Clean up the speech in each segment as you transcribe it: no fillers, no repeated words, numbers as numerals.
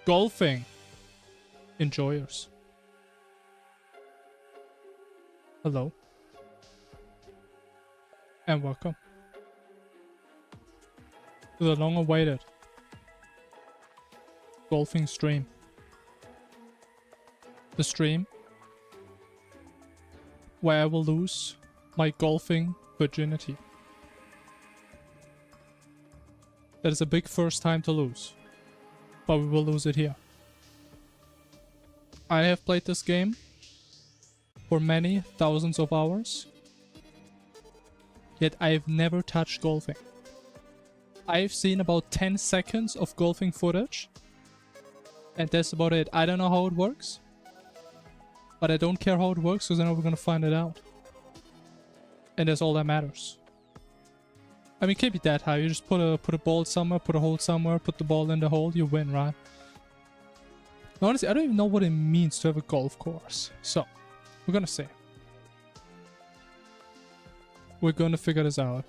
Golfing enjoyers. Hello. And welcome to the long-awaited golfing stream. The stream where I will lose my golfing virginity. That is a big first time to lose, but we will lose it here. I have played this game for many thousands of hours, yet I have never touched golfing. I've seen about 10 seconds of golfing footage, and that's about it. I don't know how it works, but I don't care how it works because I know we're gonna find it out. And that's all that matters. I mean, it can't be that high. You just put a ball somewhere, put a hole somewhere, put the ball in the hole, you win, right? Honestly, I don't even know what it means to have a golf course. So, we're gonna see. We're gonna figure this out.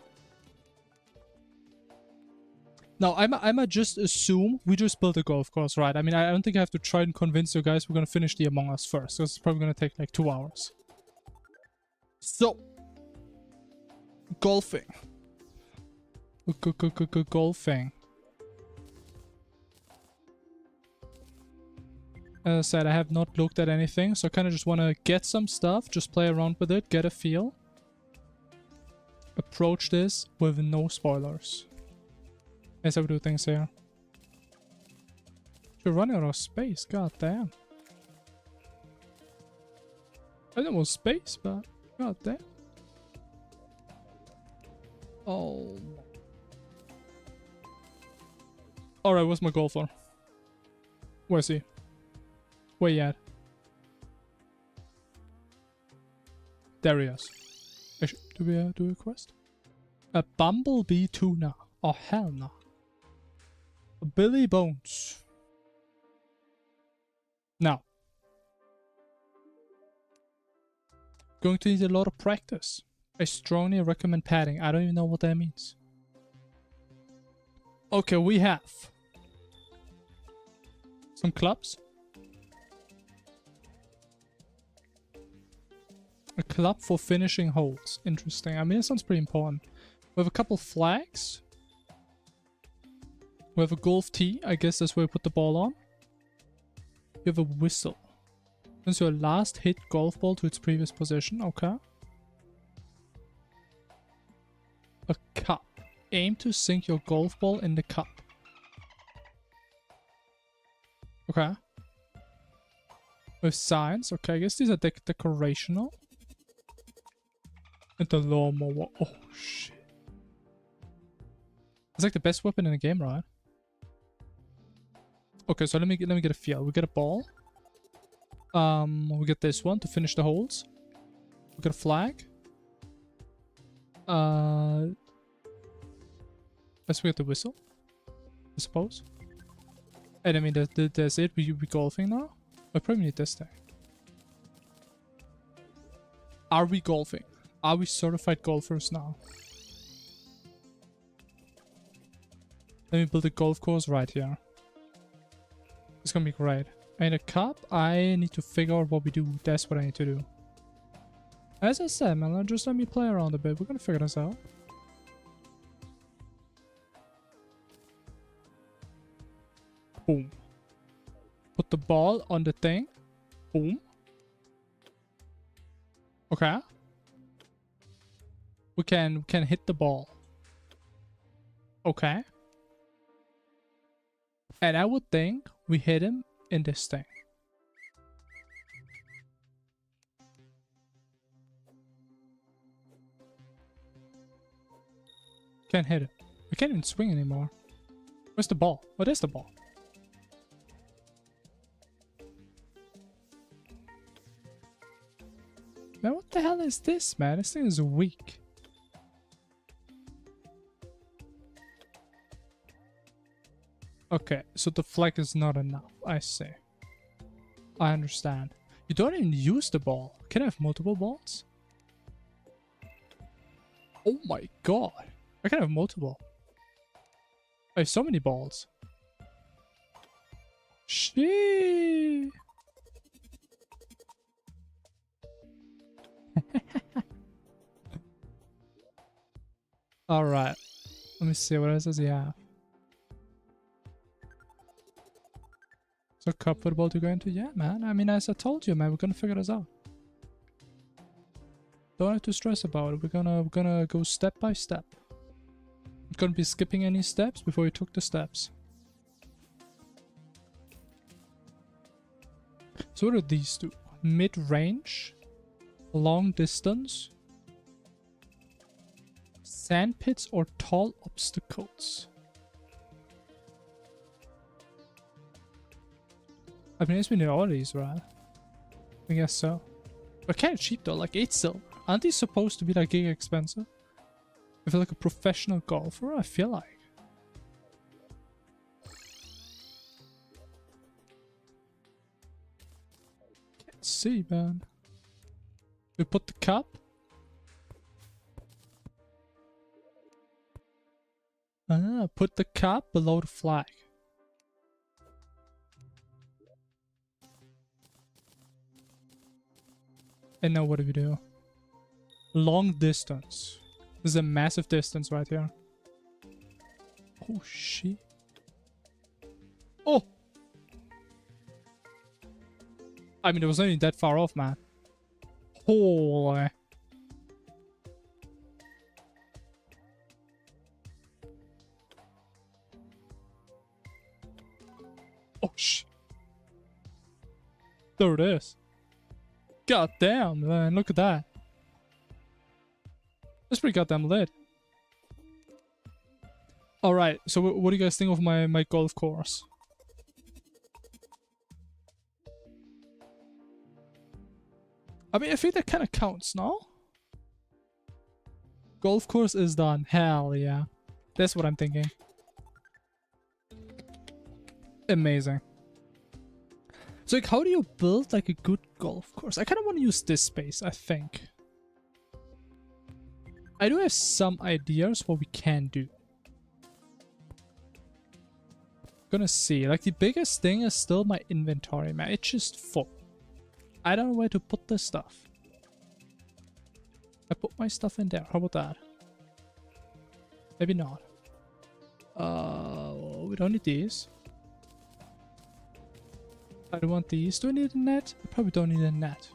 Now, I might just assume we just built a golf course, right? I mean, I don't think I have to try and convince you guys we're gonna finish the Among Us first. So it's probably gonna take like 2 hours. So, golfing. Golfing. As I said, I have not looked at anything, so I kind of just want to get some stuff, just play around with it, get a feel. Approach this with no spoilers. That's how we do things here. You're running out of space, god damn. I don't want space, but god damn. Oh. Alright, where's my golfer? Where's he? Where you at? There he is. Do we do a quest? A bumblebee tuna. Oh hell no. Billy Bones. Now. Going to need a lot of practice. I strongly recommend padding. I don't even know what that means. Okay, we have some clubs. A club for finishing holes. Interesting. I mean, it sounds pretty important. We have a couple flags. We have a golf tee. I guess that's where we put the ball on. You have a whistle. Since your last hit golf ball to its previous position. Okay. A cup. Aim to sink your golf ball in the cup. Okay. With signs. Okay, I guess these are decorational. And the lawnmower. Oh, shit. It's like the best weapon in the game, right? Okay, so let me get a feel. We get a ball. We get this one to finish the holes. We get a flag. Let's get the whistle, I suppose. And I mean, that's it. We golfing now? I probably need this thing. Are we golfing? Are we certified golfers now? Let me build a golf course right here. It's gonna be great. I need a cup. I need to figure out what we do. That's what I need to do. As I said, man, just let me play around a bit. We're gonna figure this out. Boom. Put the ball on the thing. Boom. Okay. We can hit the ball. Okay. And I would think we hit him in this thing. Can't hit it. We can't even swing anymore. Where's the ball? What is the ball? Man, what the hell is this, man? This thing is weak. Okay, so the flag is not enough. I see. I understand. You don't even use the ball. Can I have multiple balls? Oh my god. I can have multiple. I have so many balls. She. Alright. Let me see, what else does he have? So cup football to go into? Yeah, man. I mean, as I told you, man, we're gonna figure this out. Don't have to stress about it. We're gonna go step by step. Not gonna be skipping any steps before we took the steps. So what do these do? Mid-range, long distance, sand pits, or tall obstacles. I mean, it's been in all these, right? I guess so. But kind of cheap though, like 8 silver. Aren't these supposed to be like giga expensive? If you're like a professional golfer, I feel like. Can't see, man. We put the cup. Put the cup below the flag. And now what do we do? Long distance. This is a massive distance right here. Oh, shit. Oh! I mean, it was only that far off, man. Holy. Oh, shit. There it is. God damn, man. Look at that. That's pretty goddamn lit. Alright, so what do you guys think of my golf course? I mean, I think that kind of counts, no? Golf course is done. Hell yeah. That's what I'm thinking. Amazing. So like, how do you build like a good golf course? I kind of want to use this space, I think. I do have some ideas what we can do. Gonna see. Like, the biggest thing is still my inventory, man. It's just full. I don't know where to put this stuff. I put my stuff in there. How about that? Maybe not. We don't need these. I don't want these. Do I need a net? I probably don't need a net.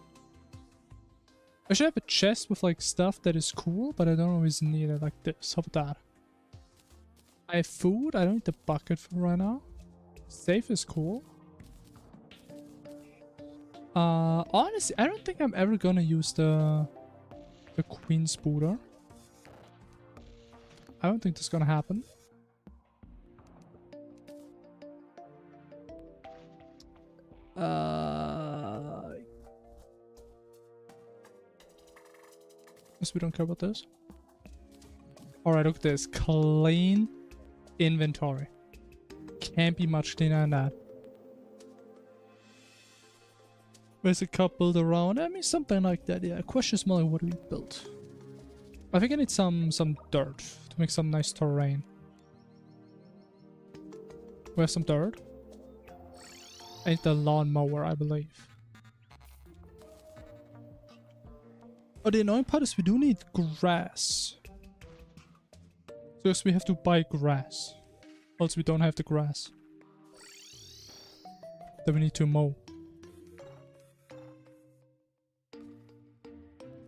I should have a chest with like stuff that is cool, but I don't always need it like this. How about that? I have food. I don't need the bucket for right now. Safe is cool. Honestly, I don't think I'm ever gonna use the queen spooter. I don't think that's gonna happen. Guess we don't care about this. Alright, look at this. Clean inventory. Can't be much cleaner than that. Where's a cup built around? I mean, something like that, yeah. Question is more like, what do we build? I think I need some dirt to make some nice terrain. Where's some dirt? I need the lawnmower, I believe. Oh, the annoying part is we do need grass. So yes, we have to buy grass. Else we don't have the grass. Then we need to mow.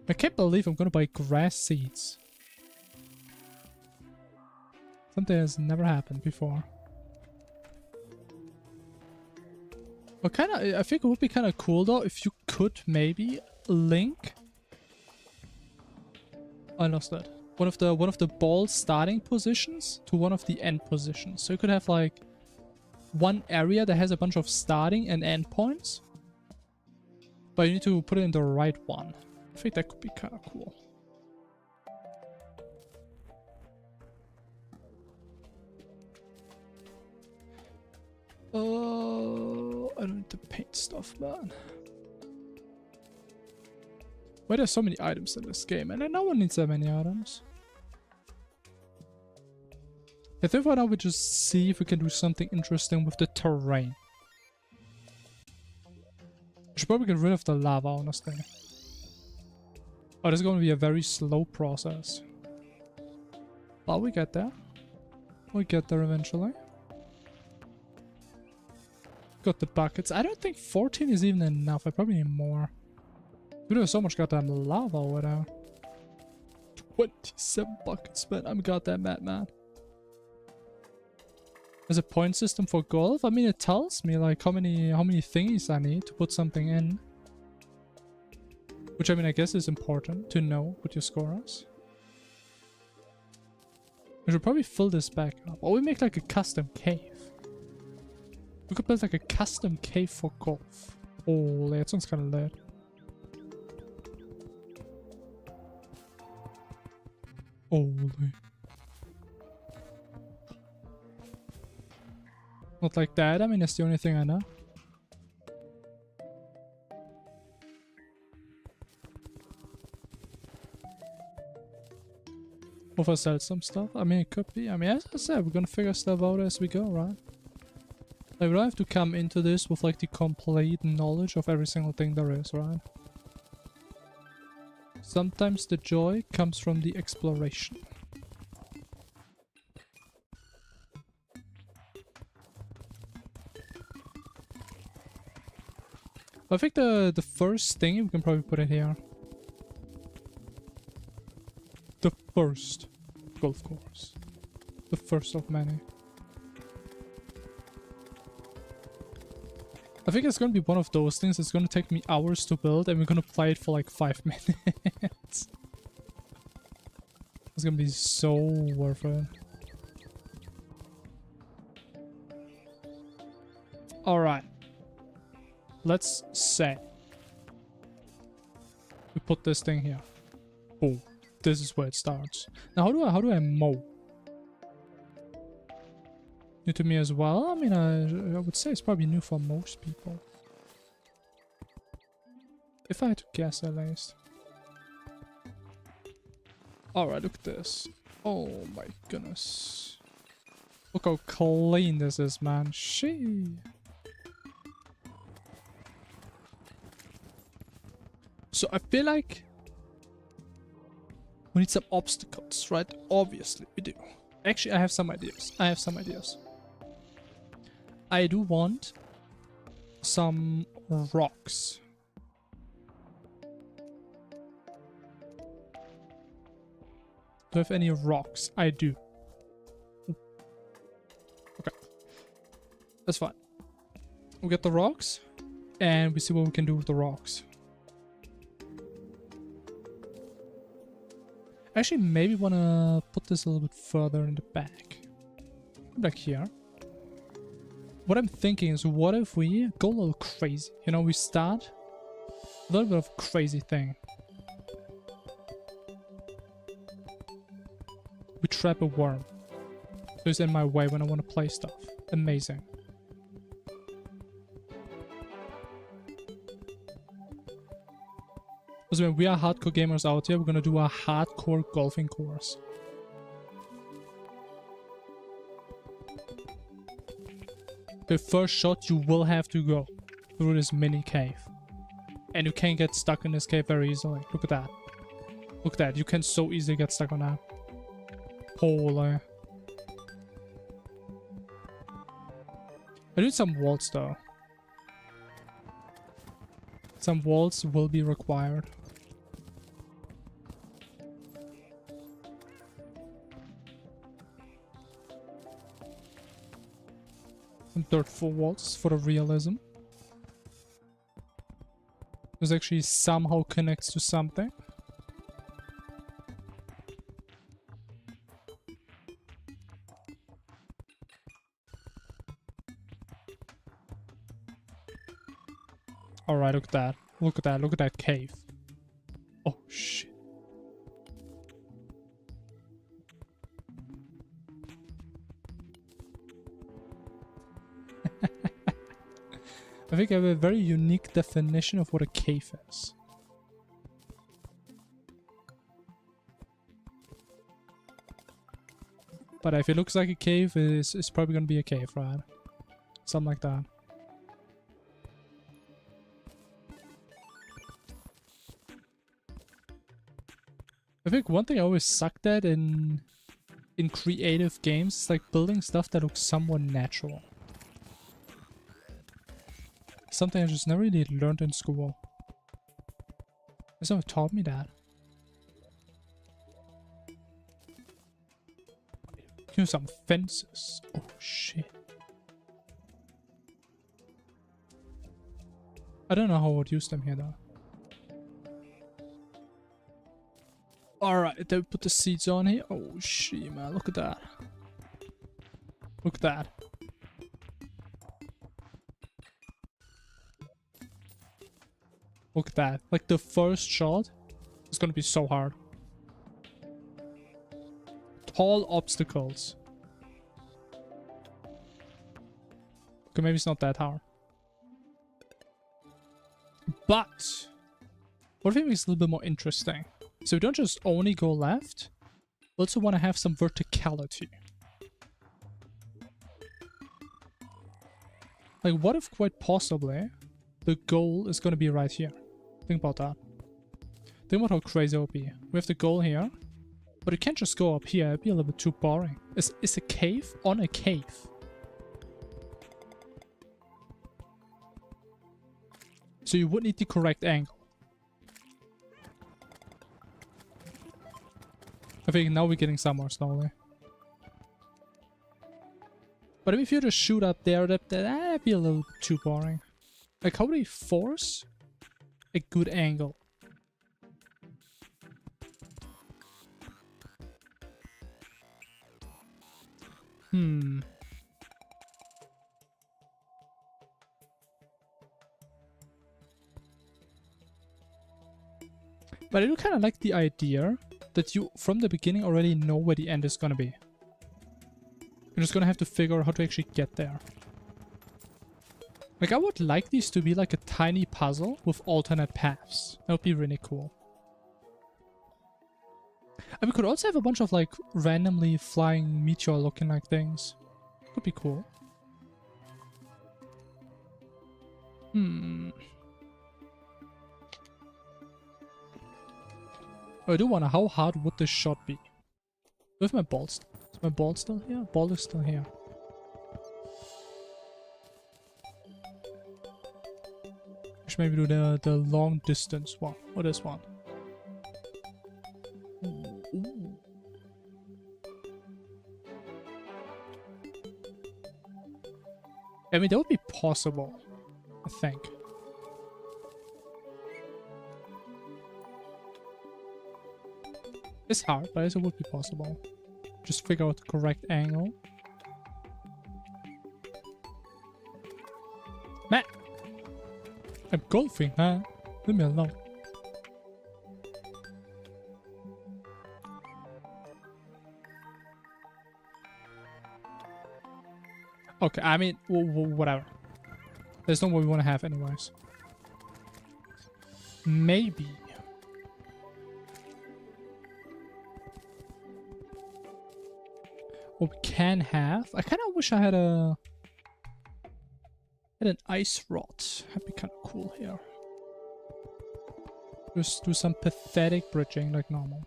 I can't believe I'm gonna buy grass seeds. Something has never happened before. Well, I think it would be kind of cool though if you could maybe link. I lost that. One of the ball starting positions to one of the end positions. So you could have like one area that has a bunch of starting and end points, but you need to put it in the right one. I think that could be kind of cool. I don't need to paint stuff, man. Why there's so many items in this game, and no one needs that many items. I think for now we just see if we can do something interesting with the terrain. I should probably get rid of the lava, honestly. Oh, this is going to be a very slow process. But we get there. We get there eventually. Got the buckets. I don't think 14 is even enough. I probably need more. Dude, there's so much goddamn lava over there. 27 buckets, man. I'm goddamn mad, man. There's a point system for golf. I mean, it tells me like how many thingies I need to put something in. Which I mean, I guess is important to know what your score is. We should probably fill this back up. Or we make like a custom cave. We could build like a custom cave for golf. Oh, that sounds kind of lit. Holy. Not like that. I mean, that's the only thing I know. If I sell some stuff, I mean, it could be. I mean, as I said, we're gonna figure stuff out as we go, right? Like, we don't have to come into this with like the complete knowledge of every single thing there is, right? Sometimes the joy comes from the exploration. I think the first thing we can probably put it here. The first golf course. The first of many. I think it's gonna be one of those things that's gonna take me hours to build and we're gonna play it for like 5 minutes. It's gonna be so worth it. Alright. Let's say we put this thing here. Boom. This is where it starts. Now how do I mow? New to me as well? I mean, I would say it's probably new for most people. If I had to guess at least. Alright, look at this. Oh my goodness. Look how clean this is, man. Shee. So I feel like we need some obstacles, right? Obviously we do. Actually, I have some ideas. I do want some rocks. Do I have any rocks? I do. Okay. That's fine. We get the rocks and we see what we can do with the rocks. Actually, maybe want to put this a little bit further in the back. Like here. What I'm thinking is, what if we go a little crazy? You know, we start a little bit of a crazy thing. We trap a worm. So it's in my way when I want to play stuff. Amazing. Because when we are hardcore gamers out here, we're gonna do a hardcore golfing course. The first shot, you will have to go through this mini cave. And you can get stuck in this cave very easily. Look at that. Look at that. You can so easily get stuck on that. Holy. I did some walls though. Some walls will be required. Some dirt for walls for the realism. This actually somehow connects to something. Alright, look at that. Look at that. Look at that cave. Oh, shit. I think I have a very unique definition of what a cave is. But if it looks like a cave, it's probably gonna be a cave, right? Something like that. I think one thing I always sucked at in creative games is like building stuff that looks somewhat natural. Something I just never really learned in school. Someone taught me that. Use some fences. Oh shit. I don't know how I would use them here though. Alright, then we put the seeds on here. Oh shit, man, look at that. Look at that. Look at that. Like the first shot is gonna be so hard. Tall obstacles. Okay, maybe it's not that hard. But what if it makes it a little bit more interesting? So we don't just only go left, we also want to have some verticality. Like what if quite possibly the goal is going to be right here? Think about that. Think about how crazy it would be. We have the goal here, but it can't just go up here. It'd be a little bit too boring. It's a cave on a cave. So you would need the correct angle. I think now we're getting somewhere slowly. But if you just shoot up there, that'd be a little too boring. Like, how do you force a good angle? But I do kind of like the idea that you, from the beginning, already know where the end is gonna be. You're just gonna have to figure out how to actually get there. Like, I would like these to be like a tiny puzzle with alternate paths. That would be really cool. And we could also have a bunch of like randomly flying meteor looking like things. Could be cool. I do wonder, how hard would this shot be? With my balls. Is my ball still here? Ball is still here. I should maybe do the long distance one. Or this one. Ooh. I mean, that would be possible, I think. It's hard, but it would be possible. Just figure out the correct angle. Man! I'm golfing, huh? Leave me alone. Okay, I mean, whatever. There's no way we want to have anyways. Maybe. What we can have... I kind of wish I had an ice rod. That'd be kind of cool here. Just do some pathetic bridging like normal.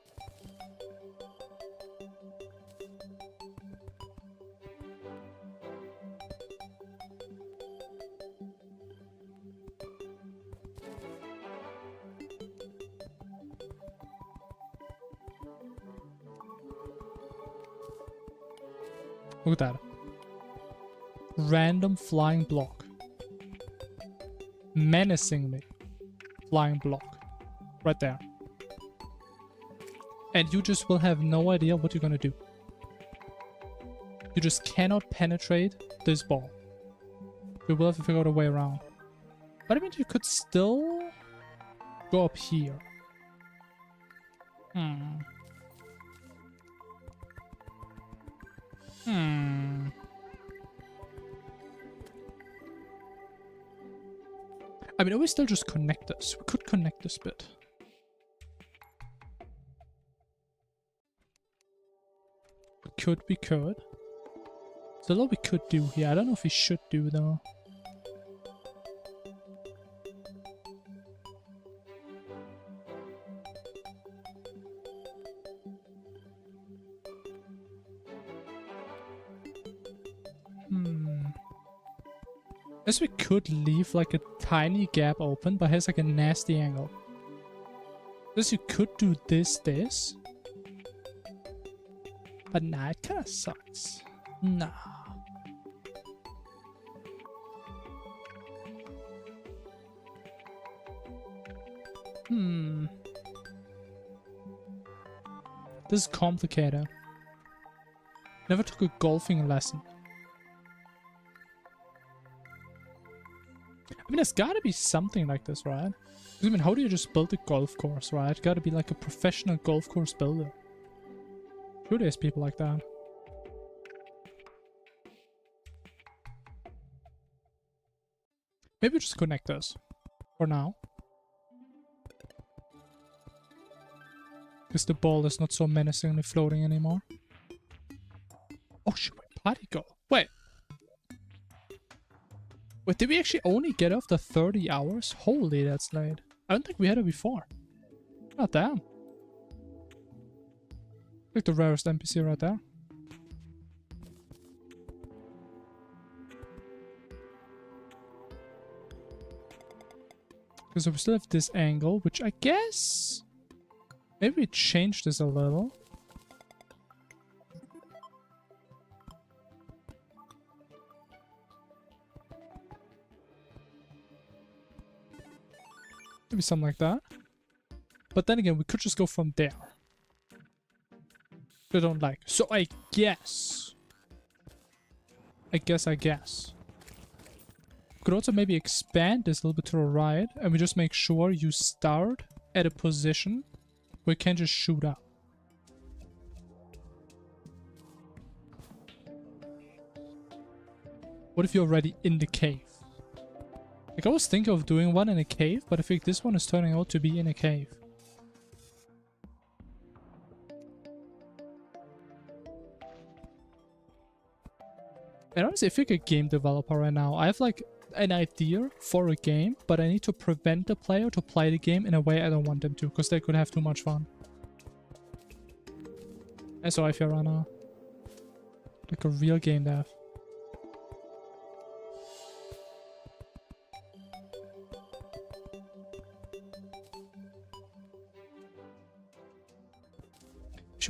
Look at that. Random flying block. Menacingly flying block. Right there. And you just will have no idea what you're gonna do. You just cannot penetrate this ball. You will have to figure out a way around. But I mean, you could still go up here. I mean, we still just connect this. We could connect this bit. We could. There's a lot we could do here. I don't know if we should do though. Guess we could leave like a tiny gap open, but has like a nasty angle. Guess you could do this. But nah, it kinda sucks. Nah. This is complicated. Never took a golfing lesson. I mean, there's gotta be something like this, right? I mean, how do you just build a golf course, right? Gotta be like a professional golf course builder. Sure, there's people like that. Maybe just connect this for now. Because the ball is not so menacingly floating anymore. Oh shit, wait, party go. Wait, did we actually only get off the 30 hours? Holy, that's late. I don't think we had it before. God damn. Like the rarest NPC right there. Because we still have this angle, which I guess... Maybe we change this a little. Maybe something like that. But then again, we could just go from there. I don't like. So I guess. We could also maybe expand this a little bit to the right. And we just make sure you start at a position where you can just shoot up. What if you're already in the cave? Like, I was thinking of doing one in a cave, but I think this one is turning out to be in a cave. And honestly, I think a game developer right now, I have like an idea for a game, but I need to prevent the player to play the game in a way I don't want them to, because they could have too much fun. That's how I feel right now. Like a real game dev.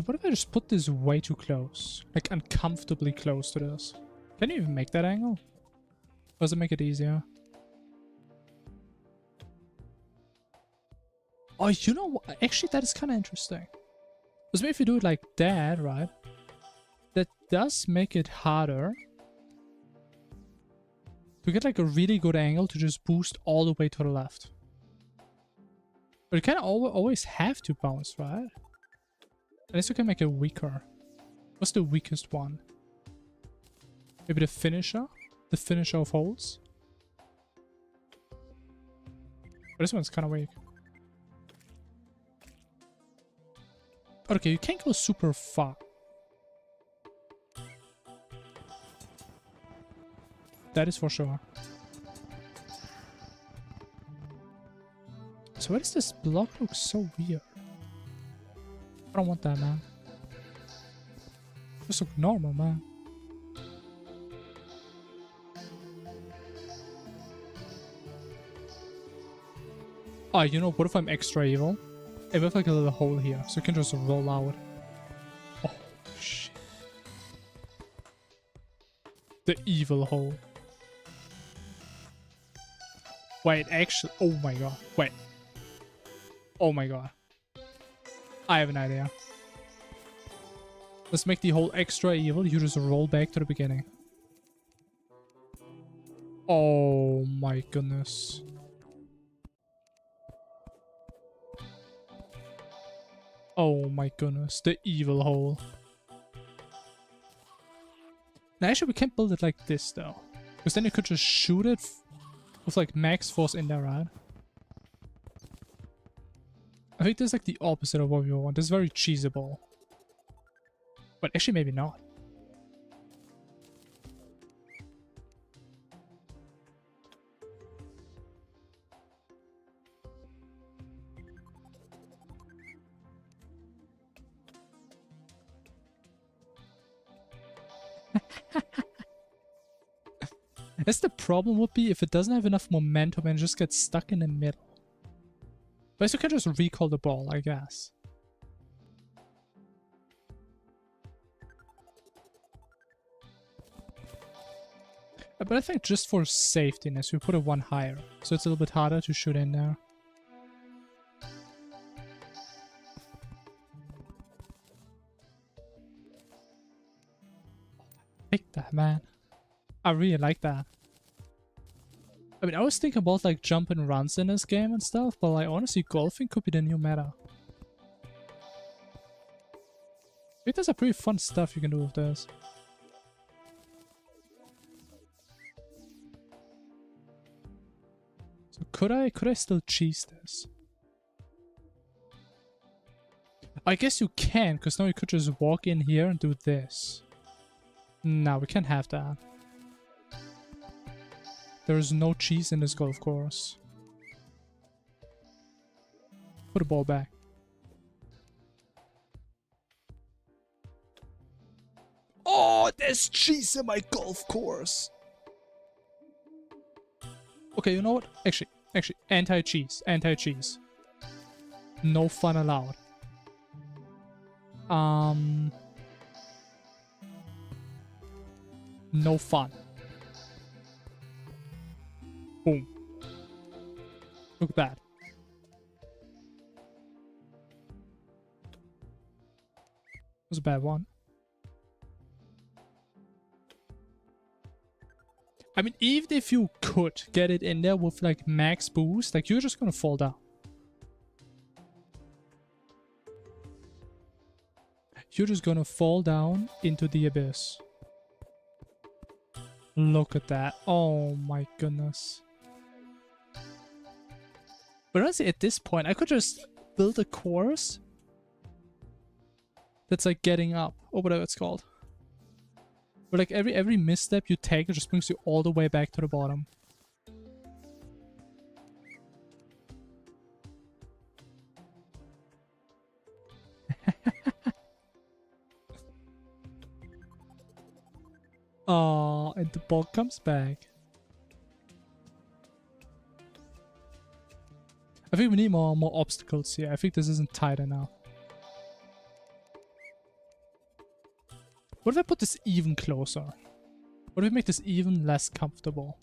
What if I just put this way too close? Like uncomfortably close to this. Can you even make that angle? Or does it make it easier? Oh, you know what? Actually, that is kind of interesting. Because maybe if you do it like that, right? That does make it harder to get like a really good angle to just boost all the way to the left. But you kind of always have to bounce, right? Unless you can make it weaker. What's the weakest one? Maybe the finisher? The finisher of holes? But this one's kind of weak. Okay, you can't go super far. That is for sure. So why does this block look so weird? I don't want that, man. Just look normal, man. Oh, you know, what if I'm extra evil? I have like a little hole here, so you can just roll out. Oh, shit. The evil hole. Wait, actually... Oh my god. Wait. Oh my god. I have an idea. Let's make the hole extra evil. You just roll back to the beginning. Oh my goodness. Oh my goodness. The evil hole. Now actually we can't build it like this though. Because then you could just shoot it with like max force in there, right? I think this is like the opposite of what we want. This is very cheesable. But actually maybe not. That's the problem would be if it doesn't have enough momentum and just gets stuck in the middle. But you can just recall the ball, I guess. But I think just for safetyness, we put it one higher. So it's a little bit harder to shoot in there. Like that, man. I really like that. I mean, I was thinking about like jump and runs in this game and stuff, but like honestly, golfing could be the new meta. I think there's a pretty fun stuff you can do with this. So could I still cheese this? I guess you can, because now you could just walk in here and do this. No, we can't have that. There is no cheese in this golf course. Put the ball back. Oh, there's cheese in my golf course. Okay, you know what? Actually, anti-cheese, anti-cheese. No fun allowed. No fun. Boom. Look at that. That was a bad one. I mean, even if you could get it in there with like max boost, like you're just gonna fall down. You're just gonna fall down into the abyss. Look at that. Oh my goodness. But honestly, at this point, I could just build a course that's like getting up, or whatever it's called. But like every misstep you take, it just brings you all the way back to the bottom. Oh, and the ball comes back. I think we need more obstacles here. I think this isn't tight enough. What if I put this even closer? What if we make this even less comfortable?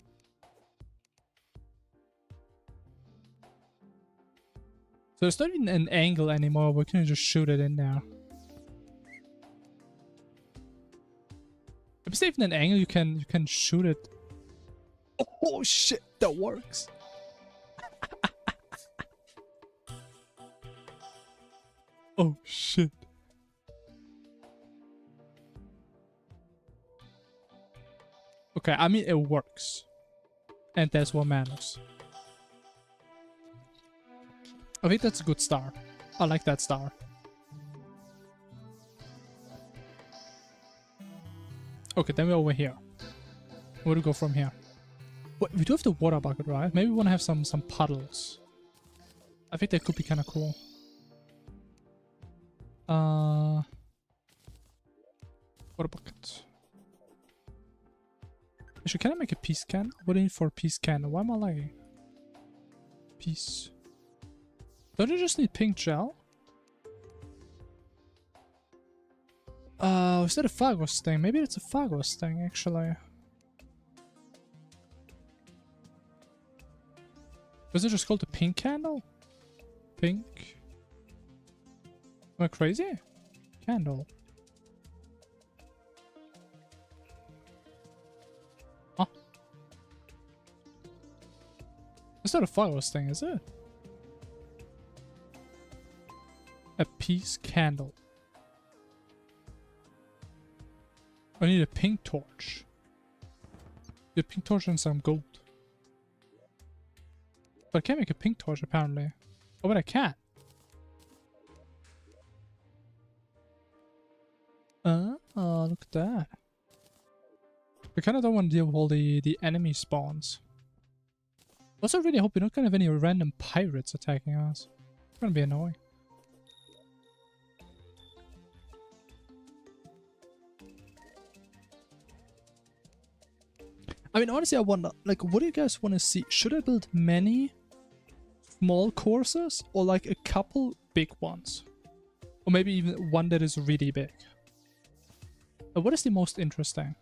So it's not even an angle anymore. We can just shoot it in there. If it's even an angle, you can shoot it. Oh shit, that works. Oh shit. Okay, I mean, it works. And that's what matters. I think that's a good star. I like that star. Okay, then we're over here. Where to go from here? Wait, we do have the water bucket, right? Maybe we want to have some puddles. I think that could be kind of cool. Water bucket. Actually, can I make a peace can? What do you need for a peace can? Why am I lagging? Peace. Don't you just need pink gel? Is that a Phagos thing? Maybe it's a Phagos thing, actually. Was it just called the pink candle? Pink? Am I crazy? Candle. Huh? It's not a Phagos thing, is it? A peace candle. I need a pink torch. A pink torch and some gold. But I can't make a pink torch apparently. Oh, but I can. Oh, look at that. I kind of don't want to deal with all the enemy spawns. Also, really hope we don't have any random pirates attacking us. It's gonna be annoying. I mean, honestly, I wonder, like, what do you guys want to see? Should I build many small courses or like a couple big ones? Or maybe even one that is really big? What is the most interesting?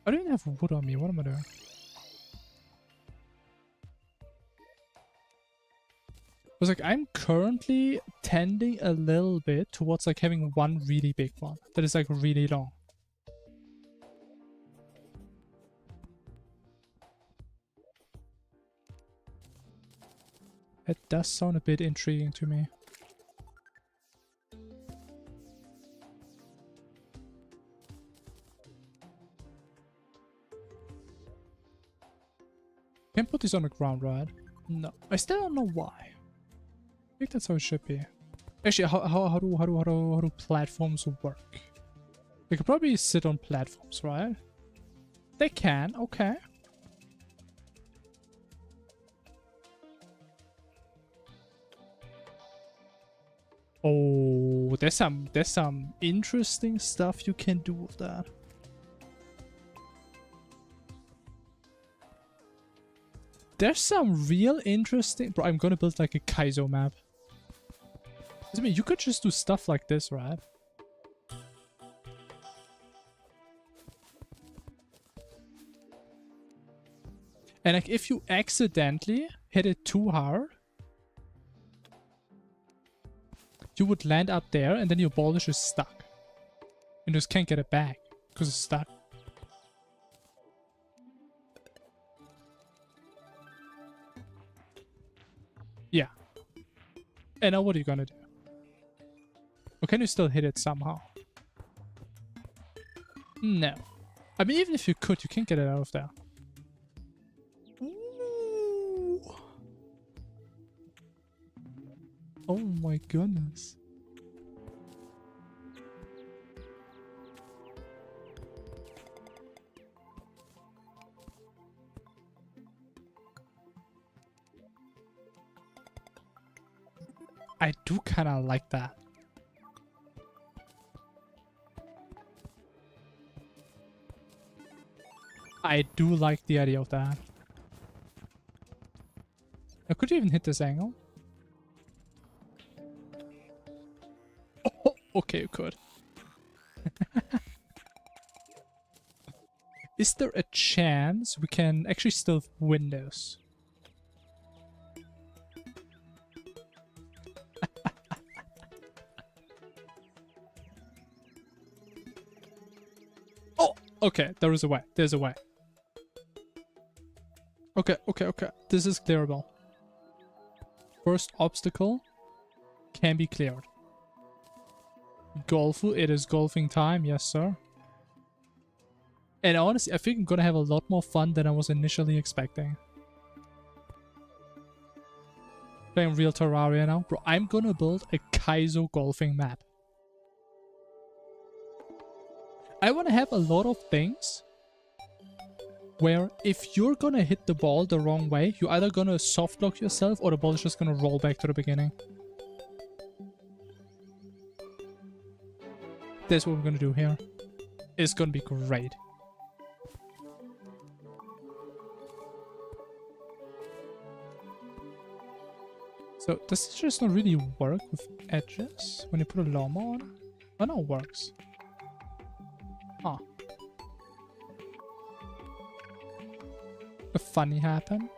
I don't even have wood on me. What am I doing? Because like I'm currently tending a little bit towards like having one really big one that is like really long. It does sound a bit intriguing to me. Can't put this on the ground, right? No. I still don't know why. I think that's how it should be. Actually, how do platforms work? They could probably sit on platforms, right? They can, okay. Oh, there's some interesting stuff you can do with that. There's some real interesting... Bro, I'm gonna build like a Kaizo map. I mean, you could just do stuff like this, right? And like if you accidentally hit it too hard, you would land up there and then your ball is just stuck. And you just can't get it back because it's stuck. Yeah. And now what are you gonna do? Or can you still hit it somehow? No. I mean, even if you could, you can't get it out of there. Ooh. Oh my goodness. I do kind of like that. I do like the idea of that. Now, could you even hit this angle? Oh, okay, you could. Is there a chance we can actually still win this? Oh, okay, there is a way. There's a way. Okay, okay, okay. This is clearable. First obstacle can be cleared. Golfu, it is golfing time, yes sir. And honestly, I think I'm gonna have a lot more fun than I was initially expecting. Playing real Terraria now. Bro, I'm gonna build a Kaizo golfing map. I wanna have a lot of things where if you're gonna hit the ball the wrong way, you're either gonna soft lock yourself or the ball is just gonna roll back to the beginning. That's what we're gonna do here. It's gonna be great. So does this just not really work with edges when you put a llama on? Oh no, it works. Huh. A funny happen.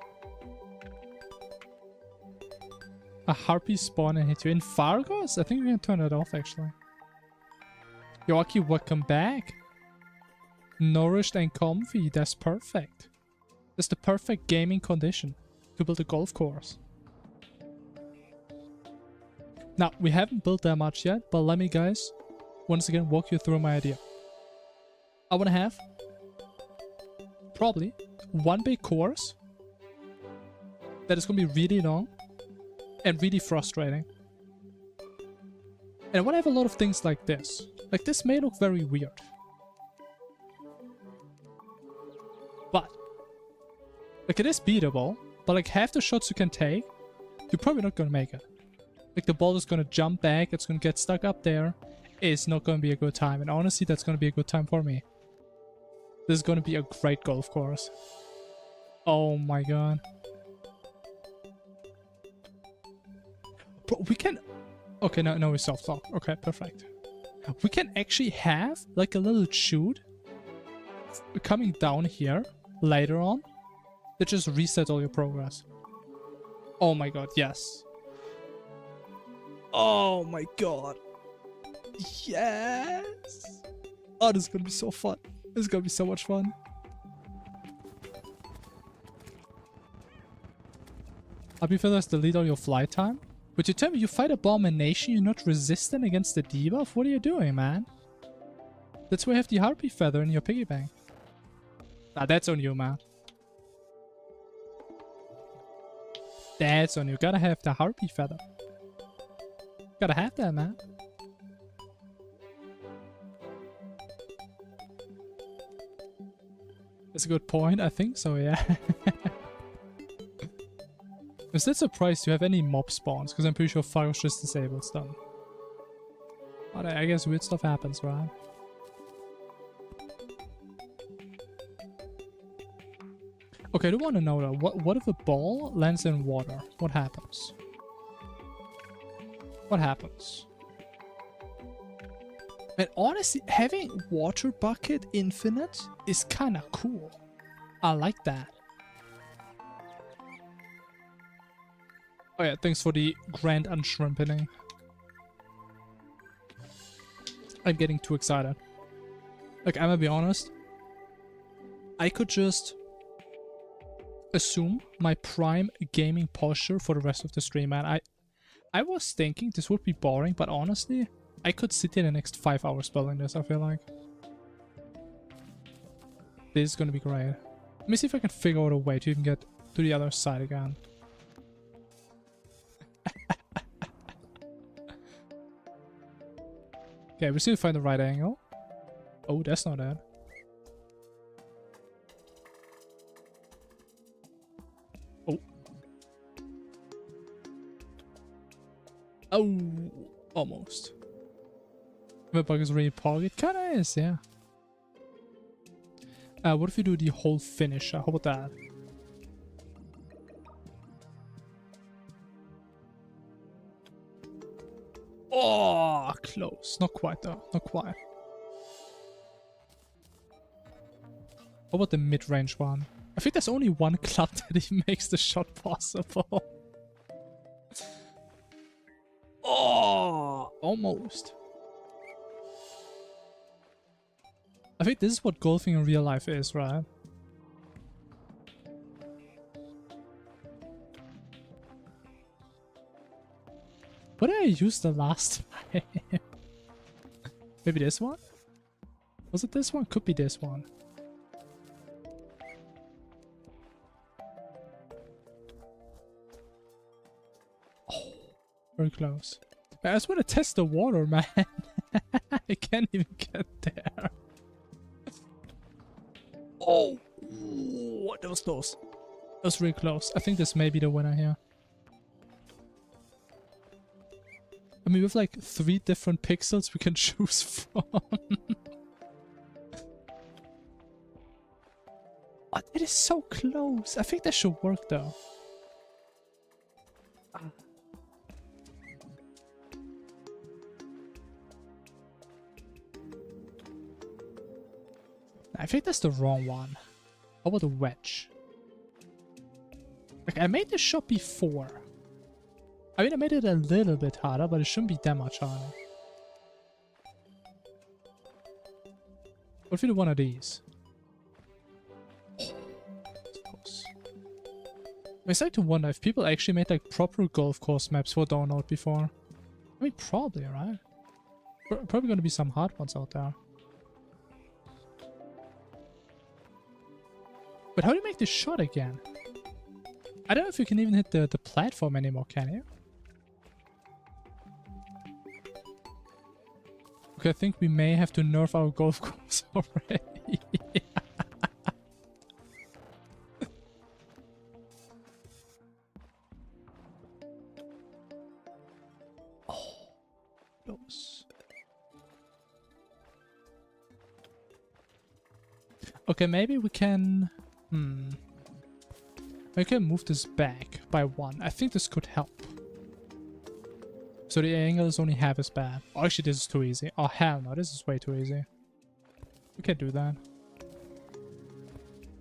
A harpy spawn and hit you. In Fargos? I think we can turn it off actually. Yoaki, welcome back. Nourished and comfy. That's perfect. That's the perfect gaming condition to build a golf course. Now, we haven't built that much yet, but let me guys once again walk you through my idea. I want to have probably one big course that is going to be really long and really frustrating. And I want to have a lot of things like this. Like this may look very weird. But like it is beatable, but like half the shots you can take, you're probably not going to make it. Like the ball is going to jump back, it's going to get stuck up there. is not going to be a good time. And honestly, that's going to be a good time for me. This is going to be a great golf course. Oh my god. Bro, we can... Okay, no, we soft lock. Okay, perfect. We can actually have like a little chute coming down here later on that just reset all your progress. Oh my god, yes. Oh my god. Yes. Oh, this is gonna be so fun. This is gonna be so much fun. Happy Feathers delete all your flight time? Would you tell me you fight Abomination, you're not resistant against the debuff? What are you doing, man? That's why you have the Harpy Feather in your piggy bank. Nah, that's on you, man. That's on you. Gotta have the Harpy Feather. Gotta have that, man. That's a good point. I think so, yeah. I'm still surprised you have any mob spawns, because I'm pretty sure Faros just disables them. But I guess weird stuff happens, right? Okay, I do want to know though, what if a ball lands in water? What happens? What happens? But honestly, having water bucket infinite is kind of cool. I like that. Oh yeah, thanks for the grand unshrimpening. I'm getting too excited. Like, I'm gonna be honest. I could just assume my prime gaming posture for the rest of the stream, man. I was thinking this would be boring, but honestly, I could sit here the next 5 hours building this, I feel like. This is gonna be great. Let me see if I can figure out a way to even get to the other side again. Okay, we still find the right angle. Oh, that's not it. Oh. Oh, almost. The bug is really pog. It kinda is, yeah. What if you do the whole finisher? How about that? Oh, close. Not quite though. Not quite. How about the mid-range one? I think there's only one club that he makes the shot possible. Oh, almost. I think this is what golfing in real life is, right? What did I use the last time? Maybe this one? Was it this one? Could be this one. Oh, very close. I just want to test the water, man. I can't even get there. Oh, that was close. That was really close. I think this may be the winner here. I mean, we have like 3 different pixels we can choose from. Oh, that is so close. I think that should work though. I think that's the wrong one. How about the wedge? Like, I made this shot before. I mean, I made it a little bit harder, but it shouldn't be that much harder. What if we do one of these? Oh, close. I started to wonder if people actually made like proper golf course maps for download before. I mean, probably, right? Probably gonna be some hard ones out there. But how do you make this shot again? I don't know if you can even hit the platform anymore, can you? Okay, I think we may have to nerf our golf course already. Oh, close. Okay, maybe we can... We can move this back by 1. I think this could help. So the angle is only half as bad. Oh, actually, this is too easy. Oh, hell no. This is way too easy. We can't do that.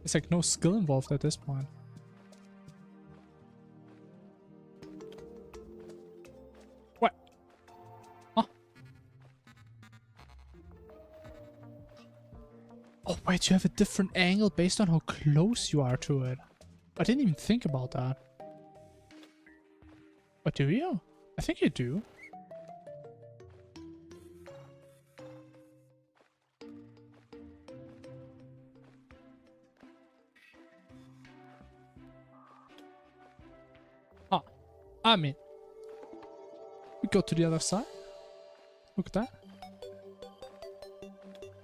There's like no skill involved at this point. What? Huh? Oh, wait. You have a different angle based on how close you are to it. I didn't even think about that. But do you? I think you do. Ah, I mean, we go to the other side. Look at that.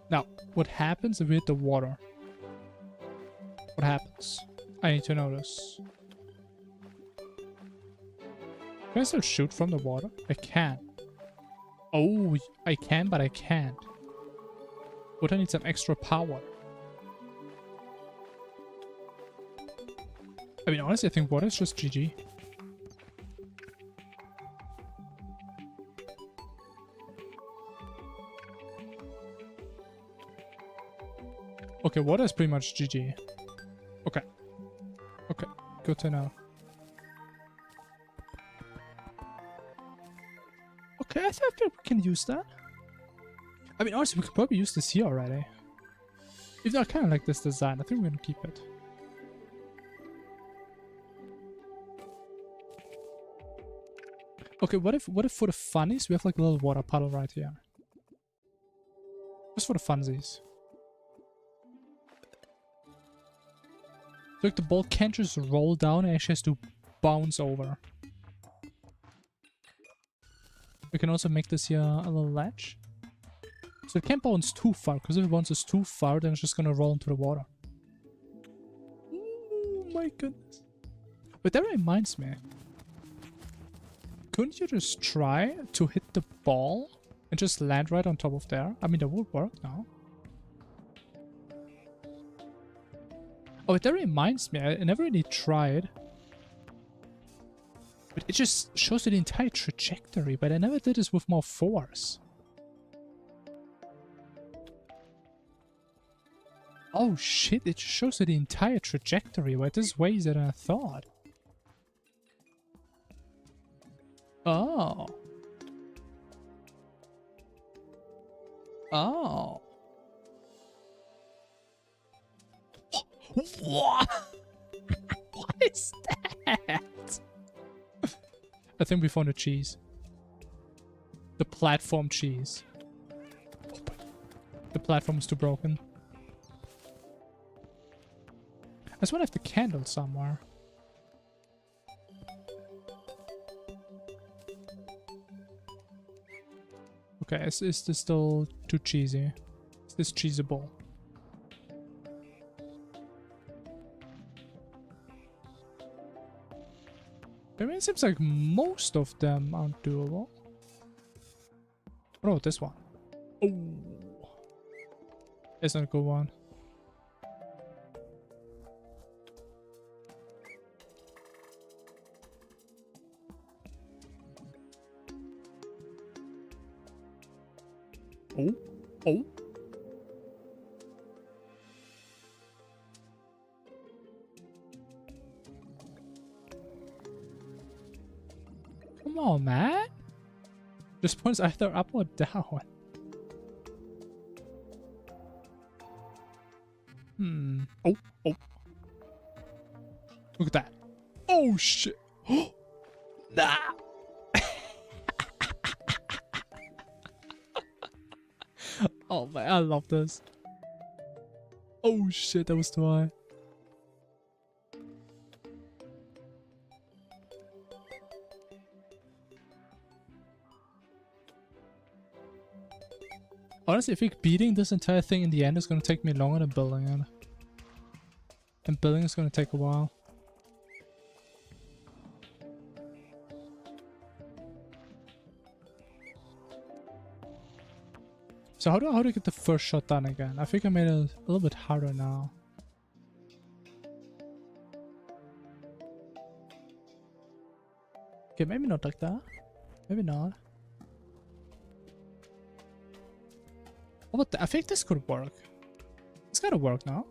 Now, what happens if we hit the water? What happens? I need to know this. Can I still shoot from the water? I can. Oh, I can, but I can't. Would I need some extra power? I mean, honestly, I think water is just GG. Okay, water is pretty much GG. Okay. Okay, good to know. Okay, I think we can use that. I mean, honestly, we could probably use this here already. If I kind of like this design, I think we're gonna keep it. Okay, what if for the funnies we have like a little water puddle right here? Just for the funsies. So like the ball can't just roll down, it actually has to bounce over. We can also make this here a little ledge. So it can't bounce too far, because if it bounces too far, then it's just gonna roll into the water. Oh my goodness. But that reminds me. Couldn't you just try to hit the ball and just land right on top of there? I mean, that would work now. Oh, that reminds me. I never really tried. But it just shows you the entire trajectory, but I never did this with more force. Oh shit, it just shows you the entire trajectory, but this is way easier than I thought. Oh. Oh. What? What is that? I think we found a cheese. The platform cheese. Oh, the platform is too broken. I just want to have the candle somewhere. Okay, is this still too cheesy? Is this cheesable? I mean, it seems like most of them aren't doable. What about this one? Oh, it's not a good one. Oh, oh. Come on, man. This point's either up or down. Oh, oh. Look at that. Oh, shit. Nah. Oh, man. I love this. Oh, shit. That was too high. Honestly, I think beating this entire thing in the end is going to take me longer than building it. And building is going to take a while. So how do I get the first shot done again? I think I made it a little bit harder now. Okay, maybe not like that. Maybe not. Oh, but I think this could work. It's gotta work now.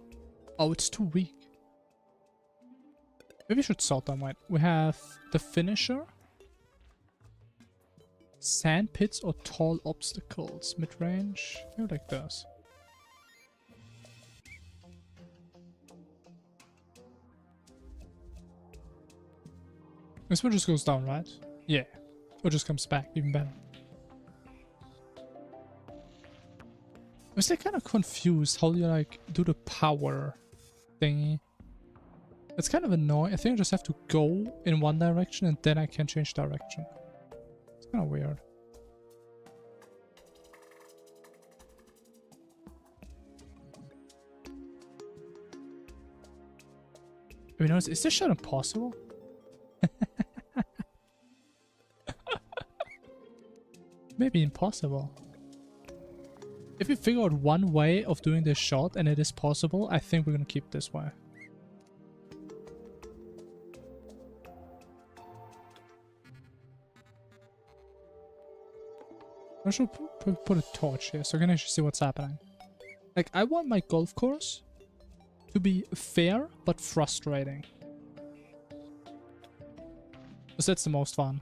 Oh, it's too weak. Maybe we should sort them out. We have the finisher. Sand pits or tall obstacles. Mid-range. Maybe like this. This one just goes down, right? Yeah. Or just comes back, even better. I'm still kind of confused how you like do the power thingy. It's kind of annoying. I think I just have to go in one direction and then I can change direction. It's kind of weird. I mean, is this shot impossible? Maybe impossible. If we figure out one way of doing this shot and it is possible, I think we're gonna keep this way. I should put a torch here so I can actually see what's happening. Like, I want my golf course to be fair but frustrating. Because that's the most fun.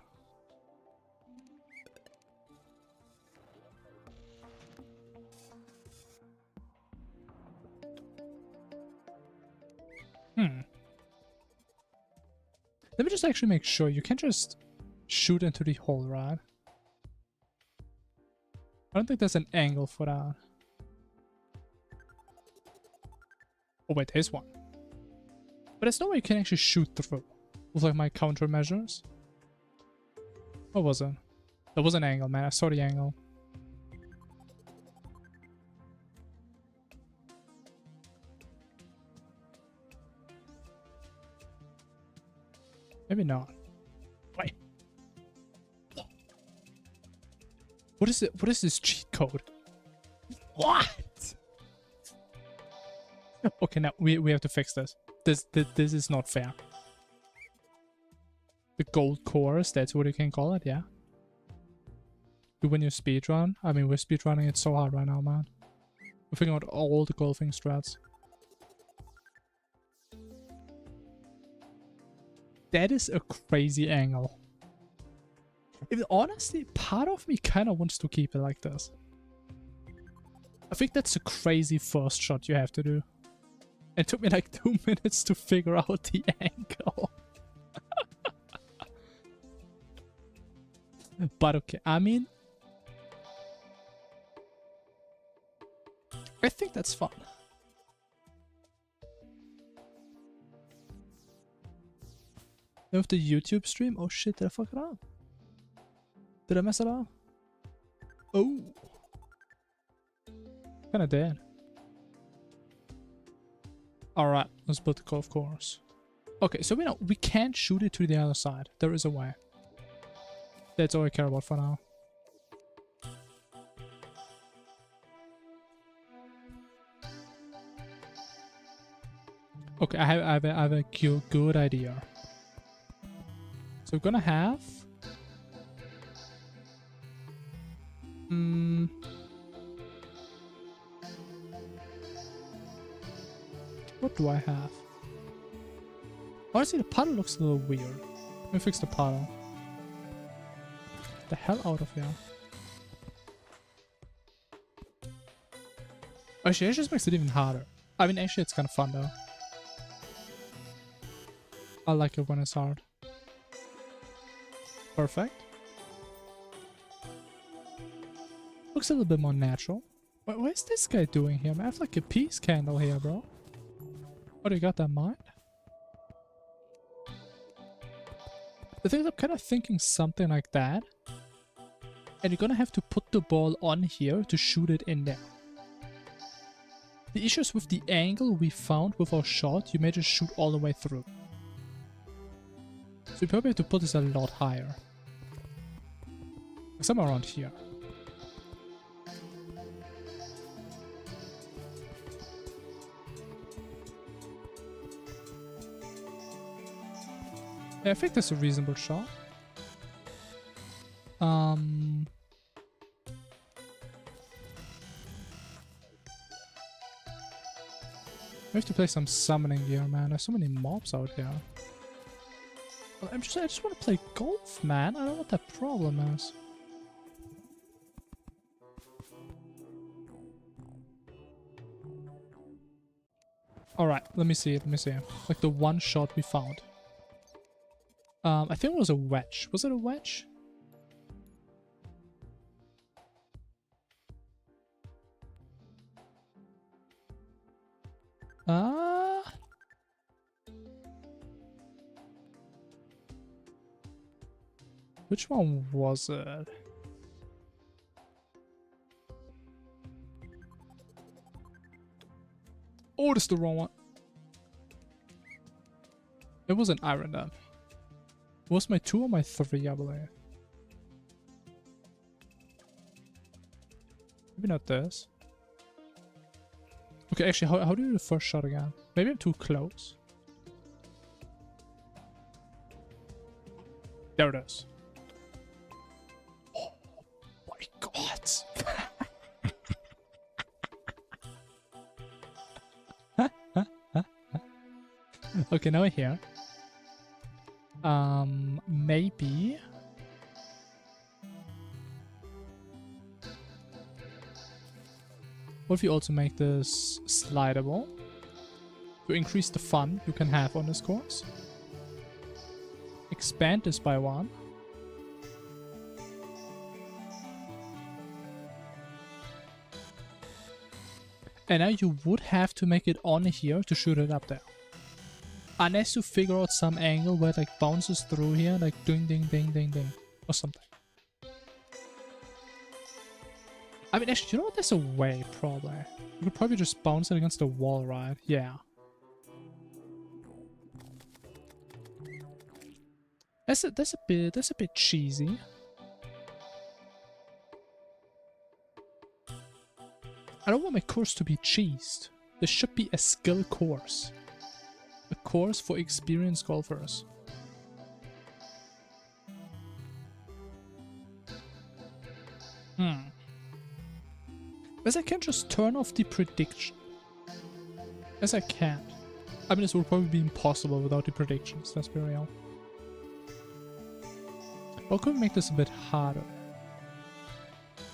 Let me just actually make sure. You can't just shoot into the hole, right? I don't think there's an angle for that. Oh wait, there's one. But there's no way you can actually shoot through with like my countermeasures. What was it? There was an angle, man. I saw the angle. Maybe not. Wait. What is it? What is this cheat code? What? Okay, now we have to fix this. This is not fair. The gold course, that's what you can call it, yeah. You win your speedrun. I mean, we're speedrunning it so hard right now, man. We're figuring out all the golfing strats. That is a crazy angle. Honestly, part of me kind of wants to keep it like this. I think that's a crazy first shot you have to do. It took me like 2 minutes to figure out the angle. But okay, I mean, I think that's fun. With the YouTube stream? Oh shit, did I fuck it up? Did I mess it up? Oh. Kinda dead. Alright, let's build the golf course. Okay, so we know we can't shoot it to the other side. There is a way. That's all I care about for now. Okay, I have a good idea. So we're gonna have... What do I have? Honestly, the puddle looks a little weird. Let me fix the puddle. Get the hell out of here. Actually, it just makes it even harder. I mean, actually, it's kind of fun though. I like it when it's hard. Perfect. Looks a little bit more natural. What is this guy doing here? I have like a peace candle here, bro. What do you got that in mind? The thing is, I'm kind of thinking something like that. And you're gonna have to put the ball on here to shoot it in there. The issue is with the angle we found with our shot, you may just shoot all the way through. So you probably have to put this a lot higher. Like somewhere around here. Yeah, I think that's a reasonable shot. We have to play some summoning gear, man. There's so many mobs out here. I just want to play golf, man. I don't know what that problem is. Alright, let me see. Like the one shot we found. I think it was a wedge. Was it a wedge? Which one was it? Oh, that's the wrong one. It was an iron then. It was my 2 or my 3, I believe. Maybe not this. Okay, actually, how do you do the first shot again? Maybe I'm too close. There it is. Oh my god. Okay, now we're here. Maybe. What if you also make this slidable to increase the fun you can have on this course? Expand this by 1. And now you would have to make it on here to shoot it up there. Unless you figure out some angle where it like bounces through here, like ding ding ding ding ding or something. I mean, actually, you know what? There's a way, probably. You could probably just bounce it against the wall, right? Yeah. That's a bit cheesy. I don't want my course to be cheesed. This should be a skill course. A course for experienced golfers. As I can just turn off the prediction. As I can't. I mean, this would probably be impossible without the predictions, let's be real. Or could we make this a bit harder?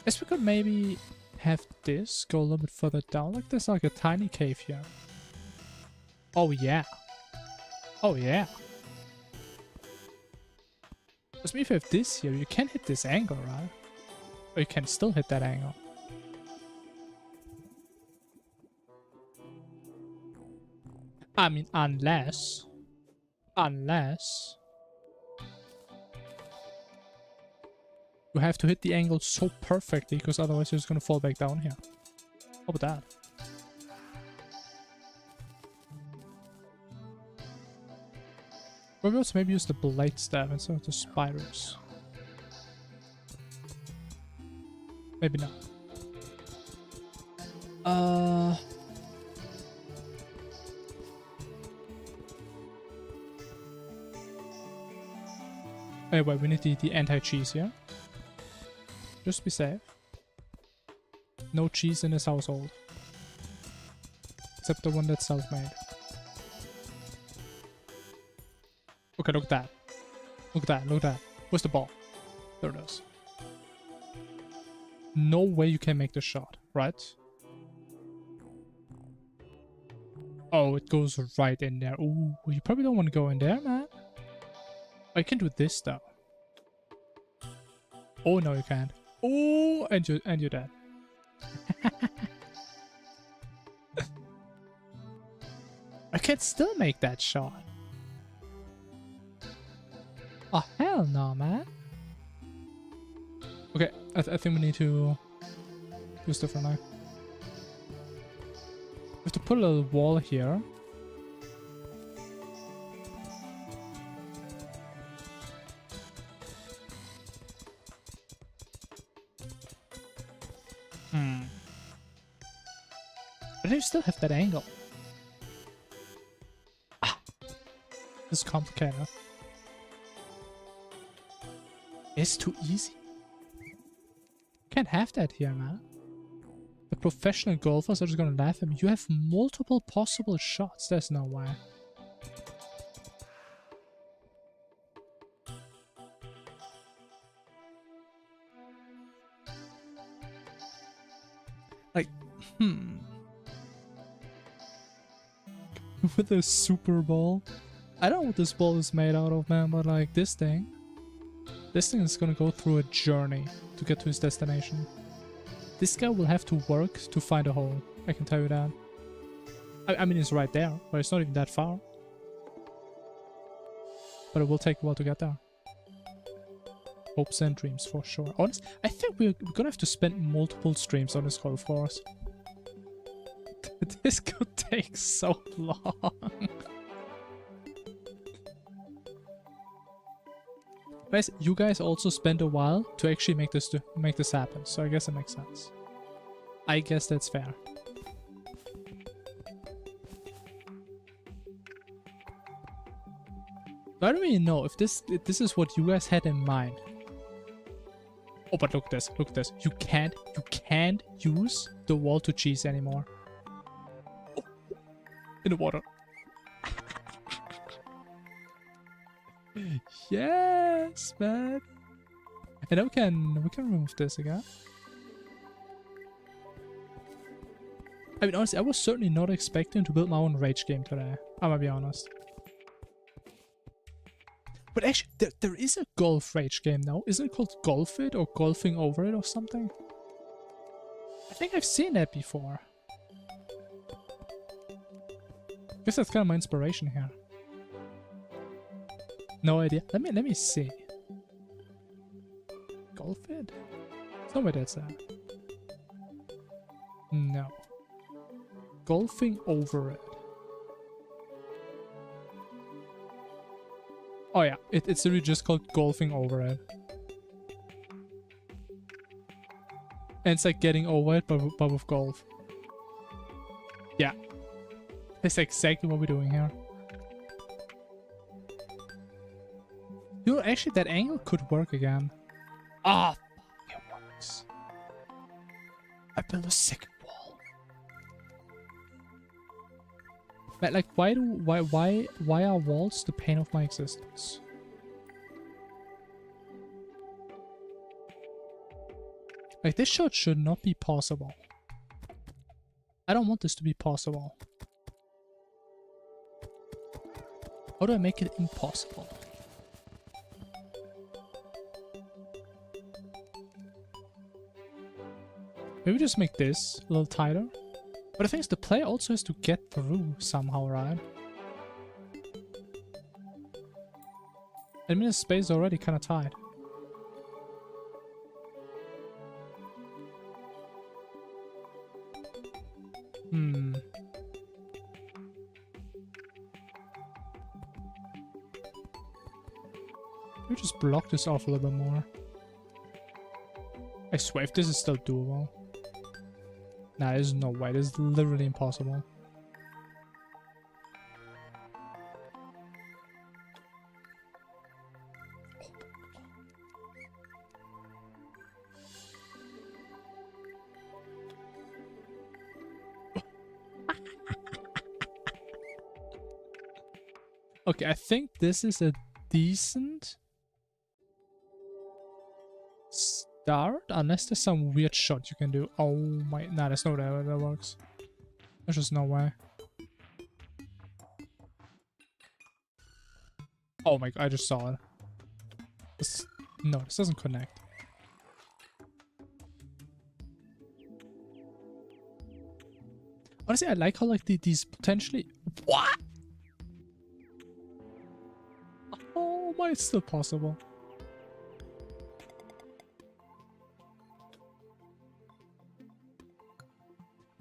As we could maybe have this go a little bit further down, like there's like a tiny cave here. Oh yeah. Oh yeah. Because if you have this here, you can hit this angle, right? Or you can still hit that angle. I mean, unless you have to hit the angle so perfectly, because otherwise you're just gonna fall back down here. How about that? Or we also maybe use the blade staff instead of the spiders. Maybe not. Anyway, we need the anti-cheese here. Just be safe. No cheese in this household. Except the one that's self-made. Okay, look at that. Look at that, look at that. Where's the ball? There it is. No way you can make the shot, right? Oh, it goes right in there. Ooh, you probably don't want to go in there, man. I can do this though. Oh no, you can't. Oh, and you're dead. I can still make that shot. Oh hell no, man. Okay, I think we need to do stuff right now. We have to put a little wall here. But you still have that angle. Ah, this is complicated. It's too easy. Can't have that here, man. The professional golfers are just gonna laugh at me. You have multiple possible shots. There's no way. Like, with a super ball. I don't know what this ball is made out of, man, but like this thing is gonna go through a journey to get to his destination. This guy will have to work to find a hole, I can tell you that. I mean, it's right there, but it's not even that far. But it will take a while to get there. Hopes and dreams, for sure. Honestly, I think we're gonna have to spend multiple streams on this golf course. This could take so long. Guys, you guys also spent a while to actually make this happen, so I guess it makes sense. I guess that's fair. I don't really know if this is what you guys had in mind. Oh, but look at this, look at this. You can't use the wall to cheese anymore. Oh, in the water. Yes, man. And then we can remove this again. I mean, honestly, I was certainly not expecting to build my own rage game today. I'm gonna be honest. But actually, there is a golf rage game now. Isn't it called Golf It or Golfing Over It or something? I think I've seen that before. I guess that's kind of my inspiration here. No idea. Let me see. Golf It? Somewhere that's that. No. Golfing Over It. Oh yeah, it's really just called Golfing Over It. And it's like getting over it, but with golf. Yeah. That's exactly what we're doing here. You know, actually that angle could work again. Ah, it works. I built a second wall. But like, why are walls the pain of my existence? Like, this shot should not be possible. I don't want this to be possible. How do I make it impossible? Maybe just make this a little tighter. But the thing is, the player also has to get through somehow, right? I mean, the space is already kind of tight. Maybe just block this off a little bit more. I swear, if this is still doable. Nah, there's no way. This is literally impossible. Okay, I think this is a decent start, unless there's some weird shot you can do. Oh my, nah, there's no way that works. There's just no way. Oh my god, I just saw it. No, this doesn't connect. Honestly, I like how like these potentially... What? Oh my, it's still possible.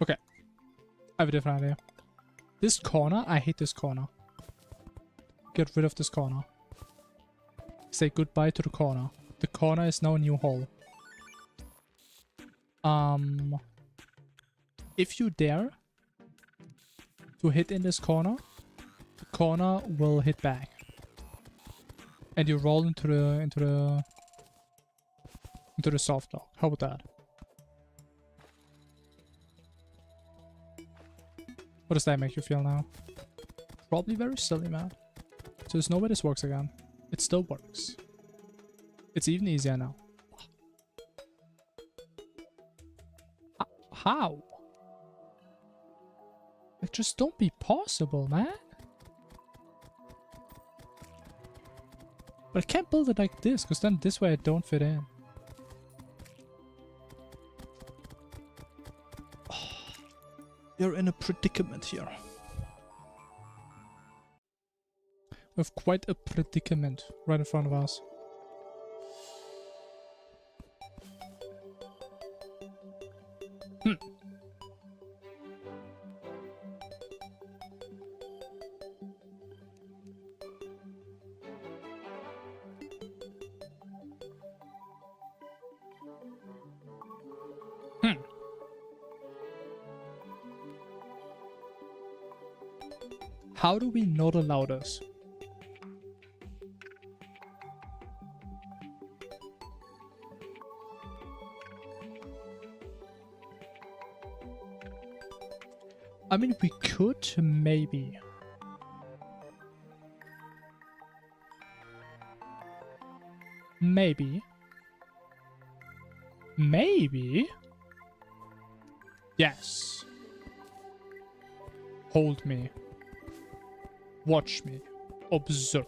Okay, I have a different idea. This corner, I hate this corner. Get rid of this corner. Say goodbye to the corner. The corner is now a new hole. If you dare to hit in this corner, the corner will hit back. And you roll into the into the soft lock. How about that? What does that make you feel now? Probably very silly, man. So there's no way this works again. It still works. It's even easier now. How? Like, just don't be possible, man. But I can't build it like this, because then this way I don't fit in. Oh, you're in a predicament here. We have quite a predicament right in front of us. How do we not allow this? I mean, we could maybe. Maybe. Maybe. Yes. Hold me. Watch me. Observe.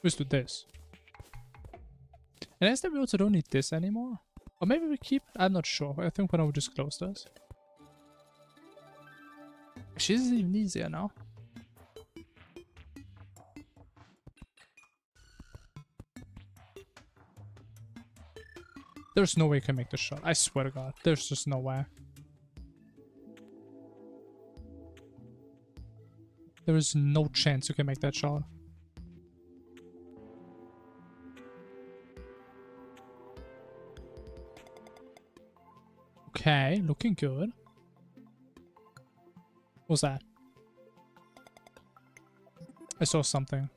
Let's do this. And instead we also don't need this anymore. Or maybe we keep it? I'm not sure. I think when I would just close this. Actually, this is even easier now. There's no way you can make this shot. I swear to God. There's just no way. There is no chance you can make that shot. Okay, looking good. What was that? I saw something.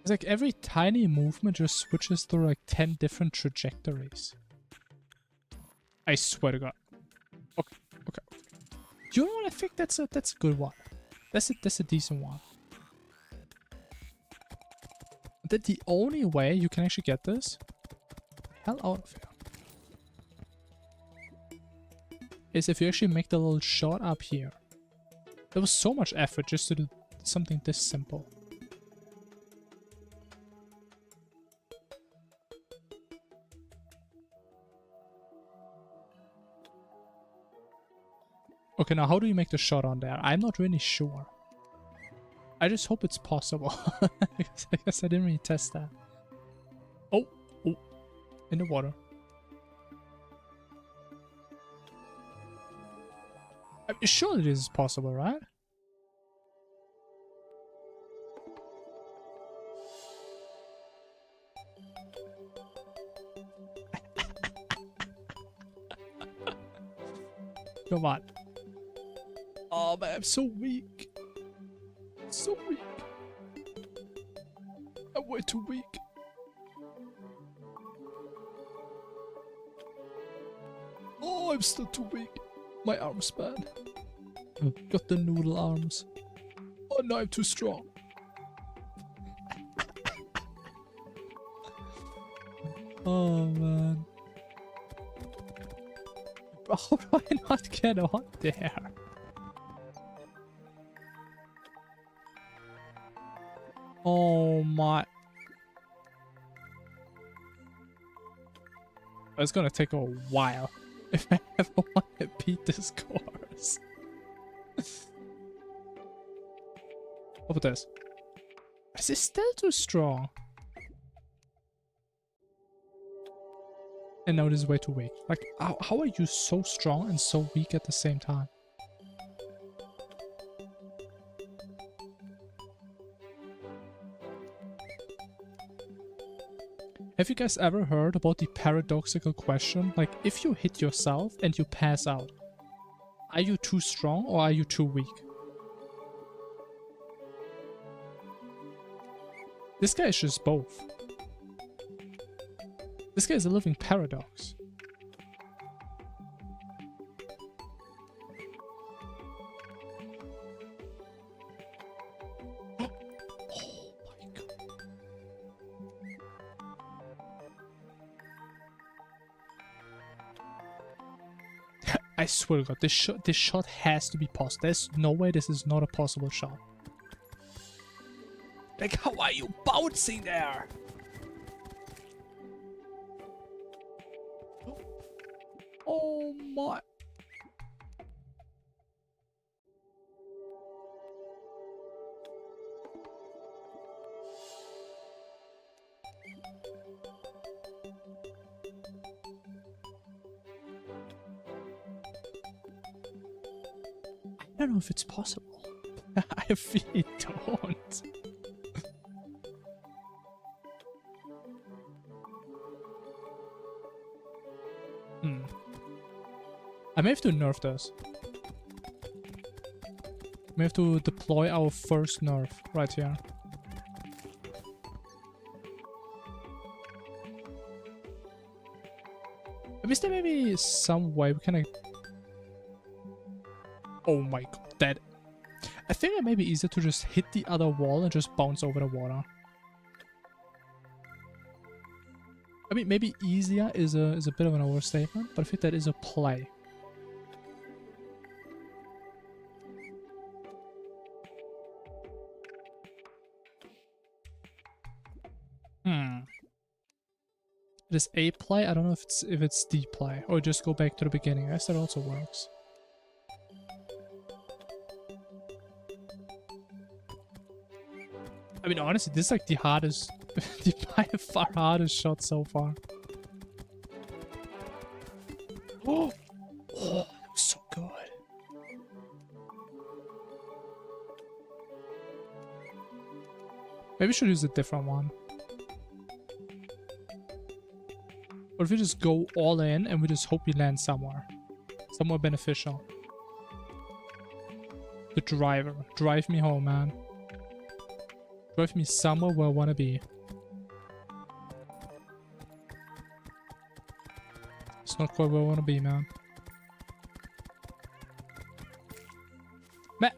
It's like every tiny movement just switches through like 10 different trajectories. I swear to God. Okay, okay. You know what? I think that's a good one. That's a decent one. That the only way you can actually get this hell out of here is if you actually make the little shot up here. There was so much effort just to do something this simple. Okay, now how do you make the shot on there? I'm not really sure. I just hope it's possible. I guess I didn't really test that. Oh, oh, in the water. I mean, surely this is possible, right? Come on. Oh man, I'm so weak. So weak. I'm way too weak. Oh, I'm still too weak. My arms bad. Got the noodle arms. Oh no, I'm too strong. Oh man. How do I not get on there? Oh my. It's gonna take a while if I ever want to beat this course. What about this? Is this still too strong? And now this is way too weak. Like, how are you so strong and so weak at the same time? Have you guys ever heard about the paradoxical question? Like, if you hit yourself and you pass out, are you too strong or are you too weak? This guy is just both. This guy is a living paradox. I swear to God, this shot has to be possible. There's no way this is not a possible shot. Like, how are you bouncing there? Oh my. I don't know if it's possible. I really don't. I may have to nerf this. We have to deploy our first nerf right here. Is there maybe some way we can... Oh my god, that... I think it may be easier to just hit the other wall and just bounce over the water. I mean, maybe easier is a bit of an overstatement, but I think that is a play. It is a play. I don't know if it's the play or just go back to the beginning. I guess that also works. I mean, honestly, this is like the hardest, by far hardest shot so far. Oh, that was so good. Maybe we should use a different one. Or if we just go all in and we just hope we land somewhere. Somewhere beneficial. The driver. Drive me home, man. Drive me somewhere where I want to be. It's not quite where I want to be, man.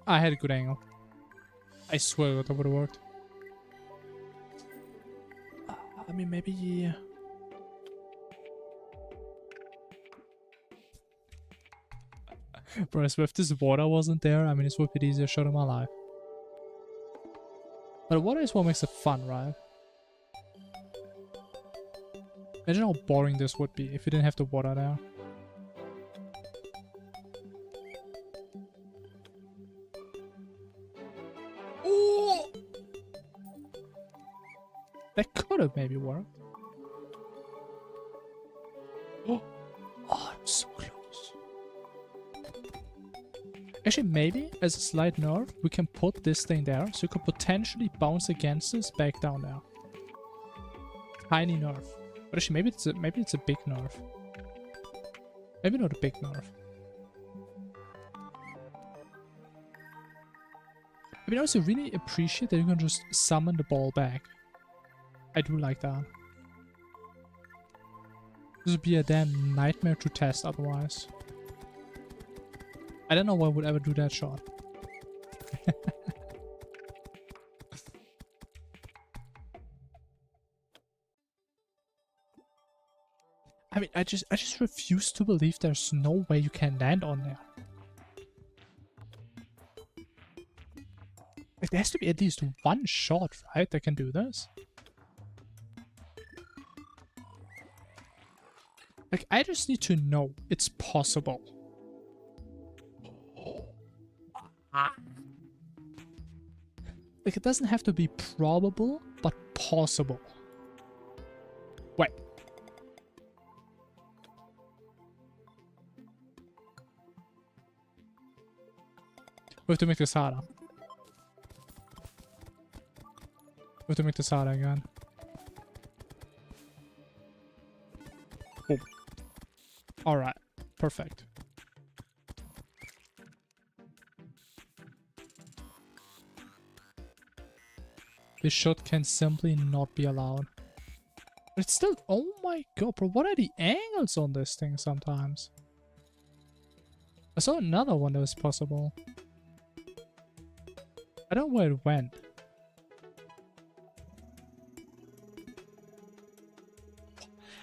I had a good angle. I swear that would have worked. I mean, maybe... Bro, so if this water wasn't there, I mean, this would be the easiest shot of my life. But water is what makes it fun, right? Imagine how boring this would be if you didn't have the water there. Oh! That could have maybe worked. Oh, I'm so close. Actually, maybe, as a slight nerf, we can put this thing there, so you could potentially bounce against this back down there. Tiny nerf. But actually, maybe it's a big nerf. Maybe not a big nerf. I mean, I also really appreciate that you can just summon the ball back. I do like that. This would be a damn nightmare to test otherwise. I don't know why I would ever do that shot. I mean, I just refuse to believe there's no way you can land on there. Like, there has to be at least one shot, right, that can do this. Like, I just need to know it's possible. Like, it doesn't have to be probable, but possible. Wait. We have to make this harder. We have to make this harder again. Boom. Alright. Perfect. This shot can simply not be allowed. But it's still... Oh my god, bro. What are the angles on this thing sometimes? I saw another one that was possible. I don't know where it went.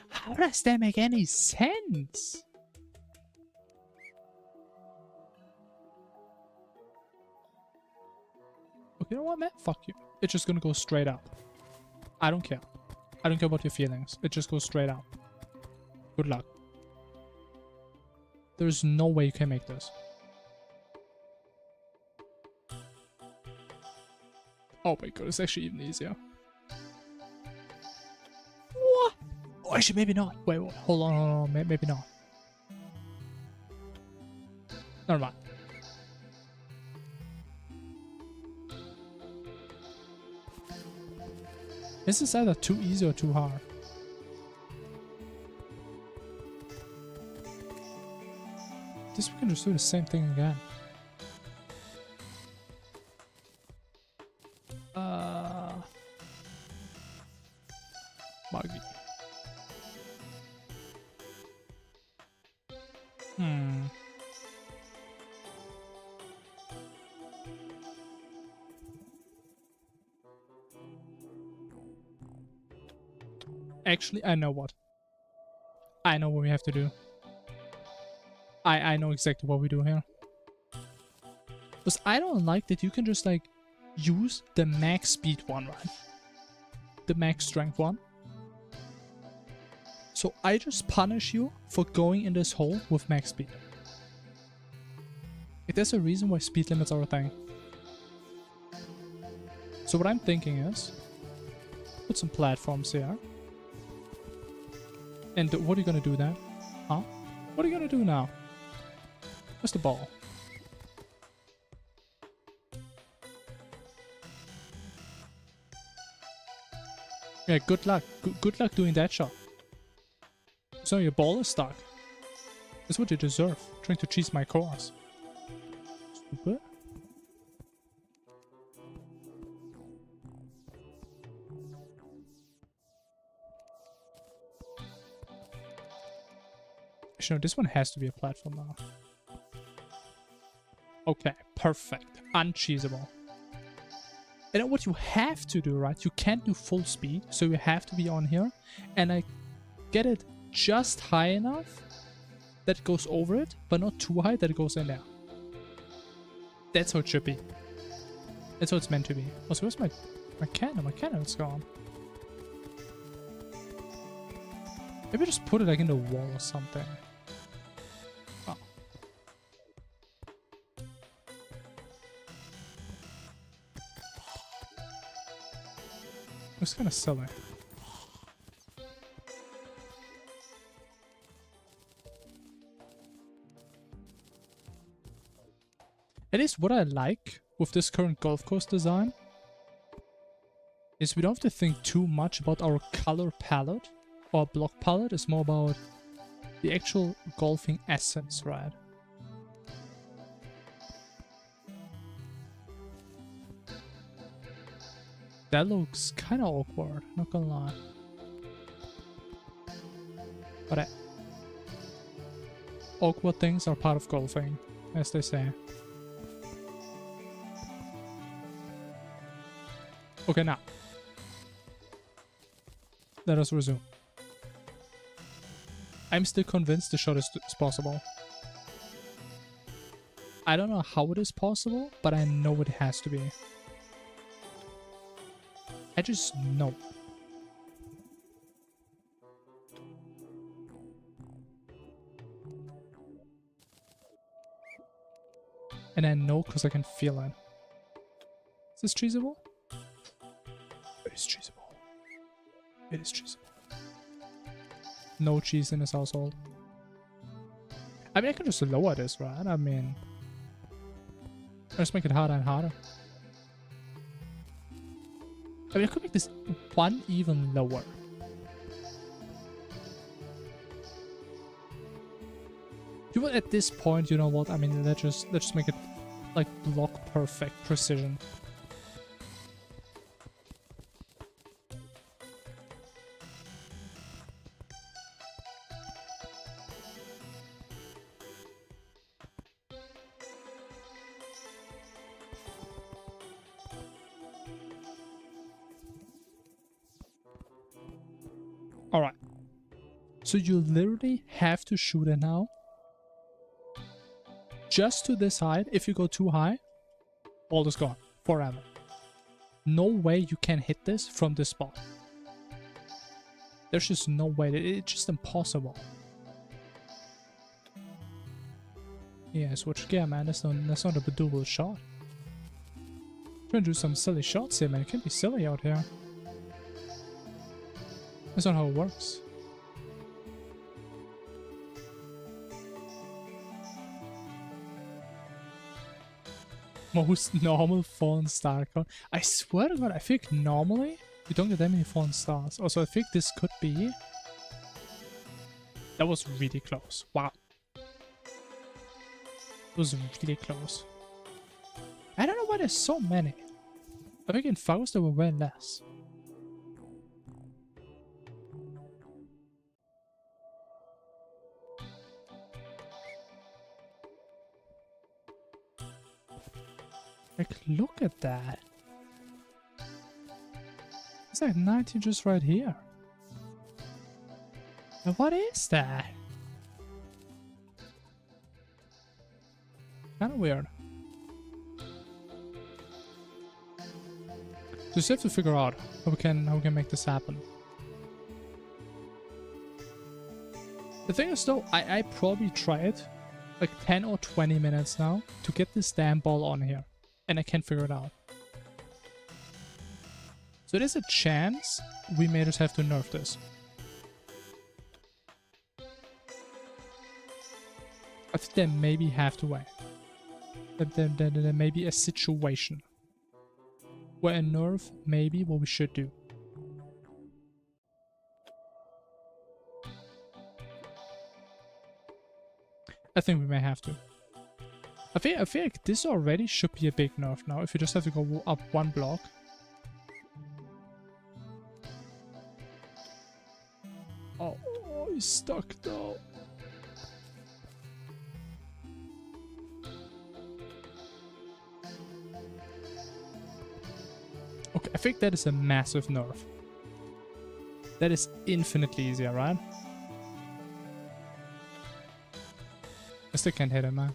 How does that make any sense? Okay, you know what, man? Fuck you. It's just gonna go straight up. I don't care. I don't care about your feelings. It just goes straight up. Good luck. There's no way you can make this. Oh my god, it's actually even easier. What? Oh, actually, maybe not. Wait, hold on, maybe not. Never mind. This is either too easy or too hard. This we can just do the same thing again. Muggy. Actually, I know what. I know what we have to do. I know exactly what we do here. Because I don't like that you can just like use the max speed one, right? The max strength one. So I just punish you for going in this hole with max speed. Like, there's a reason why speed limits are a thing. So what I'm thinking is, put some platforms here. And what are you gonna do then? Huh? What are you gonna do now? Where's the ball? Yeah, good luck. Good luck doing that shot. So your ball is stuck. That's what you deserve. Trying to cheese my course. Stupid. Actually, no, this one has to be a platform now. Okay, perfect. Uncheesable. And then what you have to do, right? You can't do full speed, so you have to be on here. And I get it just high enough that it goes over it, but not too high that it goes in there. That's how it should be. That's how it's meant to be. Also, where's my cannon? My cannon's gone. Maybe just put it like in the wall or something. Oh. It's kind of silly. At least what I like with this current golf course design is we don't have to think too much about our color palette or block palette. It's more about the actual golfing essence, right? That looks kind of awkward, not gonna lie. But awkward things are part of golfing, as they say. Okay, now. Let us resume. I'm still convinced the shot is possible. I don't know how it is possible, but I know it has to be. I just know. And I know because I can feel it. Is this cheesable? It is cheesable. It is cheesable. No cheese in this household. I mean, I can just lower this, right? I mean, just make it harder and harder. I mean, I could make this one even lower. You know, at this point, you know what? I mean, let's just make it like block perfect precision. So you literally have to shoot it now. Just to this height. If you go too high, ball is gone forever. No way you can hit this from this spot. There's just no way. It's just impossible. Yeah, switch gear, man. That's not a doable shot. Trying to do some silly shots here, man. It can't be silly out here. That's not how it works. Most normal fallen star count. I swear to God, I think normally you don't get that many fallen stars. Also, I think this could be. That was really close. Wow. It was really close. I don't know why there's so many. I think in Faust there were way less. Like, look at that. It's like 19 just right here. Now what is that? Kinda weird. Just have to figure out how we can make this happen. The thing is though, I probably tried like 10 or 20 minutes now to get this damn ball on here. And I can't figure it out. So there's a chance we may just have to nerf this. I think there maybe have to wait. There may be a situation where a nerf may be what we should do. I think we may have to. I feel like this already should be a big nerf now, if you just have to go up one block. Oh, he's stuck though. Okay, I think that is a massive nerf. That is infinitely easier, right? I still can't hit him, man.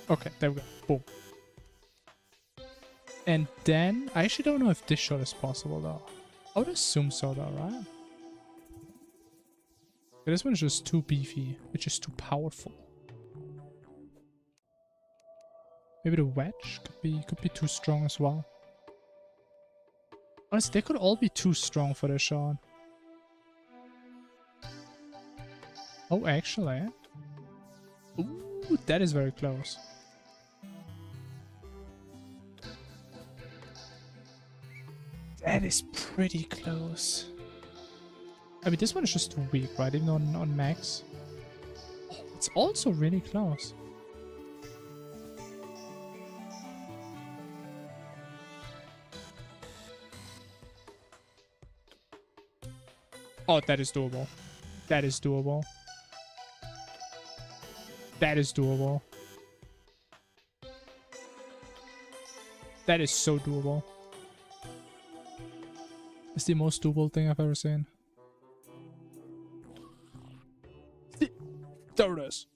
Okay, there we go. Boom. And then, I actually don't know if this shot is possible though. I would assume so though, right? Okay, this one is just too beefy. It's just too powerful. Maybe the wedge could be too strong as well. Honestly, they could all be too strong for this shot. Oh, actually. Ooh, that is very close. That is pretty close. I mean, this one is just too weak, right? Even on max. Oh, it's also really close. Oh, that is doable. That is doable. That is doable. That is so doable. It's the most doable thing I've ever seen. There it is.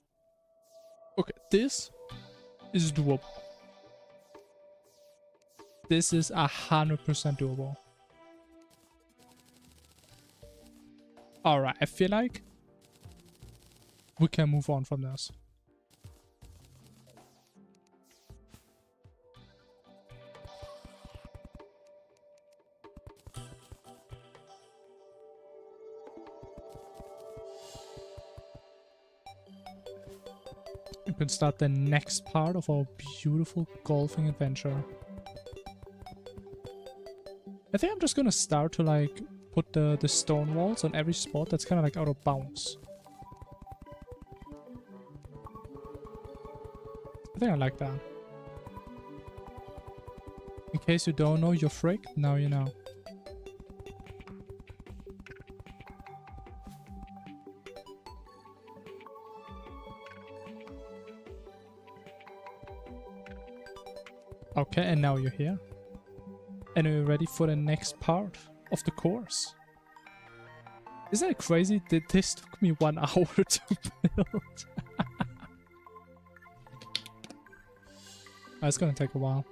Okay, this is doable. This is 100% doable. Alright, I feel like we can move on from this. We can start the next part of our beautiful golfing adventure. I think I'm just gonna start to like put the stone walls on every spot that's kind of like out of bounds. I think I like that. In case you don't know, you're fricked, now you know. Okay, and now you're here. And we're ready for the next part of the course. Isn't it crazy that this took me 1 hour to build? It's gonna take a while.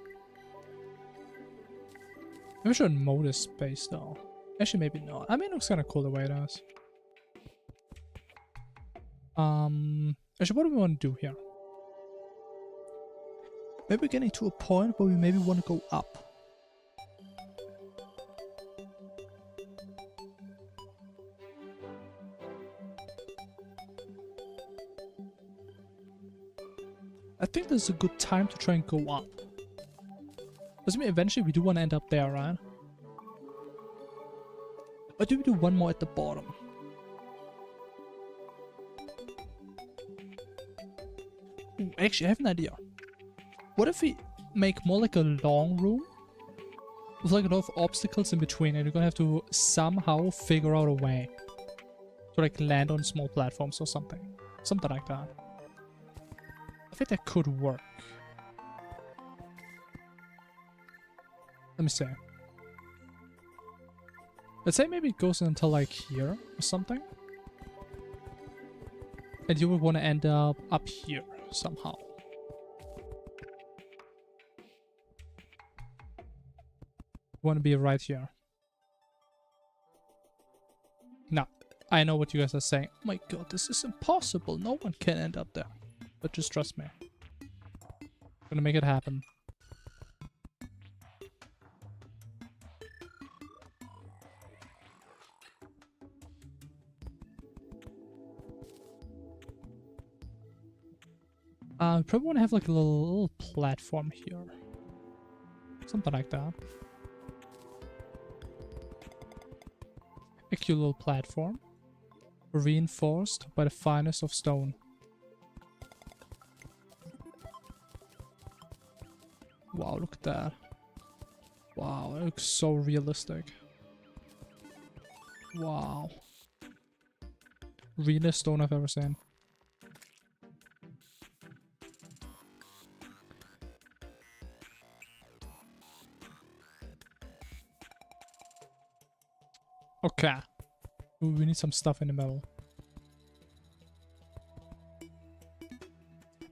Maybe I should mow this space though. Actually, maybe not. I mean, it looks kind of cool the way it is. Actually, what do we want to do here? Maybe we're getting to a point where we maybe want to go up. I think this is a good time to try and go up. Doesn't mean eventually we do want to end up there, right? Or do we do one more at the bottom? Ooh, actually, I have an idea. What if we make more like a long room? With like a lot of obstacles in between, and you're gonna have to somehow figure out a way to like land on small platforms or something. Something like that. I think that could work. Let me see. Let's say maybe it goes until like here or something. And you would want to end up here somehow. You want to be right here. Now, I know what you guys are saying. Oh my god, this is impossible. No one can end up there. But just trust me. I'm gonna make it happen. We probably want to have like a little platform here. Something like that. A cute little platform. Reinforced by the finest of stone. Wow, look at that. Wow, it looks so realistic. Wow. Realest stone I've ever seen. Okay. Ooh, we need some stuff in the middle.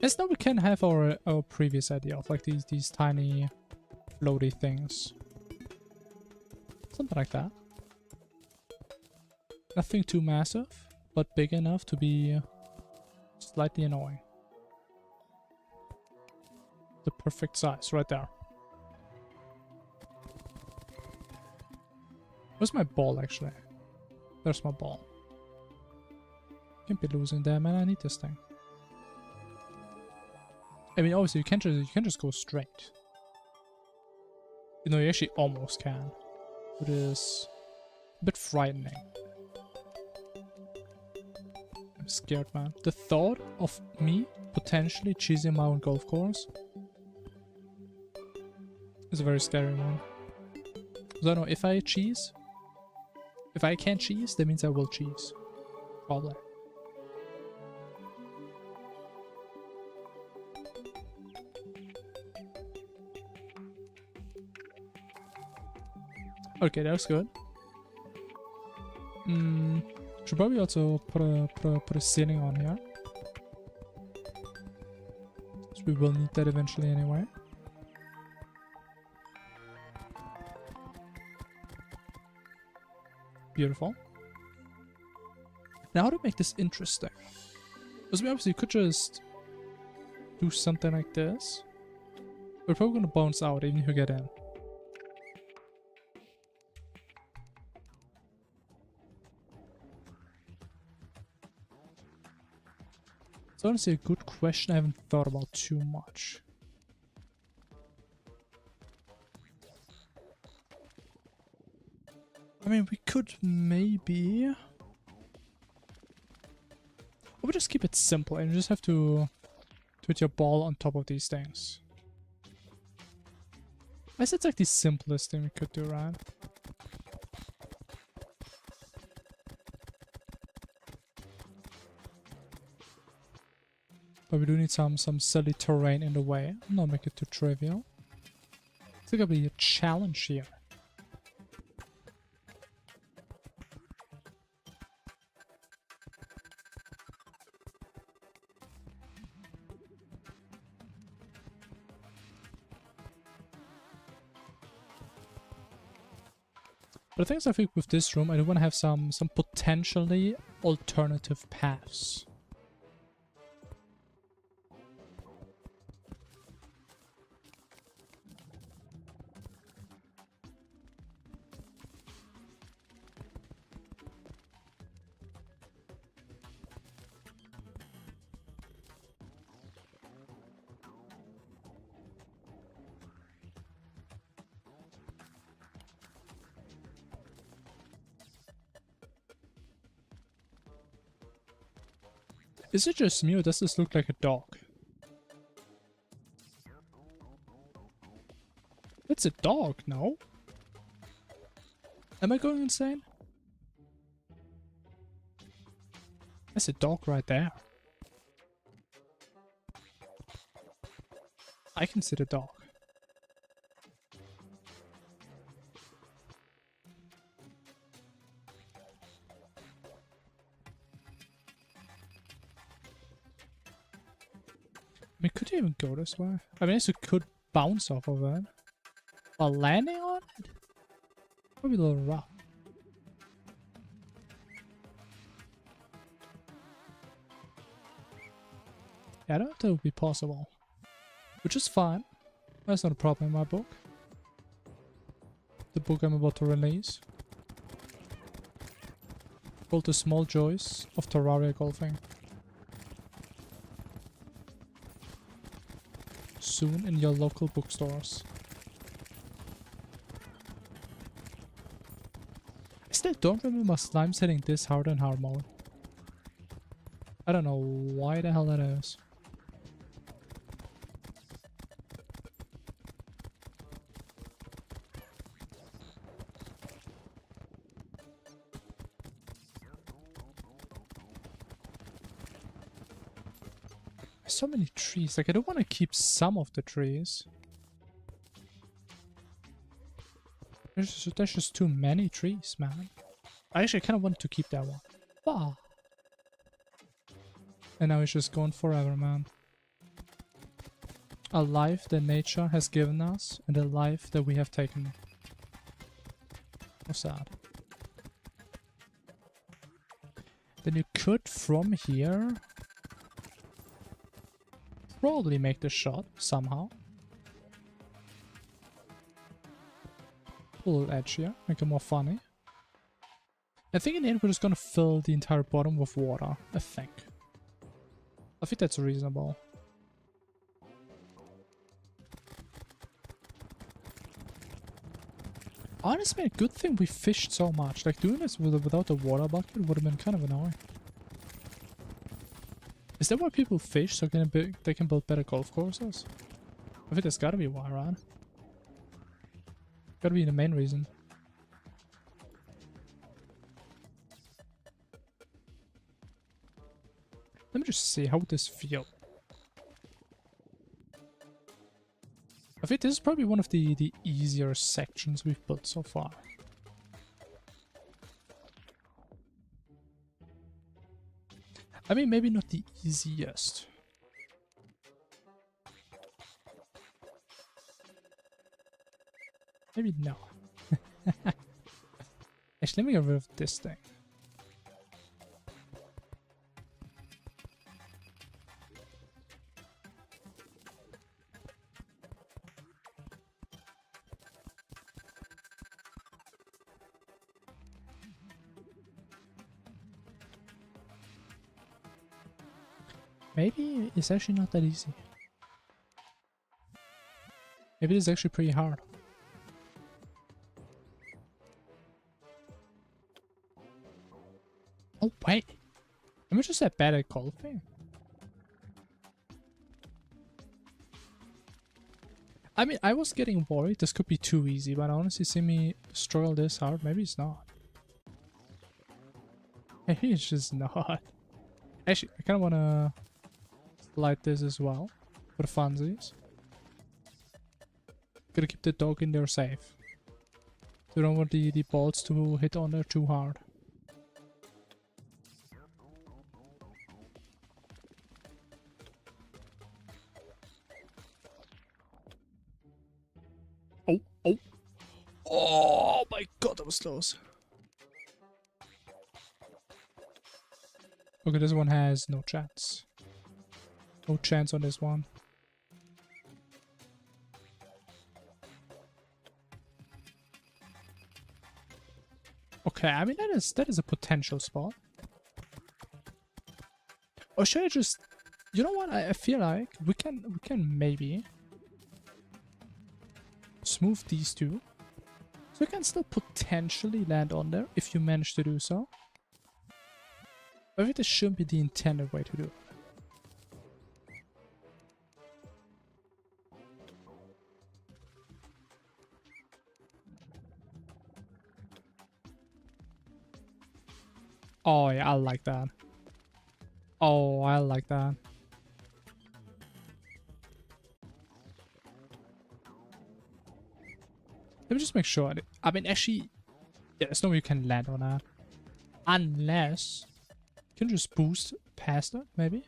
Yes, now we can have our previous idea of like these tiny floaty things. Something like that. Nothing too massive, but big enough to be slightly annoying. The perfect size right there. Where's my ball actually? There's my ball. Can't be losing there, man. I need this thing. I mean, obviously you can't just go straight. You know, you actually almost can. It is a bit frightening. I'm scared, man. The thought of me potentially cheesing my own golf course is a very scary one. So I know if I cheese, if I can't cheese, that means I will cheese. Probably. Okay, that was good. Should probably also put a ceiling on here. So we will need that eventually anyway. Beautiful. Now how to make this interesting? Because obviously you could just do something like this. We're probably gonna bounce out even if you get in. It's honestly a good question I haven't thought about too much. I mean, we could maybe... Or we just keep it simple and you just have to put your ball on top of these things. I guess it's like the simplest thing we could do, right? But we do need some silly terrain in the way. Not make it too trivial. It's gonna be a challenge here. But the thing is, I think with this room, I do want to have some potentially alternative paths. Is it just me or does this look like a dog? It's a dog, no? Am I going insane? There's a dog right there. I can see the dog. I mean, could you even go this way? I mean, you could bounce off of it. While landing on it? Probably a little rough. Yeah, I don't think that would be possible. Which is fine. That's not a problem in my book. The book I'm about to release. Called The Small Joys of Terraria Golfing. Soon in your local bookstores. I still don't remember slimes hitting this hard in hard mode. I don't know why the hell that is. So many trees, like I don't want to keep some of the trees. There's just too many trees, man. I actually kind of want to keep that one. Ah. And now it's just going forever, man. A life that nature has given us and a life that we have taken. So sad. Then you could from here probably make the shot somehow. A little edgier, make it more funny. I think in the end we're just gonna fill the entire bottom with water, I think. I think that's reasonable. Honestly, a good thing we fished so much. Like doing this without a water bucket would have been kind of annoying. Is that why people fish, so they can build better golf courses? I think that's gotta be why, right? Gotta be the main reason. Let me just see how this feels. I think this is probably one of the easier sections we've built so far. I mean, maybe not the easiest. Maybe no. Actually, let me get rid of this thing. Maybe it's actually not that easy. Maybe it's actually pretty hard. Oh wait, am I just that bad at golfing? I mean, I was getting worried this could be too easy, but honestly, see me struggle this hard, maybe it's not. Maybe it's just not. Actually, I kind of want to slide this as well for the funsies. Gotta keep the dog in there safe. So don't want the balls to hit on there too hard. Oh, oh. Oh my god, that was close. Okay, this one has no chance. No chance on this one. Okay, I mean that is a potential spot. Or should I just, you know what? I feel like we can maybe smooth these two, so we can still potentially land on there if you manage to do so. I think this shouldn't be the intended way to do it. Oh yeah, I like that. Oh, I like that. Let me just make sure. I mean, actually, yeah, there's no way you can land on that. Unless you can just boost past it, maybe.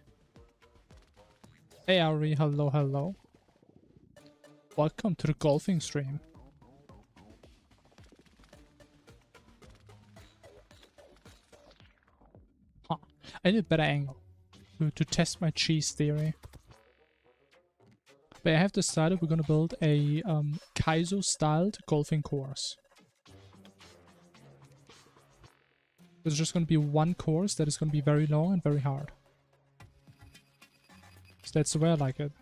Hey, Ari, hello, hello. Welcome to the golfing stream. Huh. I need a better angle to test my cheese theory. But I have decided we're gonna build a Kaizo-styled golfing course. There's just gonna be one course that is gonna be very long and very hard. So that's the way I like it.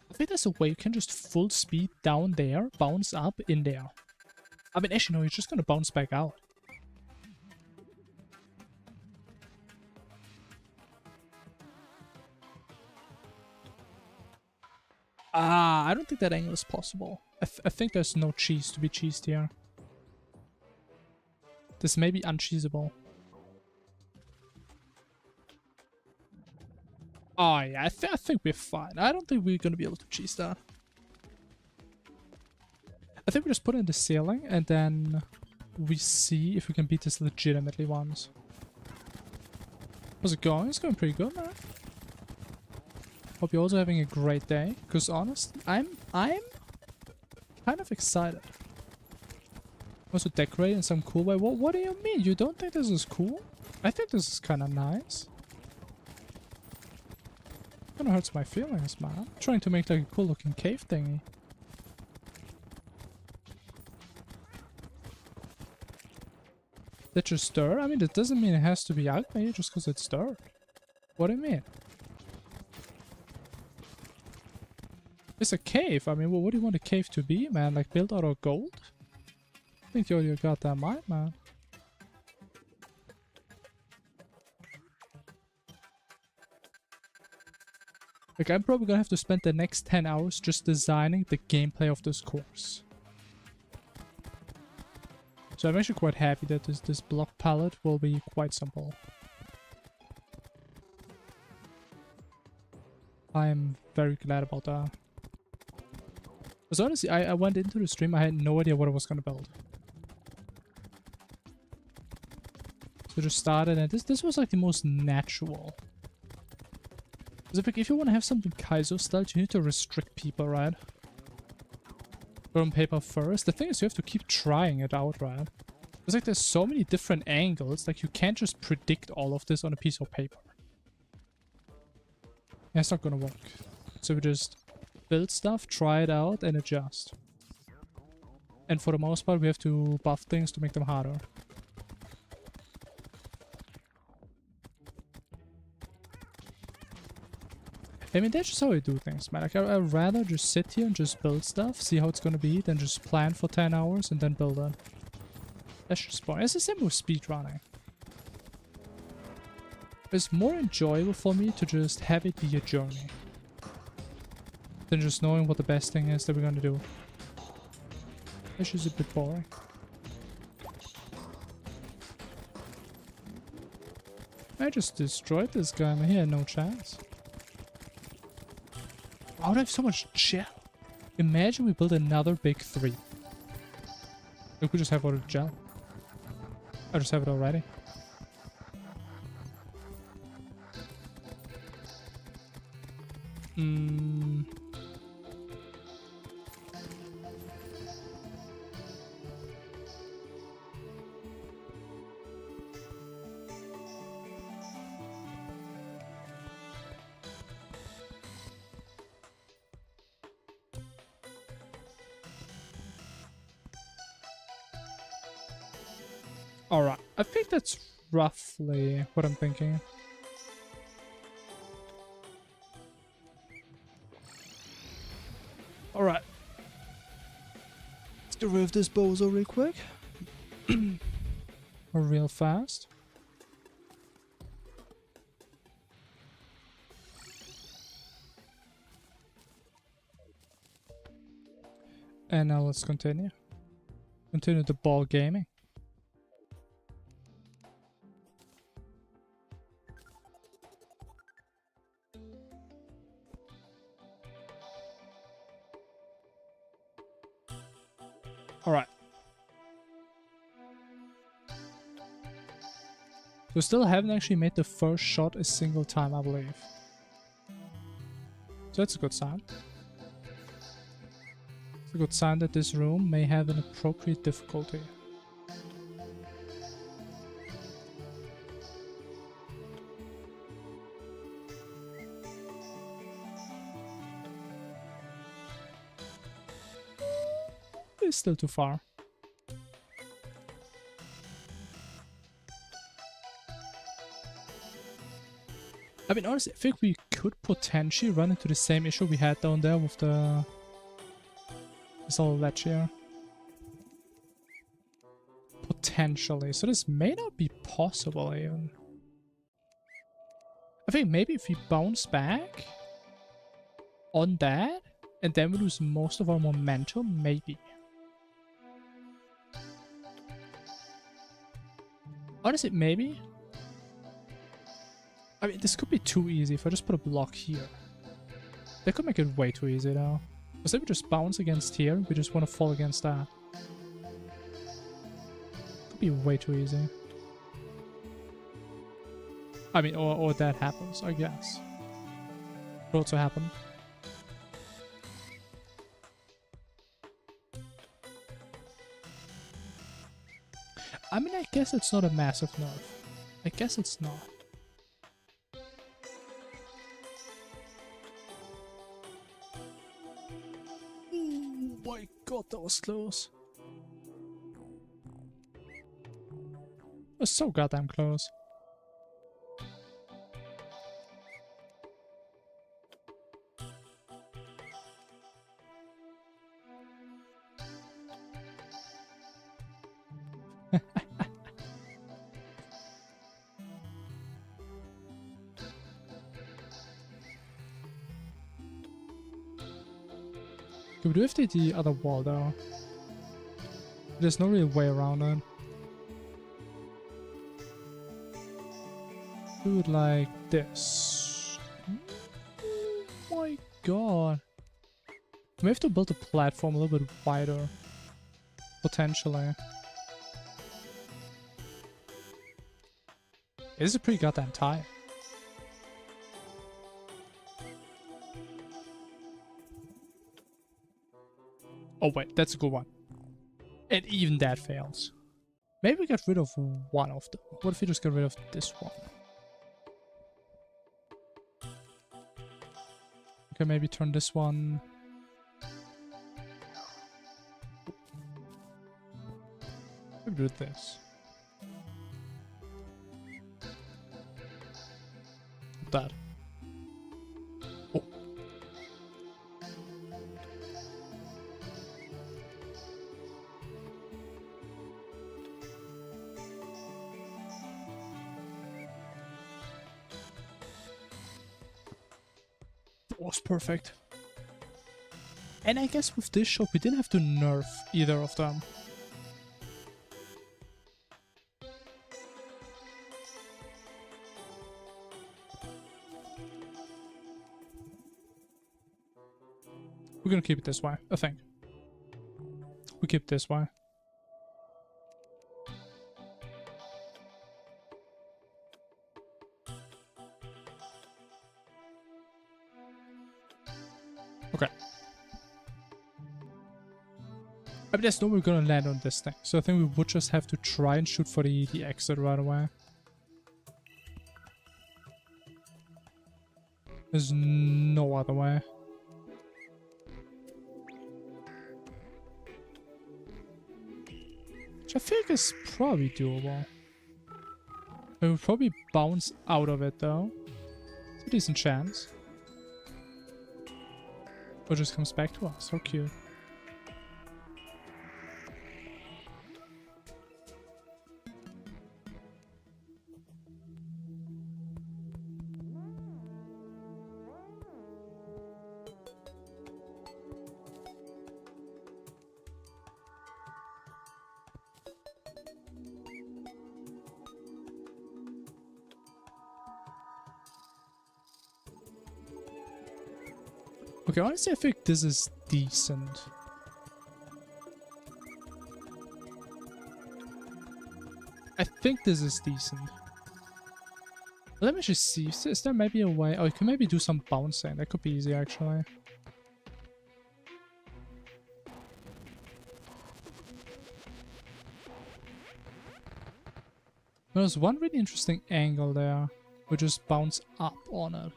I think there's a way you can just full speed down there, bounce up in there. I mean, actually no, you're just gonna bounce back out. I don't think that angle is possible. I think there's no cheese to be cheesed here. This may be uncheesable. Oh yeah, I think we're fine. I don't think we're gonna be able to cheese that. I think we just put it in the ceiling and then we see if we can beat this legitimately once. How's it going? It's going pretty good, man. Hope you're also having a great day. Cause honestly, I'm kind of excited. Also decorate in some cool way. What do you mean? You don't think this is cool? I think this is kind of nice. Kinda hurts my feelings, man. I'm trying to make like a cool looking cave thingy. That just dirt? I mean, that doesn't mean it has to be ugly just because it's dirt. What do you mean? It's a cave. I mean, what do you want a cave to be, man? Like built out of gold? I think you're your goddamn mind, man. Like, I'm probably gonna have to spend the next 10 hours just designing the gameplay of this course. So I'm actually quite happy that this block palette will be quite simple. I'm very glad about that. Because honestly, I went into the stream, I had no idea what I was gonna build. So just started, and this was like the most natural. Because if you want to have something Kaizo style, you need to restrict people, right? Put on paper first. The thing is, you have to keep trying it out, right? It's like there's so many different angles, like you can't just predict all of this on a piece of paper. Yeah, it's not gonna work. So we just build stuff, try it out, and adjust. And for the most part, we have to buff things to make them harder. I mean, that's just how I do things, man. Like, I'd rather just sit here and just build stuff, see how it's gonna be, than just plan for 10 hours and then build it. That's just boring. It's the same with speedrunning. It's more enjoyable for me to just have it be a journey than just knowing what the best thing is that we're gonna do. It's just a bit boring. I just destroyed this guy, man. He had no chance. Why would I have so much gel? Imagine we build another big 3. We could just have all the gel. I just have it already. Alright, I think that's roughly what I'm thinking. Alright. Let's get rid of this bozo real quick. Or real fast. And now let's continue. Continue the ball gaming. Alright. We still haven't actually made the first shot a single time, I believe. So that's a good sign. It's a good sign that this room may have an appropriate difficulty. It's still too far. I mean, honestly, I think we could potentially run into the same issue we had down there with the... this little ledge here. Potentially. So this may not be possible even. I think maybe if we bounce back on that, and then we lose most of our momentum, maybe. Honestly, maybe. I mean, this could be too easy if I just put a block here. That could make it way too easy though. Because if we just bounce against here, we just want to fall against that. Could be way too easy. I mean, or that happens, I guess. Could also happen. I mean, I guess it's not a massive nerf. I guess it's not. Oh my god, that was close. It was so goddamn close. We do have to hit the other wall though. There's no real way around it. Do it like this. Oh my god. We have to build a platform a little bit wider. Potentially. This is pretty goddamn tight. Oh wait, that's a good one. And even that fails. Maybe we get rid of one of them. What if we just get rid of this one? Okay, maybe turn this one... Maybe do this. That. Oh. That was perfect. And I guess with this shot we didn't have to nerf either of them. We're gonna keep it this way, I think. We keep it this way. Okay. I mean, there's no way we're gonna land on this thing, so I think we would just have to try and shoot for the exit right away. There's no other way. Which I think is probably doable. It would probably bounce out of it though. It's a decent chance. Or just comes back to us. So cute. Okay, honestly, I think this is decent. I think this is decent. Let me just see. Is there maybe a way? Oh, you can maybe do some bouncing. That could be easy, actually. There's one really interesting angle there. We just bounce up on it.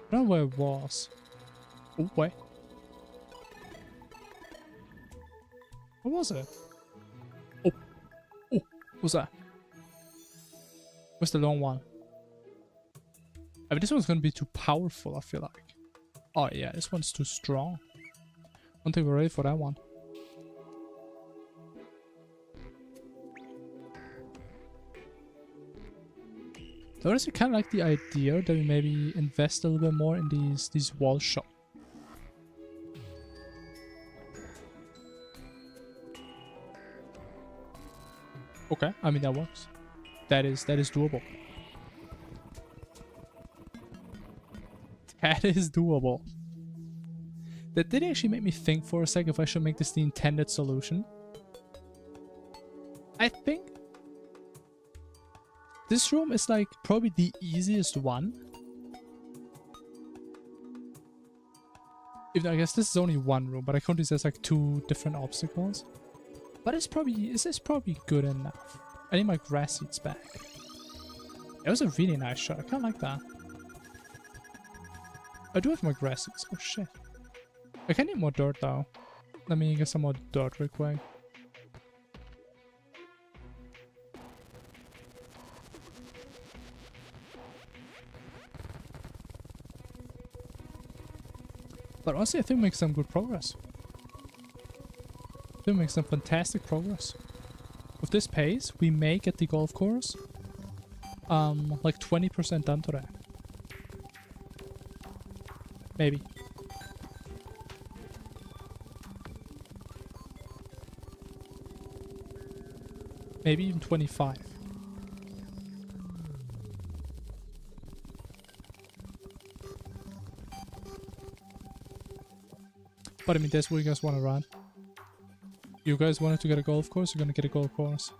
I don't know where it was. Oh, wait. What was it? Oh. Oh, what's that? Where's the long one? I mean, this one's gonna be too powerful, I feel like. Oh, yeah, this one's too strong. I don't think we're ready for that one. I honestly kind of like the idea that we maybe invest a little bit more in these wall shots. Okay, I mean that works. That is doable. That is doable. That did actually make me think for a sec if I should make this the intended solution. I think this room is like probably the easiest one. Even though I guess this is only one room, but I count this as like 2 different obstacles. But it's probably, this is probably good enough. I need my grass seeds back. That was a really nice shot. I kind of like that. I do have my grass seeds. Oh shit. I can need more dirt though. Let me get some more dirt real quick. But honestly, I think we make some good progress. I think we make some fantastic progress. With this pace, we may get the golf course like 20% done today. Maybe. Maybe even 25. But I mean, that's what you guys want to run. You guys wanted to get a golf course, you're gonna get a golf course.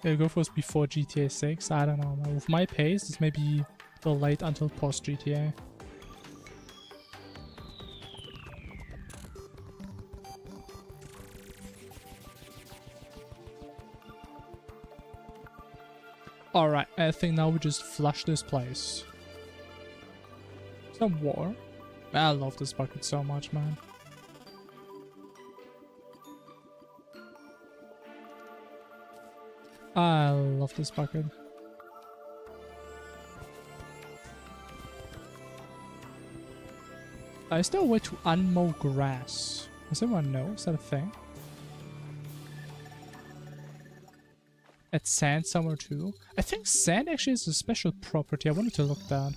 Yeah, golf course before GTA 6? I don't know, man. With my pace, this may be the late until post GTA. Alright, I think now we just flush this place. Some water. I love this bucket so much, man. I love this bucket. Is there a way to unmow grass? Does anyone know? Is that a thing? Add sand somewhere too? I think sand actually is a special property. I wanted to look that.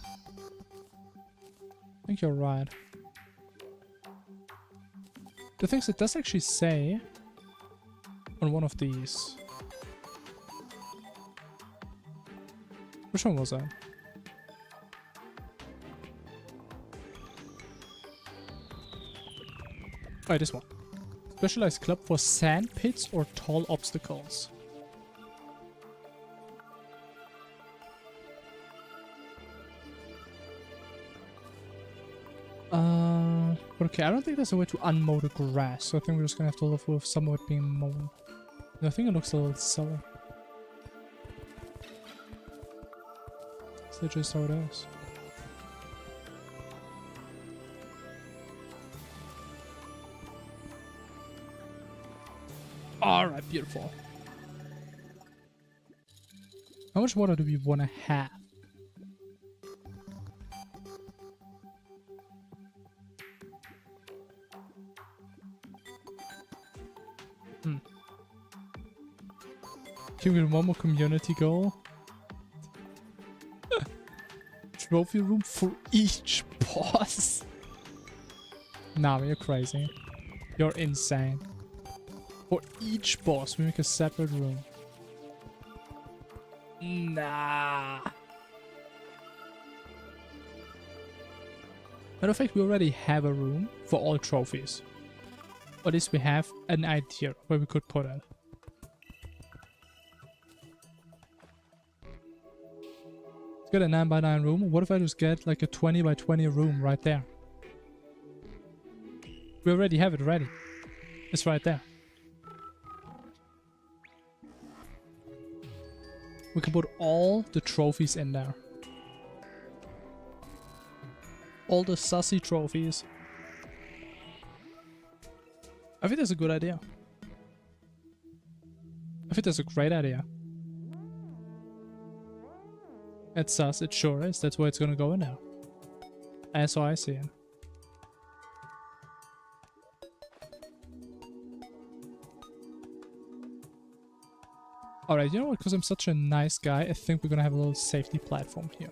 I think you're right. The thing is, it does actually say on one of these. Which one was that? Oh, this one. Specialized club for sand pits or tall obstacles. Okay, I don't think there's a way to unmow the grass, so I think we're just gonna have to live with some of it being mown. I think it looks a little silly. Is that just how it is? I Alright, beautiful. How much water do we want to have? Can we get one more community goal? Trophy room for each boss? Nah, you're crazy. You're insane. For each boss, we make a separate room. Nah. Matter of fact, we already have a room for all trophies. Or at least we have an idea where we could put it. Let's get a 9x9 room. What if I just get like a 20x20 room right there? We already have it ready. It's right there. We can put all the trophies in there. All the sussy trophies. I think that's a good idea. I think that's a great idea. It's sus, it sure is. That's where it's gonna go in now. That's how I see it. Alright, you know what? Because I'm such a nice guy, I think we're gonna have a little safety platform here.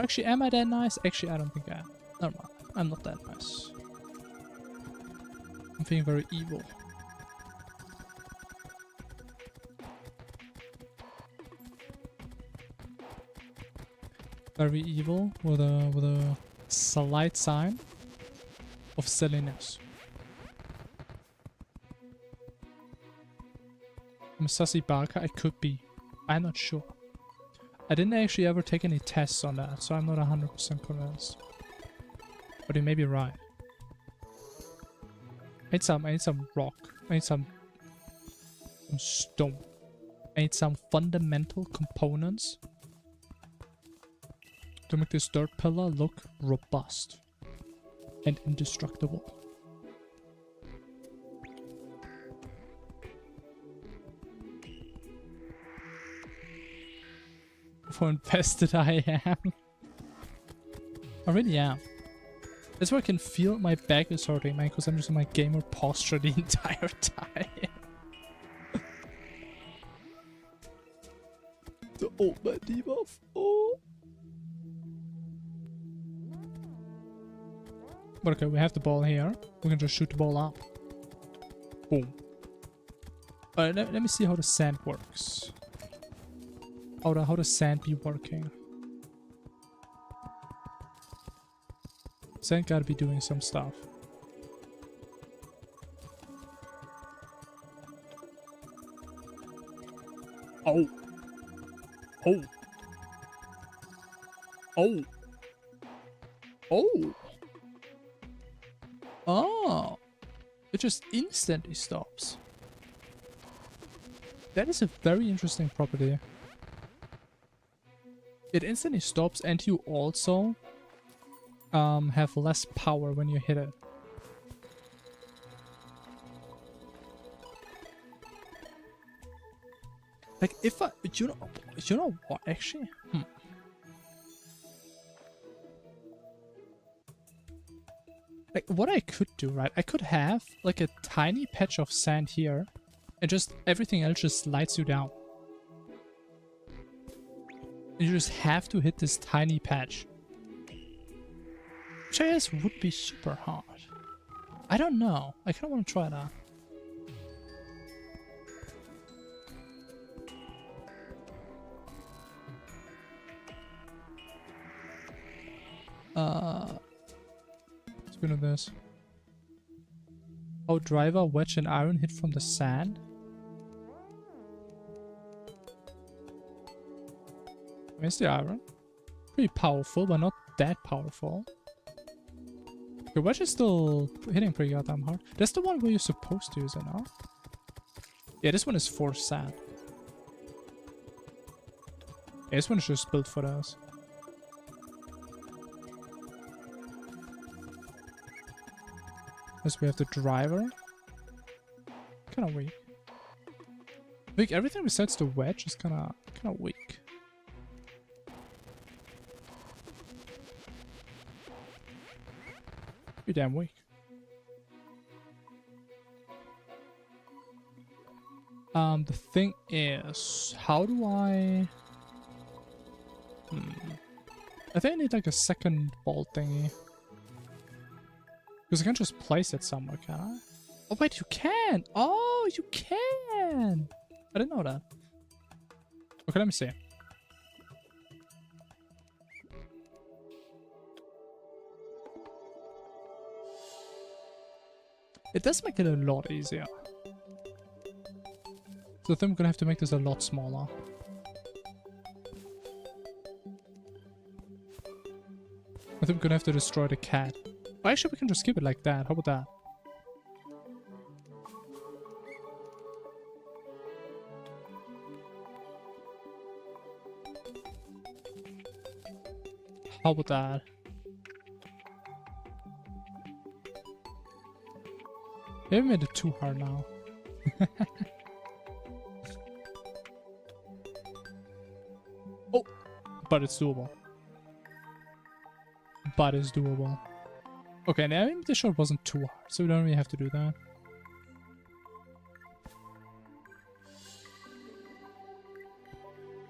Actually, am I that nice? Actually, I don't think I am. Never mind. I'm not that nice. I'm feeling very evil. Very evil with a slight sign of silliness. I'm a sussy barker. I could be. I'm not sure. I didn't actually ever take any tests on that, so I'm not 100% convinced. But you may be right. I need some rock. I need some stone. I need some fundamental components to make this dirt pillar look robust and indestructible. How invested I am. I really am. That's why I can feel my back is hurting, man, because I'm just in my gamer posture the entire time. The old man debuff. Oh. But okay, we have the ball here. We can just shoot the ball up. Boom. Alright, let me see how the sand works. How the sand be working? Sand gotta be doing some stuff. Oh. Oh. Oh. Oh. Oh. It just instantly stops. That is a very interesting property. It instantly stops and you also have less power when you hit it. Like if I, you know what actually? Like what I could do, right? I could have like a tiny patch of sand here and just everything else just slides you down. You just have to hit this tiny patch. Which I guess would be super hard. I don't know. I kind of want to try that. Spin of this. Oh, driver, wedge and iron hit from the sand. Where's the iron? Pretty powerful, but not that powerful. The wedge is still hitting pretty goddamn hard. That's the one where you're supposed to use it now. Yeah, this one is for sand. Yeah, this one is just built for us. As we have the driver. Kind of weak. Like everything besides the wedge is kind of weak. Pretty damn weak. The thing is, how do I... I think I need like a second bolt thingy. Because I can't just place it somewhere, can I? Oh wait, you can! Oh, you can! I didn't know that. Okay, let me see. It does make it a lot easier. So I think I'm gonna have to make this a lot smaller. I think I'm gonna have to destroy the cat. Oh, actually, we can just keep it like that. How about that? How about that? Maybe I made it too hard now. Oh! But it's doable. But it's doable. Okay, now I'm pretty sure it wasn't too hard, so we don't really have to do that.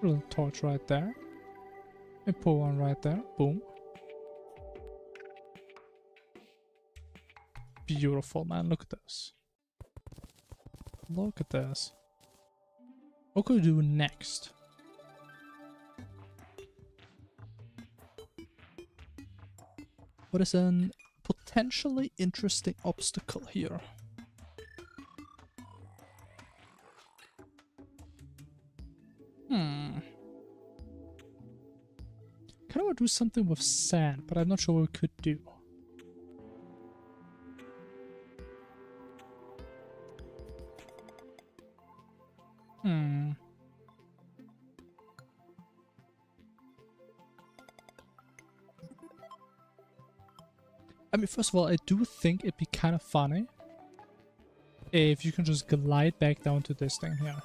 Little torch right there. And pull one right there. Boom. Beautiful, man. Look at this. Look at this. What could we do next? What is an potentially interesting obstacle here? Kind of want to do something with sand, but I'm not sure what we could do. I mean, first of all, I do think it'd be kind of funny if you can just glide back down to this thing here.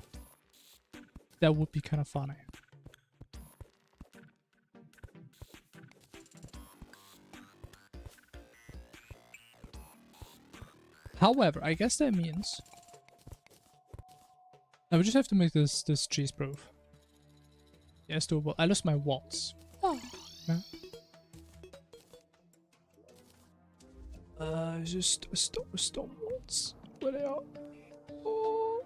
That would be kind of funny. However, I guess that means I would just have to make this cheese proof. Yeah, it's doable. I lost my walls. Oh, yeah. Just stone walls. Where they are? Oh.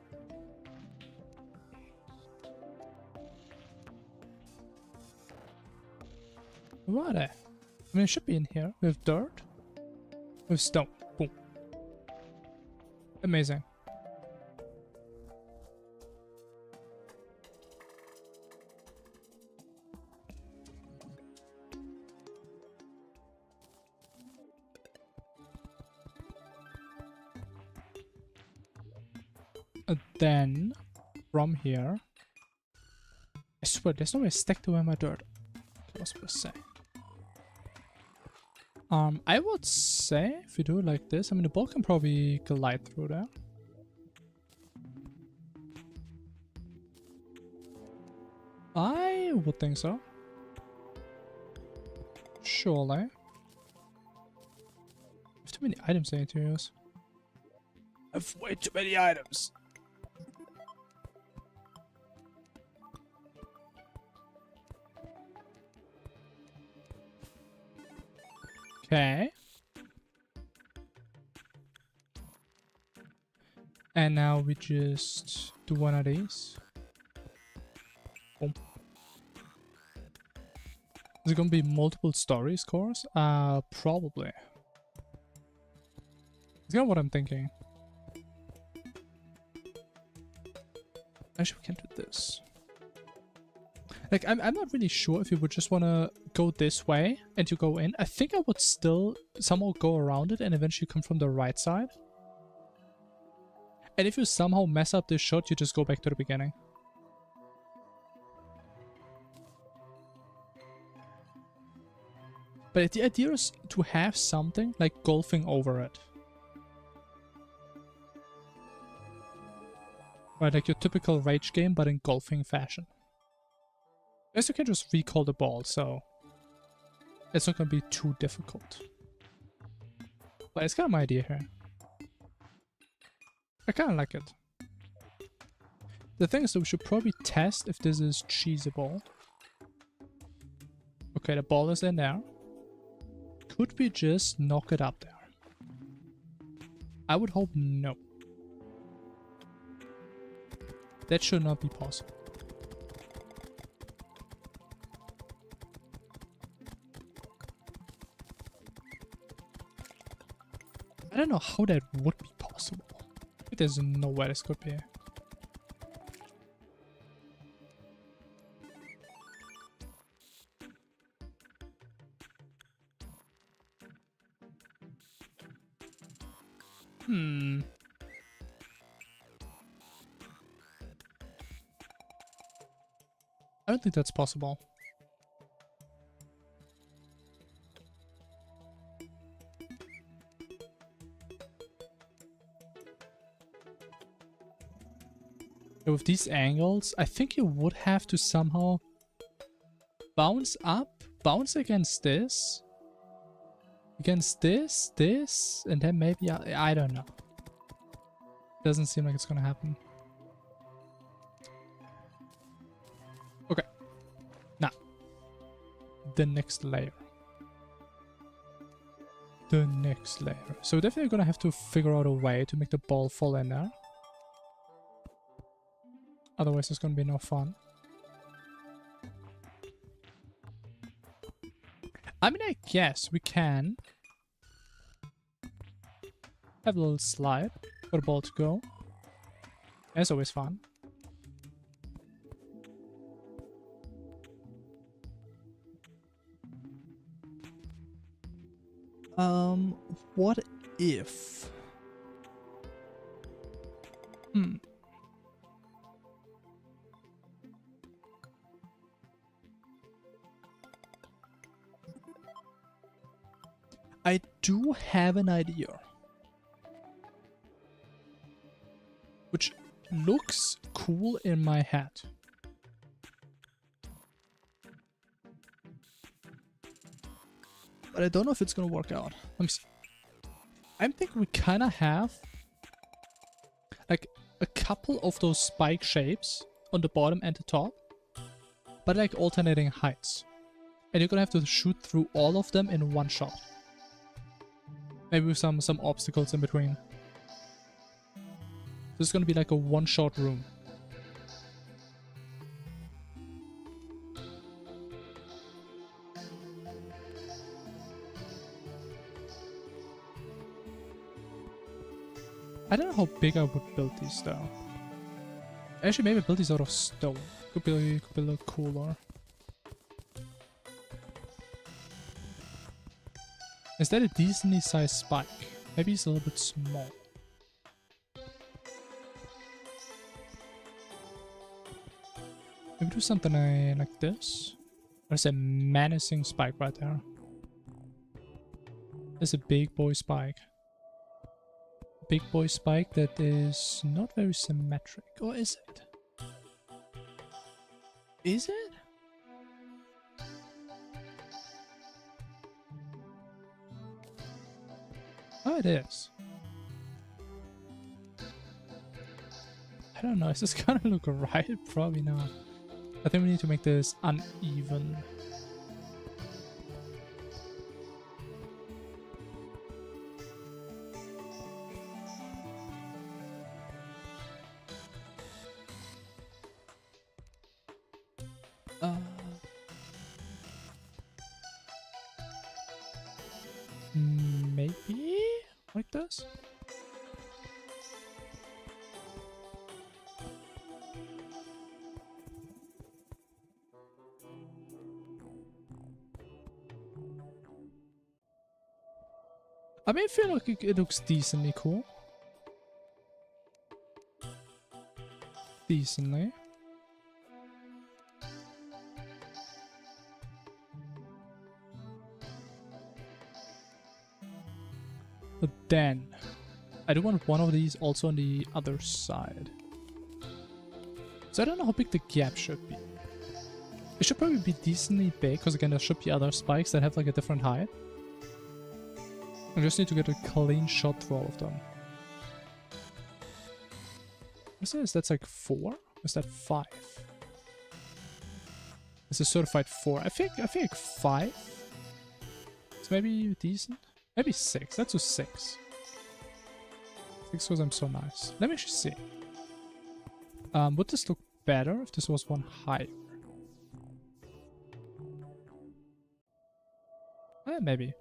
Where are they? I mean, it should be in here. We have dirt. We have stone. Boom. Amazing. And then, from here, I swear, there's no way I stacked away my dirt. What was I supposed to say? I would say, if we do it like this, I mean, the ball can probably glide through there. I would think so. Surely. I have too many items I need to use. I have way too many items. Okay. And now we just do one of these. Boom. Is it gonna be multiple stories course? Probably. It's kind of what I'm thinking. Actually, we can do this. Like, I'm not really sure if you would just want to go this way and you go in. I think I would still somehow go around it and eventually come from the right side. And if you somehow mess up this shot, you just go back to the beginning. But the idea is to have something like golfing over it. Right, like your typical rage game, but in golfing fashion. I guess you can just recall the ball, so it's not gonna be too difficult. But it's kind of my idea here. I kind of like it. The thing is that we should probably test if this is cheesable. Okay, the ball is in there. Could we just knock it up there? I would hope no. That should not be possible. I don't know how that would be possible. There's no way this could be. I don't think that's possible. With these angles, I think you would have to somehow bounce up, bounce against this, and then maybe, I don't know. Doesn't seem like it's gonna happen. Okay. Now, the next layer. The next layer. So we're definitely gonna have to figure out a way to make the ball fall in there. Otherwise, it's gonna be no fun. I mean, I guess we can have a little slide for the ball to go. That's always fun. What if? I do have an idea. Which looks cool in my head. But I don't know if it's gonna work out. Let me see. I'm thinking we kinda have like a couple of those spike shapes on the bottom and the top, but like alternating heights. And you're gonna have to shoot through all of them in one shot. Maybe with some obstacles in between. This is gonna be like a one-shot room. I don't know how big I would build these though. Actually, maybe build these out of stone. Could be a little cooler. Is that a decently sized spike? Maybe it's a little bit small. Maybe do something like this. There's a menacing spike right there. There's a big boy spike. Big boy spike that is not very symmetric. Or is it? Is it? Oh, it is. I don't know, is this gonna look right? Probably not. I think we need to make this uneven. Maybe like this? I mean, I feel like it looks decently cool. Decently. But then, I do want one of these also on the other side. So I don't know how big the gap should be. It should probably be decently big, because again there should be other spikes that have like a different height. I just need to get a clean shot through all of them. What's this? That's like 4? Or is that 5? It's a certified 4. I think 5. It's maybe decent. Maybe 6. Let's do 6. 6 because I'm so nice. Let me actually see. Would this look better if this was one higher? Maybe.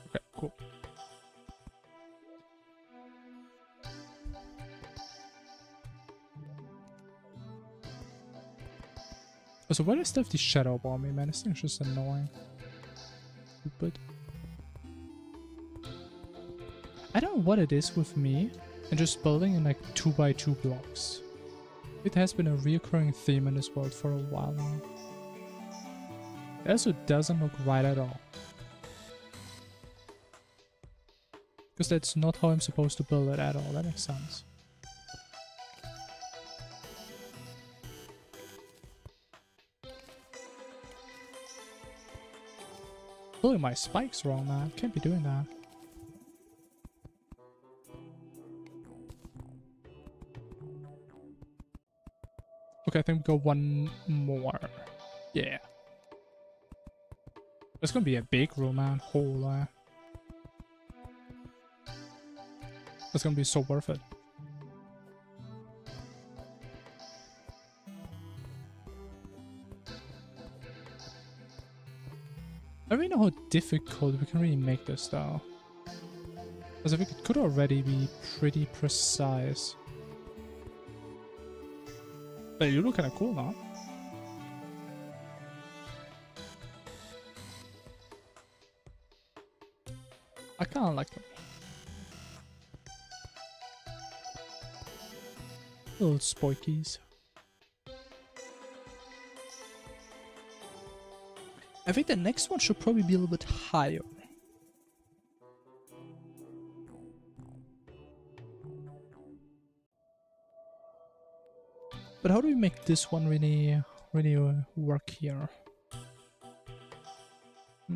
Okay, cool. So why do I still have the shadow bomb me, man? This thing's just annoying. Stupid. I don't know what it is with me and just building in like 2x2 blocks. It has been a recurring theme in this world for a while now. It also doesn't look right at all. Because that's not how I'm supposed to build it at all, that makes sense. Pulling my spikes wrong, man. Can't be doing that. Okay, I think we go one more. Yeah. It's gonna be a big room, man. Holy. It's gonna be so worth it. I don't really know how difficult we can really make this though. Because I think it could already be pretty precise. But you look kinda cool now. I kinda like them. Little spikies. I think the next one should probably be a little bit higher. But how do we make this one really work here? I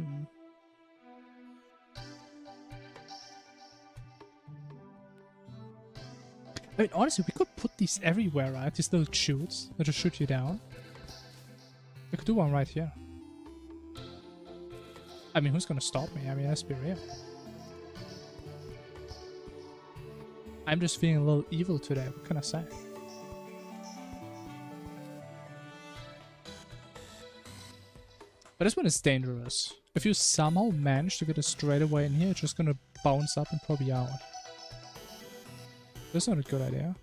mean, honestly, we could put these everywhere, right? These little shoots that just shoot you down. We could do one right here. I mean, who's gonna stop me? I mean, let's be real. I'm just feeling a little evil today, what can I say? But this one is dangerous. If you somehow manage to get a straightaway in here, it's just gonna bounce up and probably out. That's not a good idea.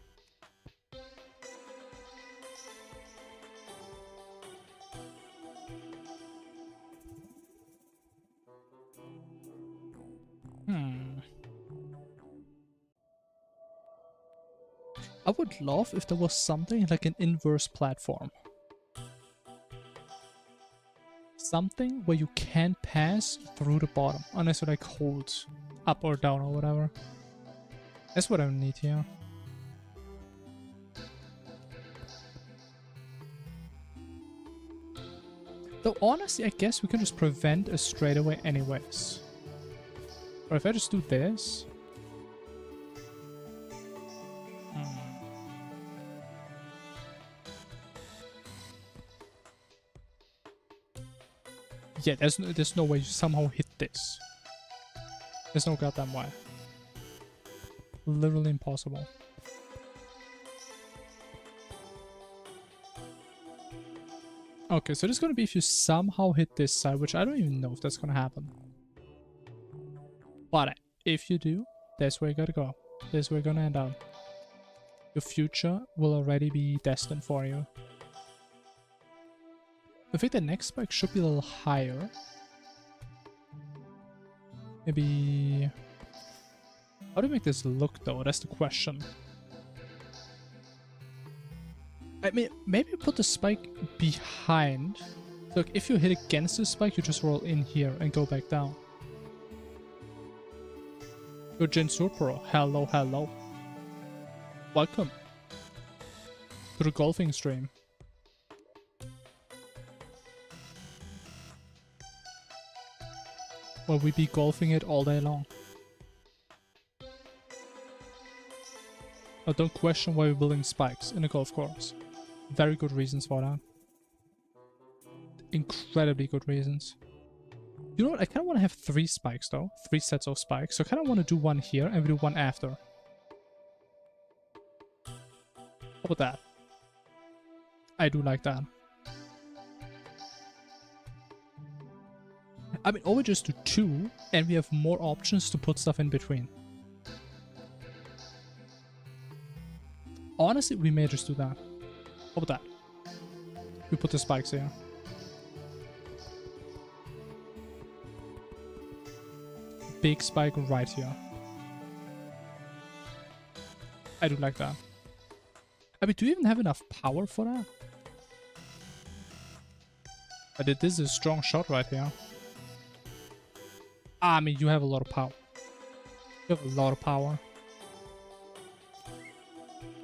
I would love if there was something like an inverse platform. Something where you can't pass through the bottom unless you like hold up or down or whatever. That's what I need here. Though honestly, I guess we can just prevent a straightaway anyways. Or if I just do this. Yeah, there's no way you somehow hit this. There's no goddamn way. Literally impossible. Okay, so this is gonna be if you somehow hit this side, which I don't even know if that's gonna happen. But if you do, that's where you gotta go. That's where you're gonna end up. Your future will already be destined for you. I think the next spike should be a little higher. Maybe... How do you make this look though? That's the question. I mean, maybe put the spike behind. Look, if you hit against the spike, you just roll in here and go back down. Yo, Jin Surpro, hello, hello. Welcome to the golfing stream. Where we be golfing it all day long. Now don't question why we're building spikes in a golf course. Very good reasons for that. Incredibly good reasons. You know what? I kind of want to have 3 spikes though. 3 sets of spikes. So I kind of want to do one here and we do one after. How about that? I do like that. I mean, or we just do 2 and we have more options to put stuff in between. Honestly, we may just do that. How about that? We put the spikes here. Big spike right here. I do like that. I mean, do you even have enough power for that? But this is a strong shot right here. I mean, you have a lot of power. You have a lot of power.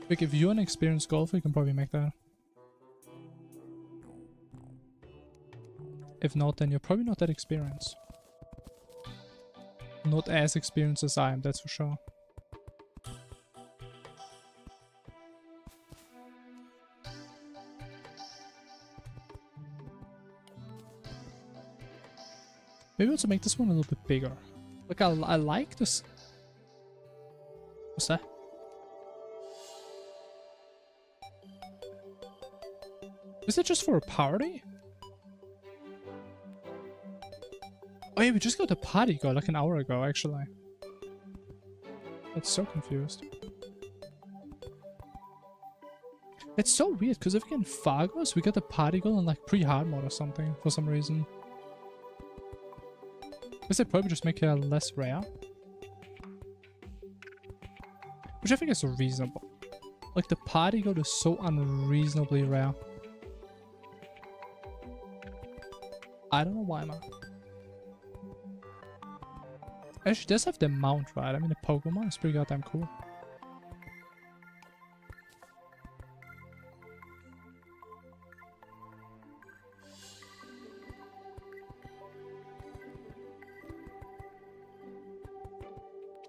Like, if you're an experienced golfer, you can probably make that. If not, then you're probably not that experienced. Not as experienced as I am, that's for sure. Maybe also make this one a little bit bigger. Like, I like this. What's that? Is it just for a party? Oh yeah, we just got the party go like an hour ago, actually. That's so confused. It's so weird, because if we get Fargos, we get the party go in like pre-hard mode or something, for some reason. Guess they probably just make it less rare. Which I think is reasonable. Like, the party goat is so unreasonably rare. I don't know why, man. Actually, it does have the mount, right? I mean, the Pokemon is pretty goddamn cool.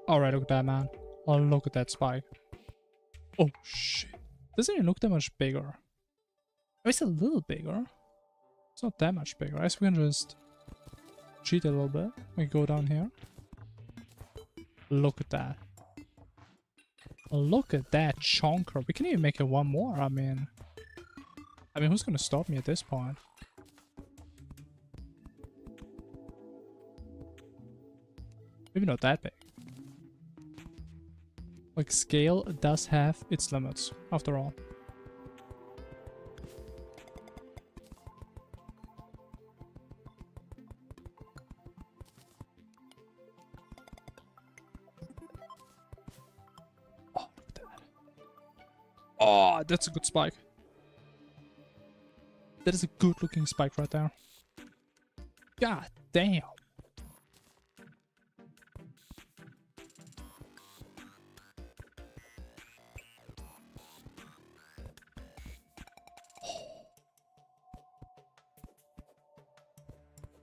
Alright, look at that, man. Oh, look at that spike. Oh, shit. Doesn't even look that much bigger. Oh, it's a little bigger. It's not that much bigger. I guess we can just cheat a little bit. We go down here. Look at that. Look at that chonker. We can even make it one more. I mean, who's gonna stop me at this point? Maybe not that big. Like, scale does have its limits, after all. Oh, look at that. Oh, that's a good spike. That is a good looking spike right there. God damn.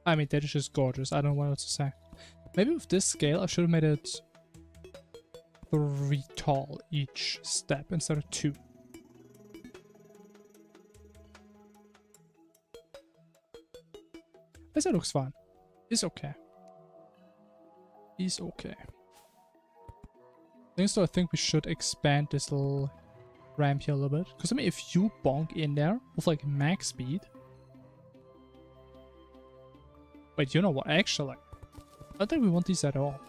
I mean, that is just gorgeous. I don't know what else to say. Maybe with this scale, I should have made it 3 tall each step instead of 2. This looks fine. It's okay. It's okay. I think we should expand this little ramp here a little bit. Because, I mean, if you bonk in there with, like, max speed... Wait, you know what? Actually, I don't think we want these at all.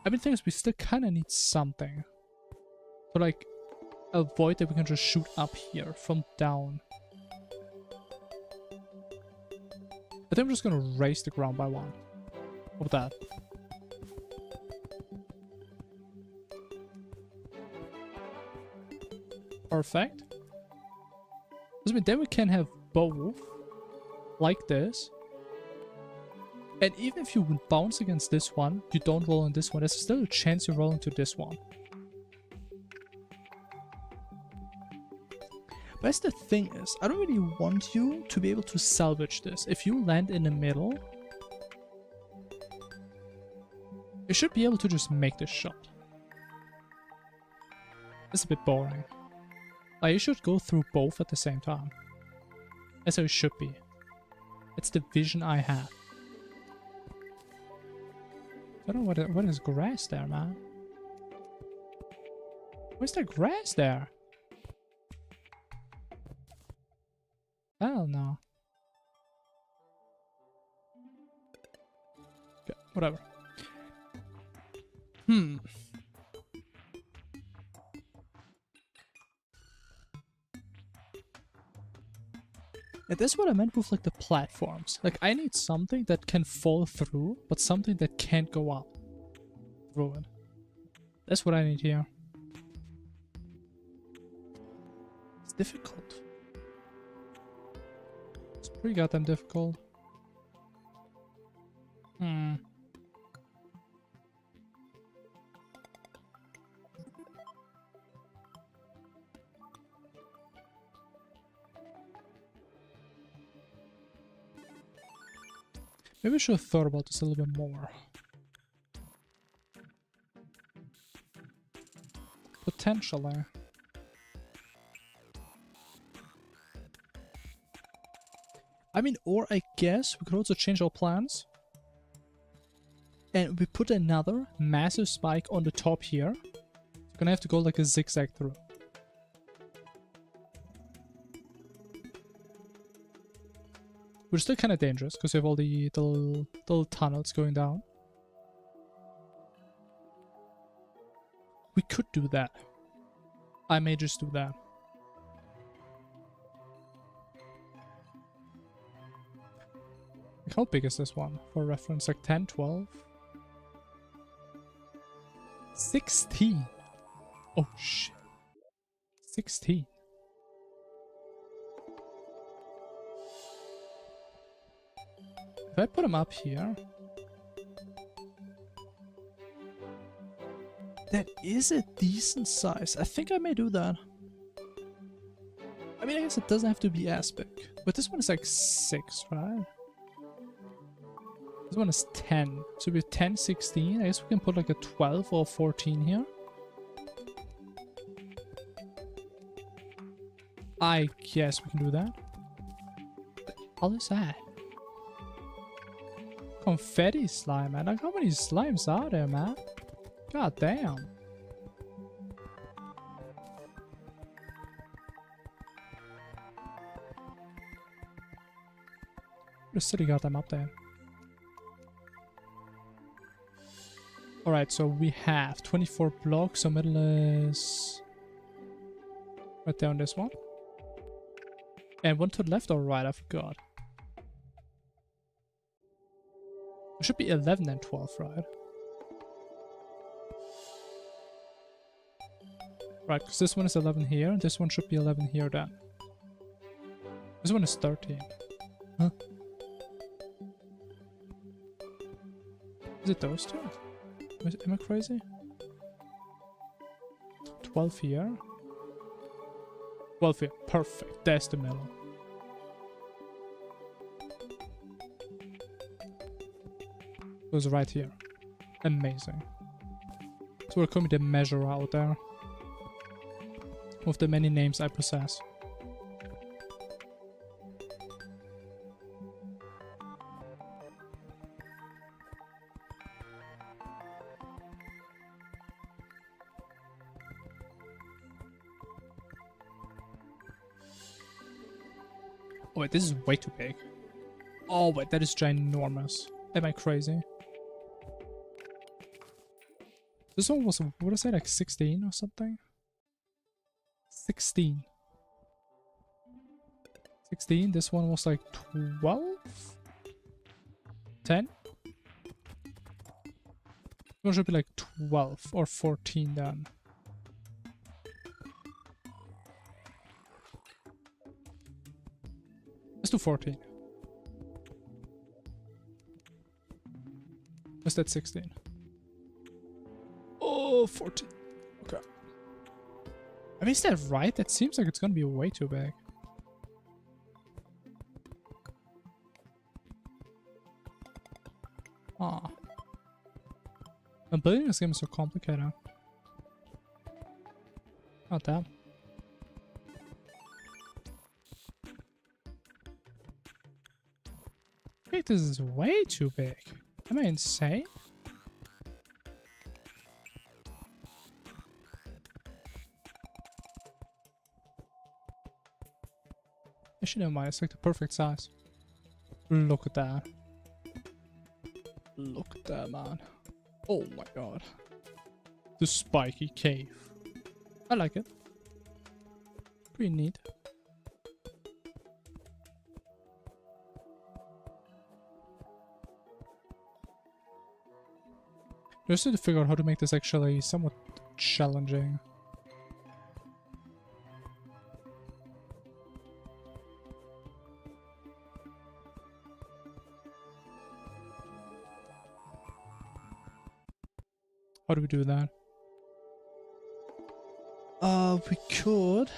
I mean, the thing is, we still kind of need something to, like, avoid that we can just shoot up here from down. I think I'm just gonna raise the ground by 1. How about that? Perfect. I mean, then we can have both. Like this. And even if you would bounce against this one, you don't roll on this one, there's still a chance you roll into this one. But that's the thing is, I don't really want you to be able to salvage this. If you land in the middle, you should be able to just make this shot. It's a bit boring. Like, you should go through both at the same time. That's how it should be. It's the vision I have. I don't know what is grass there, man. Where's the grass there? Hell no. Okay, whatever. Yeah, that's what I meant with like the platforms. Like, I need something that can fall through, but something that can't go up through it. That's what I need here. It's difficult. It's pretty goddamn difficult. Maybe I should have thought about this a little bit more. Potentially. I mean, or I guess we could also change our plans. And we put another massive spike on the top here. We're gonna have to go like a zigzag through. Which is still kind of dangerous because you have all the little tunnels going down. We could do that. I may just do that. Like, how big is this one for reference? Like 10, 12? 16. Oh shit. 16. If I put them up here, that is a decent size. I think I may do that. I mean, I guess it doesn't have to be as big. But this one is like 6, right? This one is 10. So we're 10, 16. I guess we can put like a 12 or 14 here. I guess we can do that. What the hell is that? Confetti slime, man. Like, how many slimes are there, man? God damn. The city got them up there. Alright, so we have 24 blocks, so middle is right there on this one. And one to the left or right, I forgot. It should be 11 and 12, right? Right, because this one is 11 here, and this one should be 11 here then. This one is 13. Huh? Is it those two? Am I crazy? 12 here. 12 here. Perfect. That's the middle. It was right here. Amazing. So we're coming to measure out there. With the many names I possess. Oh wait, this is way too big. Oh wait, that is ginormous. Am I crazy? This one was, what did I say, like 16 or something? 16. 16, this one was like 12? 10? This one should be like 12 or 14 then. Let's do 14. What's that 16? Oh, 14. Okay. I mean, is that right? That seems like it's gonna be way too big. Aw. I'm building this game is so complicated. Oh, damn. I think this is way too big. Am I insane? Actually, never mind. It's like the perfect size. Look at that. Look at that, man. Oh my god. The spiky cave. I like it. Pretty neat. Just need to figure out how to make this actually somewhat challenging. How do we do that? We could.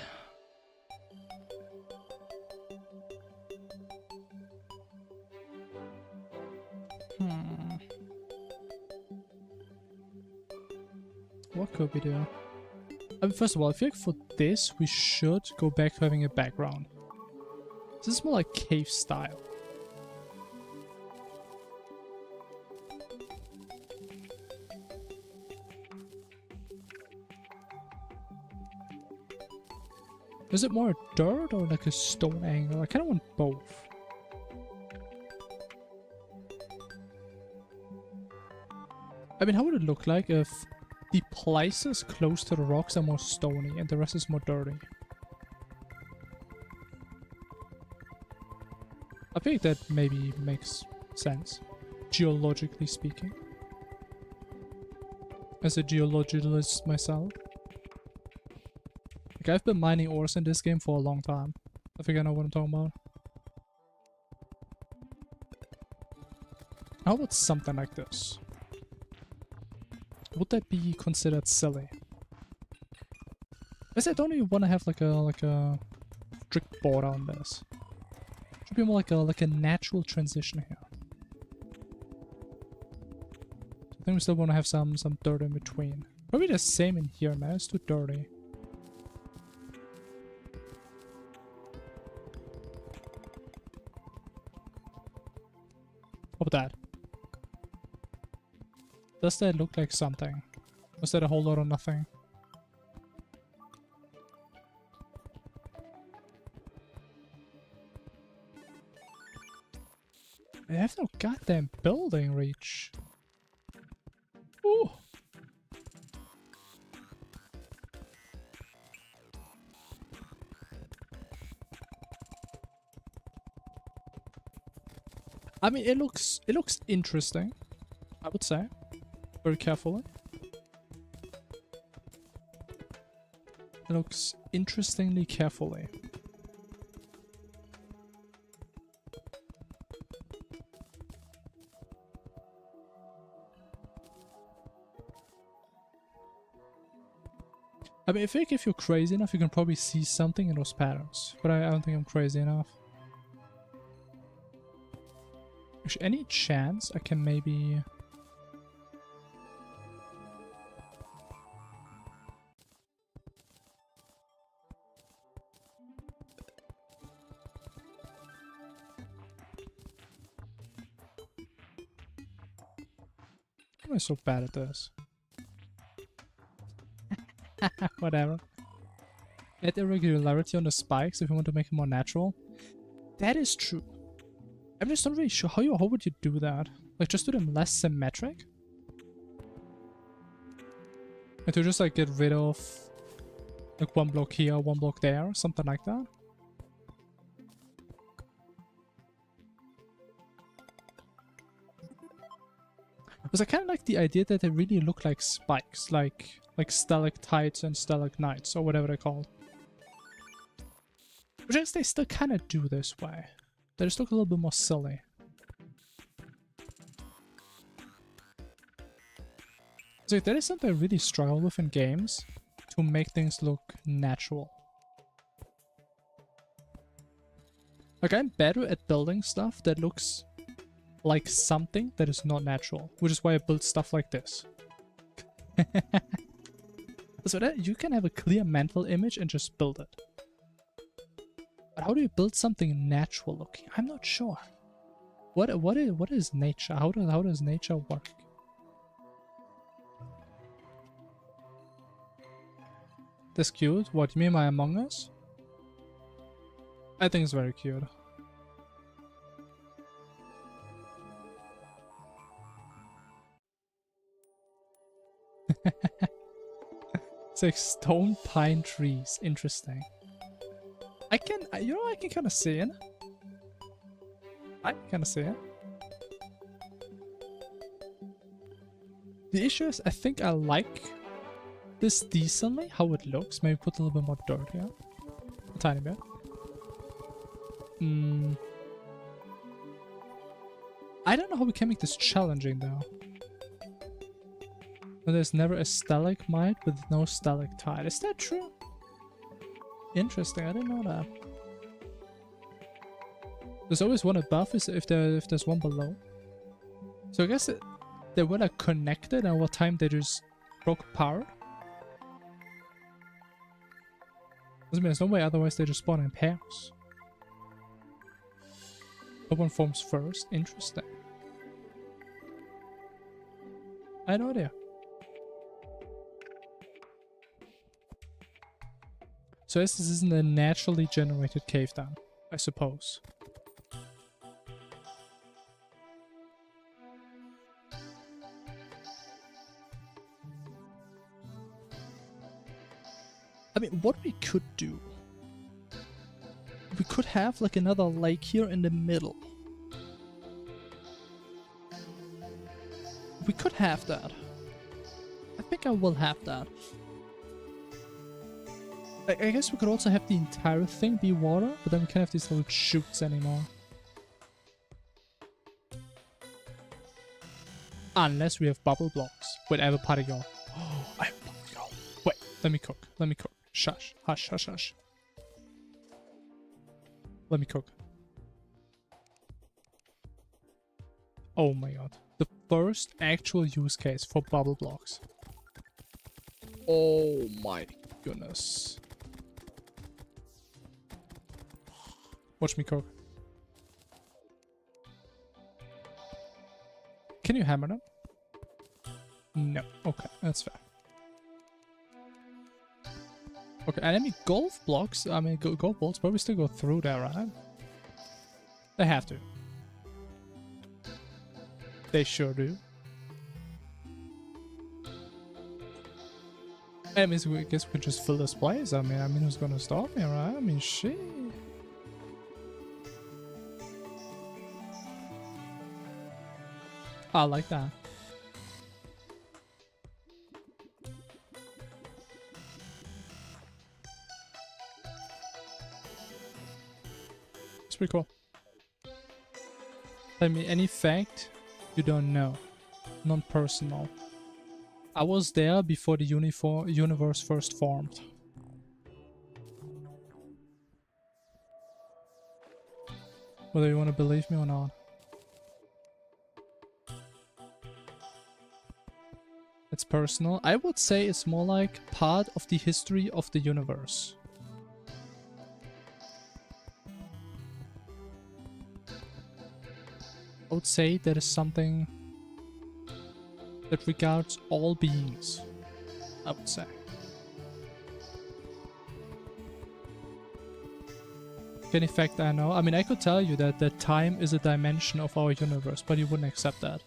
What could we do? First of all, I feel like for this, we should go back to having a background. This is more like cave style. Is it more dirt or like a stone angle? I kind of want both. I mean, how would it look like if the places close to the rocks are more stony and the rest is more dirty? I think that maybe makes sense, geologically speaking. As a geologist myself. Like, I've been mining ores in this game for a long time. I think I know what I'm talking about. How about something like this? Would that be considered silly? I don't even want to have like a strict border on this. It should be more like a natural transition here. I think we still want to have some dirt in between. Probably the same in here, man. It's too dirty. How about that? Does that look like something? Was that a whole lot of nothing? I have no goddamn building reach. Ooh. I mean, it looks interesting, I would say. Very carefully. It looks interestingly carefully. I mean, I think if you're crazy enough, you can probably see something in those patterns. But I don't think I'm crazy enough. Is there any chance I can maybe... Why am I so bad at this? Whatever. Add irregularity on the spikes if you want to make it more natural. That is true. I'm just not really sure how would you do that? Like, just do them less symmetric? And to just like get rid of like one block here, one block there, something like that. Because I kind of like the idea that they really look like spikes, like stalactites and stalagmites, or whatever they're called. Which I guess they still kind of do this way. They just look a little bit more silly. So that is something I really struggle with in games. to make things look natural. Like, I'm better at building stuff that looks like something that is not natural, which is why I build stuff like this. So that you can have a clear mental image and just build it. But how do you build something natural looking? I'm not sure. What is nature? How does nature work? That's cute. What, you mean my Among Us? I think it's very cute. It's like stone pine trees. Interesting. I can kind of see it. I can kind of see it. The issue is, I think I like this decently, how it looks. Maybe put a little bit more dirt here. A tiny bit. I don't know how we can make this challenging though. There's never a stalagmite with no stalactite. Is that true? Interesting, I didn't know that. There's always one above if there's one below. So I guess they were like connected, and over time they just broke apart. I mean, there's no way otherwise they just spawn in pairs. No one forms first. Interesting. I had no idea. So this isn't a naturally generated cave then, I suppose. I mean, what we could do, we could have like another lake here in the middle. We could have that. I think I will have that. I guess we could also have the entire thing be water, but then we can't have these little chutes anymore. Unless we have bubble blocks with every particle. Oh, I have a particle. Wait, let me cook. Let me cook. Shush, hush, hush, hush. Let me cook. Oh my god. The first actual use case for bubble blocks. Oh my goodness. Watch me cook. Can you hammer them? No. Okay, that's fair. Okay, and I mean golf blocks, I mean golf balls probably still go through there, right? They have to. They sure do. I mean, I guess we could just fill this place. I mean, who's gonna stop me, right? I mean, shit. I like that. It's pretty cool. Tell me any fact you don't know. Non-personal. I was there before the universe first formed. Whether you want to believe me or not. It's personal. I would say it's more like part of the history of the universe. I would say that is something that regards all beings, I would say. Any fact I know? I mean, I could tell you that time is a dimension of our universe, but you wouldn't accept that.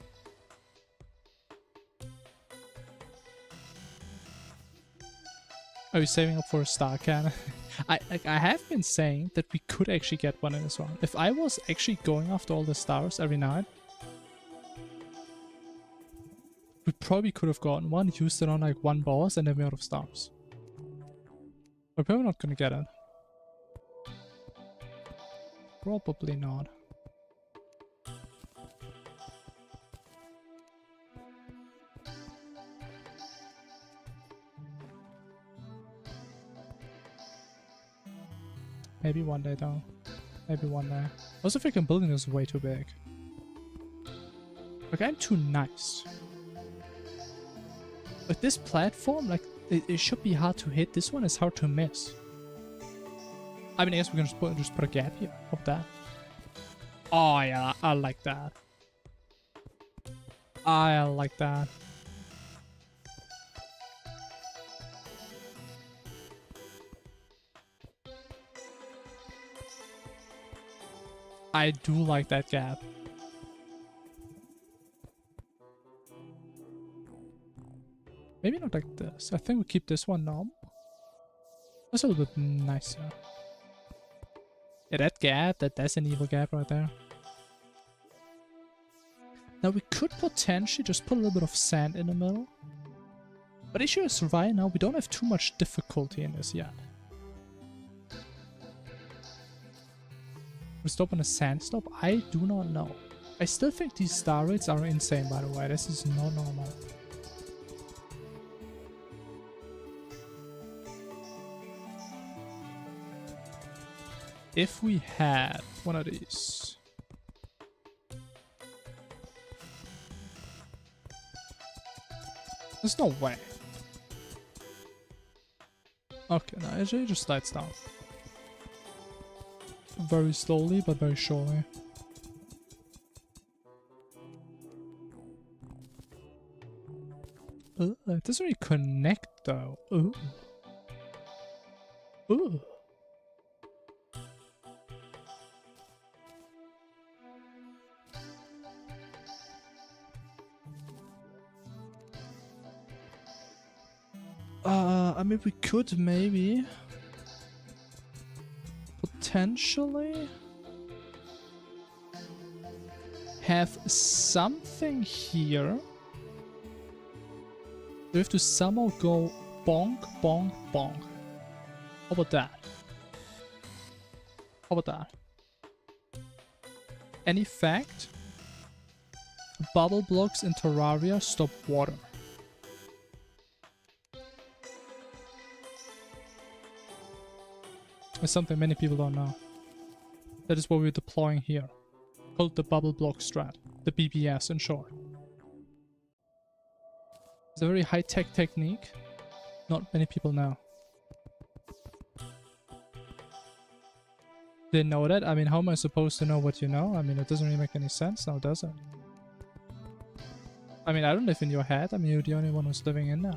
Are you saving up for a star cannon? I have been saying that we could actually get one in this round. If I was actually going after all the stars every night, we probably could have gotten one, used it on like one boss, and then we're out of stars. We're probably not gonna get it. Probably not. Maybe one day though. Maybe one day. Also, freaking building is way too big. Like, I'm too nice. Like, this platform, like, it should be hard to hit. This one is hard to miss. I mean, I guess we can just put a gap here. Of that. Oh, yeah. I like that. I like that. I do like that gap. Maybe not like this. I think we keep this one normal. That's a little bit nicer. Yeah, that gap, that's an evil gap right there. Now we could potentially just put a little bit of sand in the middle. But the issue is right now we don't have too much difficulty in this yet. We stop on a sand stop? I do not know. I still think these star rates are insane, by the way. This is not normal. If we had one of these. There's no way. Okay, now it just slides down. Very slowly, but very surely. It doesn't really connect though. Ooh. Ooh. I mean, we could maybe potentially have something here. We have to somehow go bonk, bonk, bonk. How about that? How about that? Any fact? Bubble blocks in Terraria stop water. It's something many people don't know. That is what we're deploying here. Called the bubble block strat. The BBS in short. It's a very high-tech technique. Not many people know. Didn't know that? I mean, how am I supposed to know what you know? I mean, it doesn't really make any sense now, does it? I mean, I don't live in your head. I mean, you're the only one who's living in there.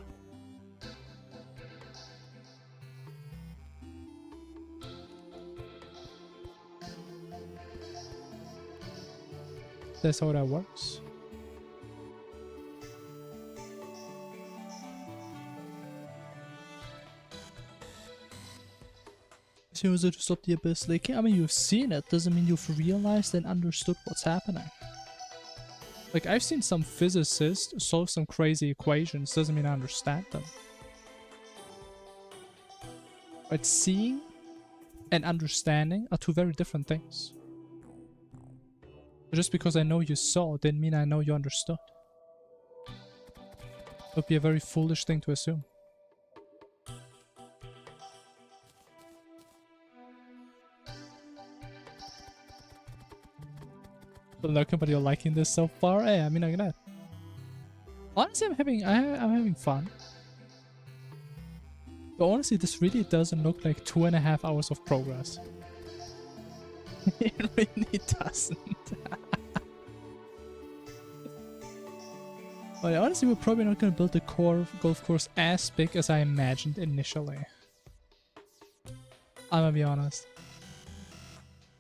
That's how that works. So is it to stop the abyss leaking? I mean, you've seen it, doesn't mean you've realized and understood what's happening. Like, I've seen some physicists solve some crazy equations, doesn't mean I understand them. But seeing and understanding are two very different things. Just because I know you saw didn't mean I know you understood. It would be a very foolish thing to assume. But look, but you're liking this so far. Hey, I mean, look at that. Honestly, I'm having fun. But honestly, this really doesn't look like 2.5 hours of progress. It really doesn't. But honestly, we're probably not going to build the core golf course as big as I imagined initially. I'm gonna be honest.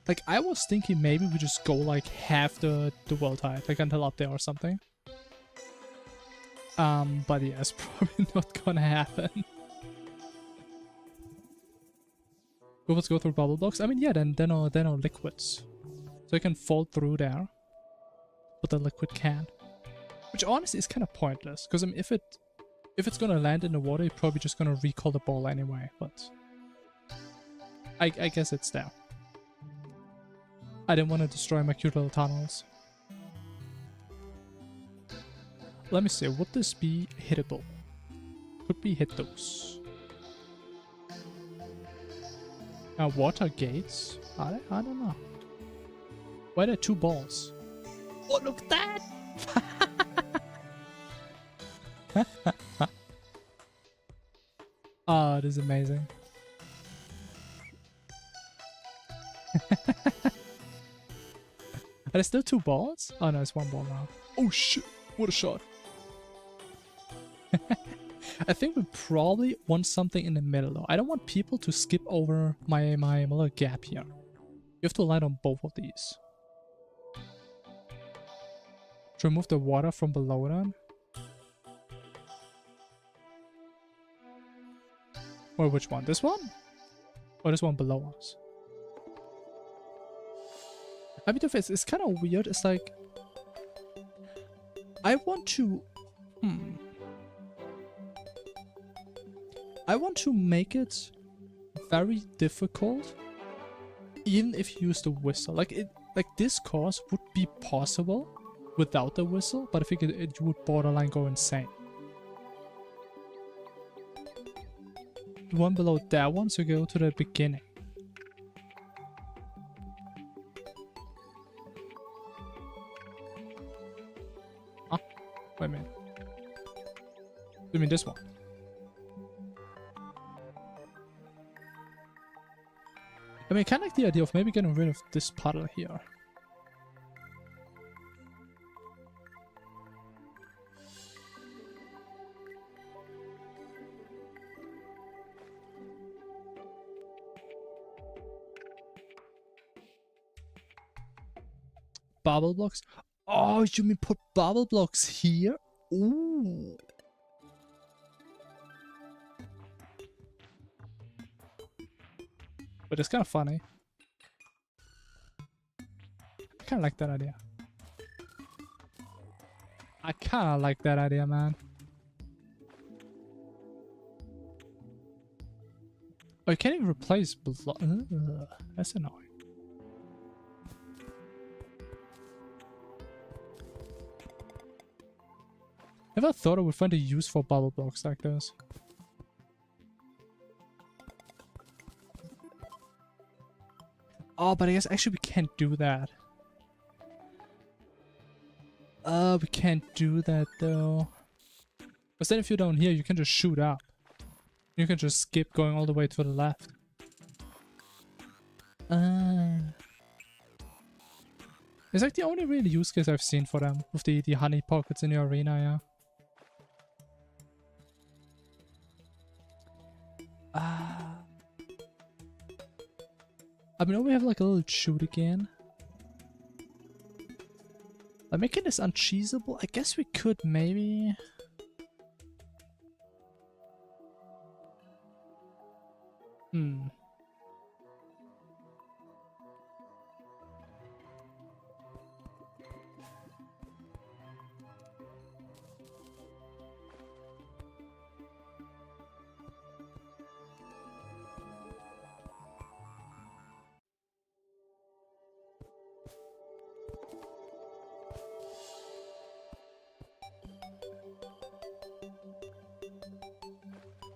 Like, I was thinking maybe we just go like half the world height, like until up there or something. But yeah, it's probably not gonna happen. Let's go through bubble blocks. I mean, yeah, then are liquids, so it can fall through there, but the liquid can't. Which honestly is kind of pointless, because I mean, if it's gonna land in the water, you're probably just gonna recall the ball anyway. But I guess it's there. I didn't want to destroy my cute little tunnels. Let me see. Would this be hittable? Could we hit those? Water gates? I don't know. Why are there two balls? Oh, look at that! Oh, this is amazing. Are there still two balls? Oh no, it's one ball now. Oh shit, what a shot. I think we probably want something in the middle though. I don't want people to skip over my little gap here. You have to land on both of these. To remove the water from below then. Or which one? This one? Or this one below us? I mean, it's kind of weird. It's like... I want to... I want to make it very difficult, even if you use the whistle. Like this course would be possible without the whistle, but I think it would borderline go insane. The one below that one, so go to the beginning. Huh? Wait a minute. You mean this one? I mean, I kind of like the idea of maybe getting rid of this puddle here. Bubble blocks? Oh, you mean put bubble blocks here? Ooh. But it's kind of funny. I kind of like that idea. I kind of like that idea, man. Oh, you can't even replace block. That's annoying. Never thought I would find a use for bubble blocks like this. Oh, but I guess actually we can't do that. We can't do that though. But then if you're down here, you can just shoot up. You can just skip going all the way to the left. It's like the only real use case I've seen for them, with the honey pockets in your arena, yeah. I mean, we have like a little shoot again. By making this uncheesable, I guess we could maybe...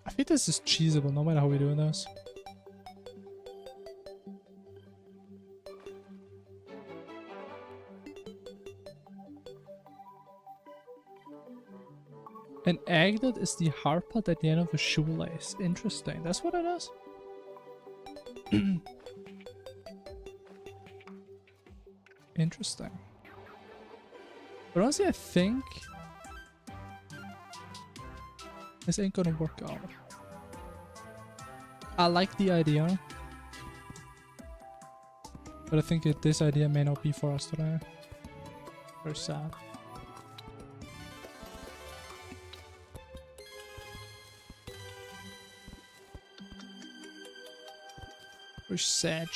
I think this is cheesable no matter how we do this. An aglet is the hard part at the end of a shoelace. Interesting. That's what it is? Interesting. But honestly, I think this ain't gonna work out. I like the idea, but I think this idea may not be for us today. Very sad. Very sad.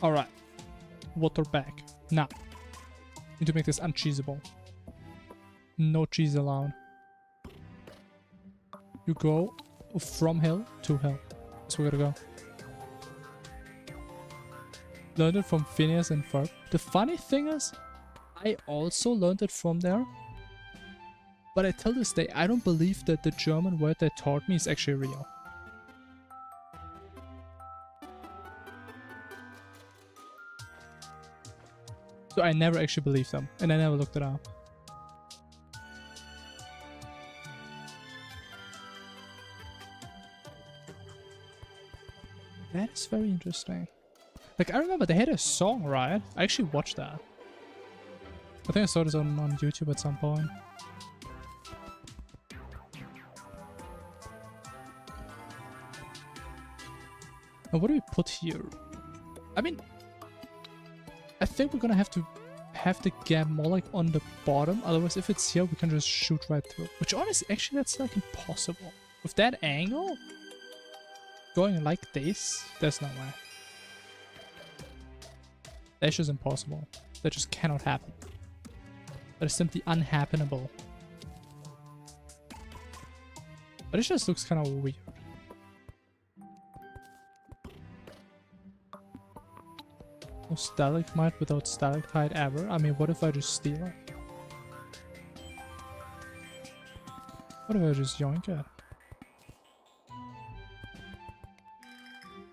Alright. Water back. Now. Need to make this uncheesable. No cheese allowed. You go from hill to hill. That's where we gotta go. Learned it from Phineas and Ferb. The funny thing is, I also learned it from there. But I till this day, I don't believe that the German word they taught me is actually real. So I never actually believed them, and I never looked it up. That is very interesting. Like, I remember they had a song, right? I actually watched that. I think I saw this on YouTube at some point. Now, what do we put here? I mean, I think we're gonna have the gap more like on the bottom. Otherwise, if it's here, we can just shoot right through. Which honestly, actually, that's like impossible. With that angle, going like this, there's no way. That's just impossible. That just cannot happen. That is simply unhappenable. But it just looks kind of weird. No stalagmite without stalactite ever. I mean, what if I just steal it? What if I just yoink it?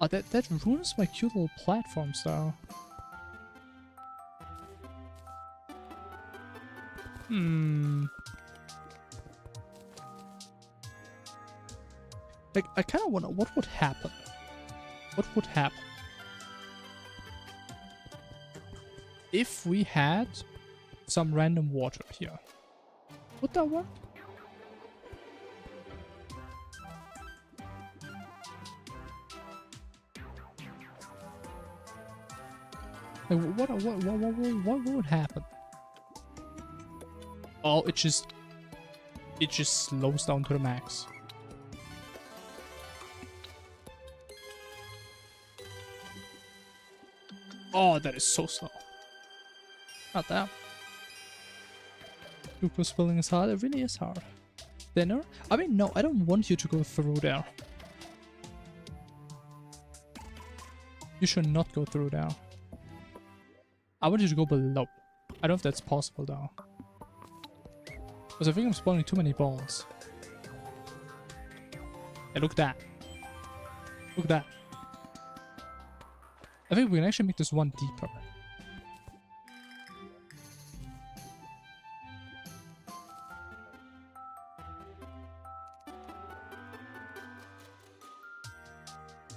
Oh, that ruins my cute little platforms though. Like, I kind of wonder what would happen. What would happen if we had some random water here? Would that work? Like, what would happen? Oh, it just slows down to the max. Oh, that is so slow. Not that. Super spelling is hard. It really is hard. Dinner? I mean, no, I don't want you to go through there. You should not go through there. I want you to go below. I don't know if that's possible though. Because I think I'm spawning too many balls. Hey, look at that. Look at that. I think we can actually make this one deeper.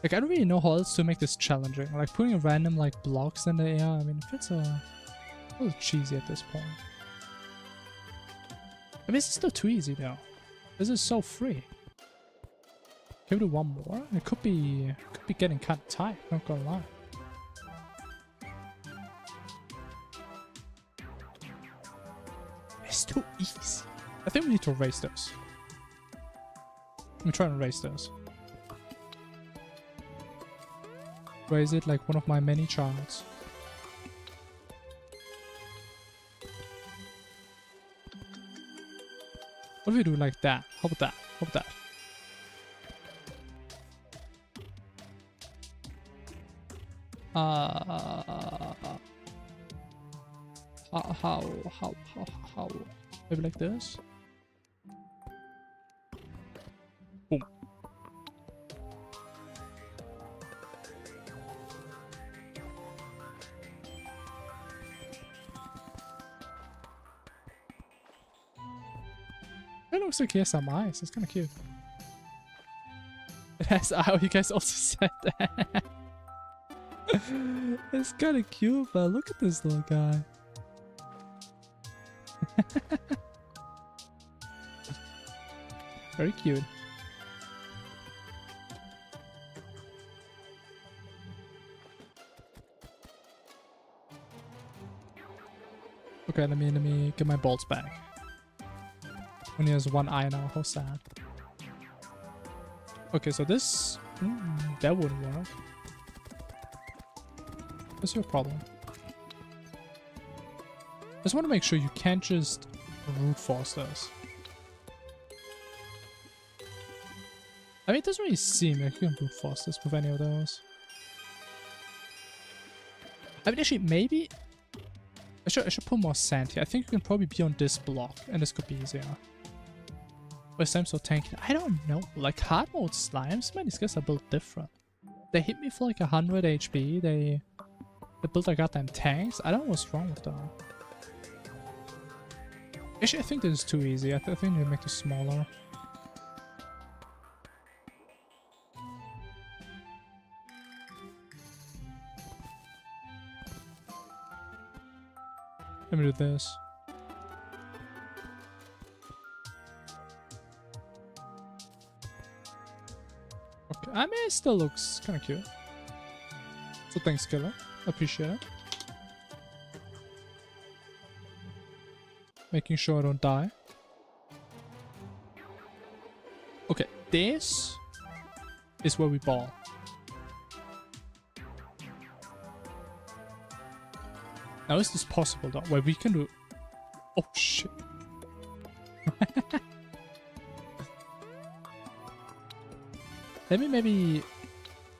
Like, I don't really know how else to make this challenging. Like, putting random, like, blocks in the air, I mean, it's a little cheesy at this point. I mean, it's still too easy, though. This is so free. Can we do one more? It could be getting kind of tight, not gonna lie. It's too easy. I think we need to erase those. Let me try and erase those. Raise it like one of my many charts. What if we do like that? How about that? How about that? How? Maybe like this? Boom. It looks like he has some eyes. It's kind of cute. It has eyes. You guys also said that. It's kind of cute, but look at this little guy. Very cute. Okay, let me get my bolts back. When he has one eye now, how sad. Okay, so this that wouldn't work. What's your problem? I just want to make sure you can't just brute force this. I mean, it doesn't really seem like you can brute force this with any of those. I mean, actually, maybe I should put more sand here. I think you can probably be on this block, and this could be easier. Why is slime so tanky? I don't know. Like hard mode slimes, man, these guys are built different. They hit me for like 100 HP. They built like goddamn tanks. I don't know what's wrong with that. Actually, I think this is too easy. I think we need to make this smaller. Let me do this. Okay, I mean, it still looks kind of cute. So thanks, Killer. Appreciate it. Making sure I don't die. Okay, this is where we ball. Now is this possible though? Where we can do... Oh shit. Let me maybe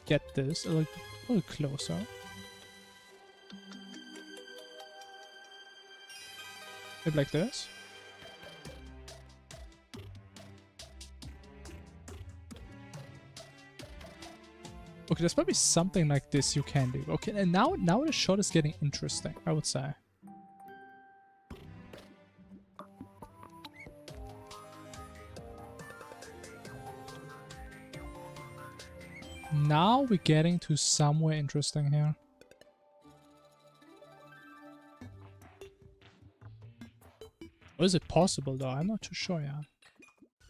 get this a little closer. Maybe like this. Okay, there's probably something like this you can do. Okay, and now the shot is getting interesting, I would say. Now we're getting to somewhere interesting here. Or is it possible though? I'm not too sure yet.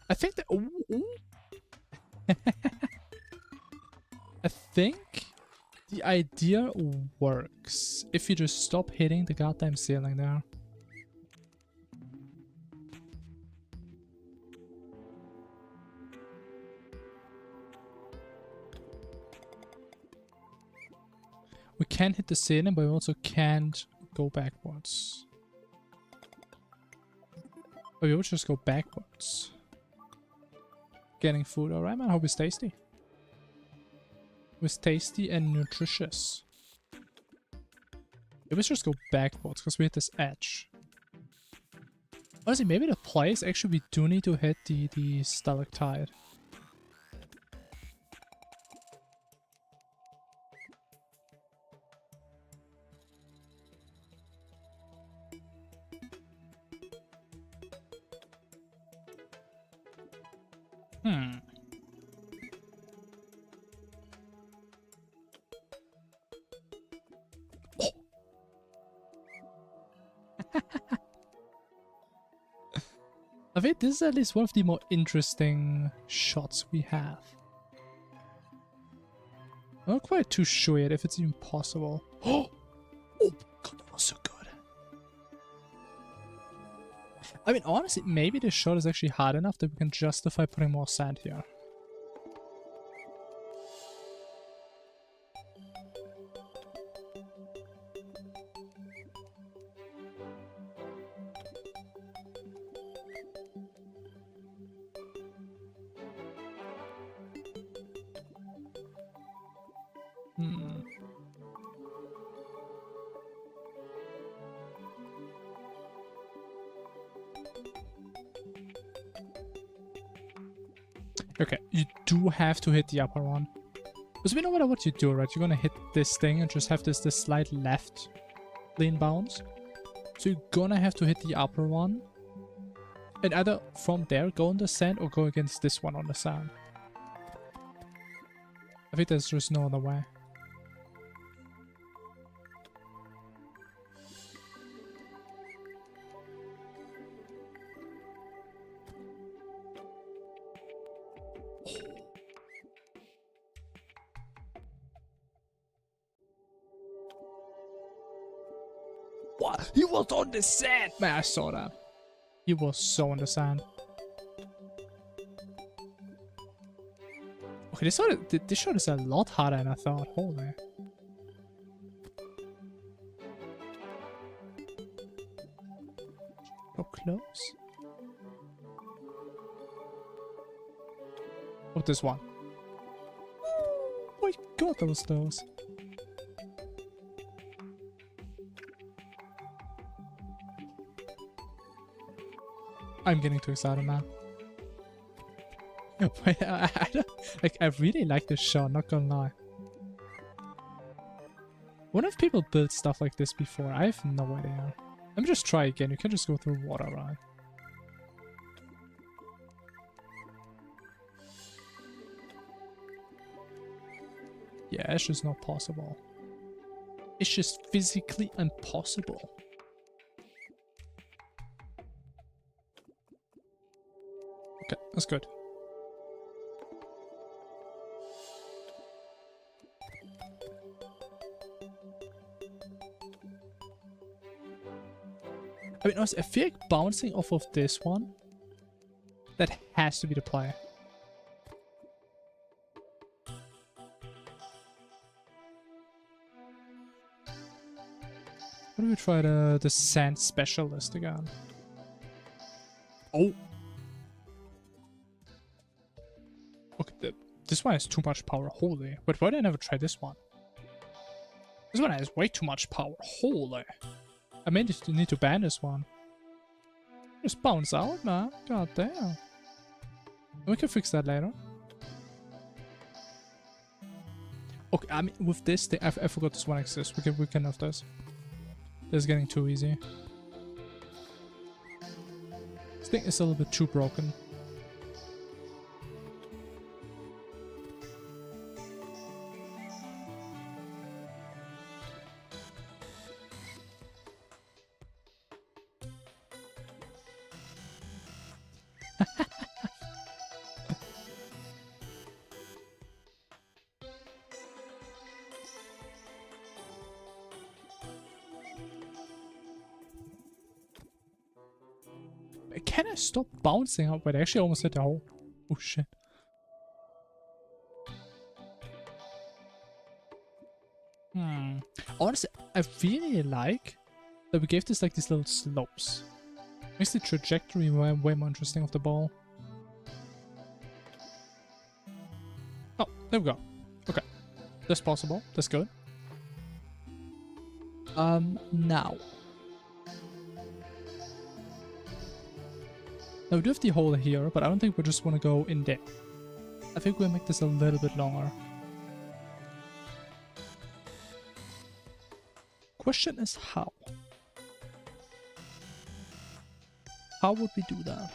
I think that... Ooh, ooh. I think the idea works if you just stop hitting the goddamn ceiling there. We can hit the ceiling, but we also can't go backwards. But we will just go backwards. Getting food, alright man, hope it's tasty. It was tasty and nutritious. Let's just go backwards because we hit this edge. Honestly, maybe the place actually we do need to hit the stalactite. I think this is at least one of the more interesting shots we have. I'm not quite too sure yet if it's even possible. Oh god, that was so good. I mean, honestly, maybe this shot is actually hard enough that we can justify putting more sand here. Okay, you do have to hit the upper one. Because no matter what you do, right, you're gonna hit this thing and just have this slight left lean bounce. So you're gonna have to hit the upper one. And either from there go on the sand or go against this one on the sand. I think there's just no other way. What? He was on the sand! Man, I saw that. He was so on the sand. Okay, this shot is a lot harder than I thought. Holy. So close. Oh, this one. Oh my god, that was close. I'm getting too excited now. Wait, I don't, like, I really like this shot, not gonna lie. What if people built stuff like this before? I have no idea. Let me just try again. You can just go through water, right? Yeah, it's just not possible. It's just physically impossible. Okay, that's good. I mean, honestly, I feel like bouncing off of this one, that has to be the play. Why don't we try the sand specialist again? Oh! Okay, this one has too much power, holy. But why did I never try this one? This one has way too much power, holy. I may need to ban this one. Just bounce out, man. God damn. We can fix that later. Okay, I mean, with this thing, I forgot this one exists. We can have this. This is getting too easy. This thing is a little bit too broken. Can I stop bouncing up? Wait, I actually almost hit the hole. Oh shit. Honestly, I really like that we gave this like these little slopes. Makes the trajectory way more interesting of the ball. Oh, there we go. Okay. That's possible. That's good. Now. Now we do have the hole here, but I don't think we just want to go in there. I think we'll make this a little bit longer. Question is how? How would we do that?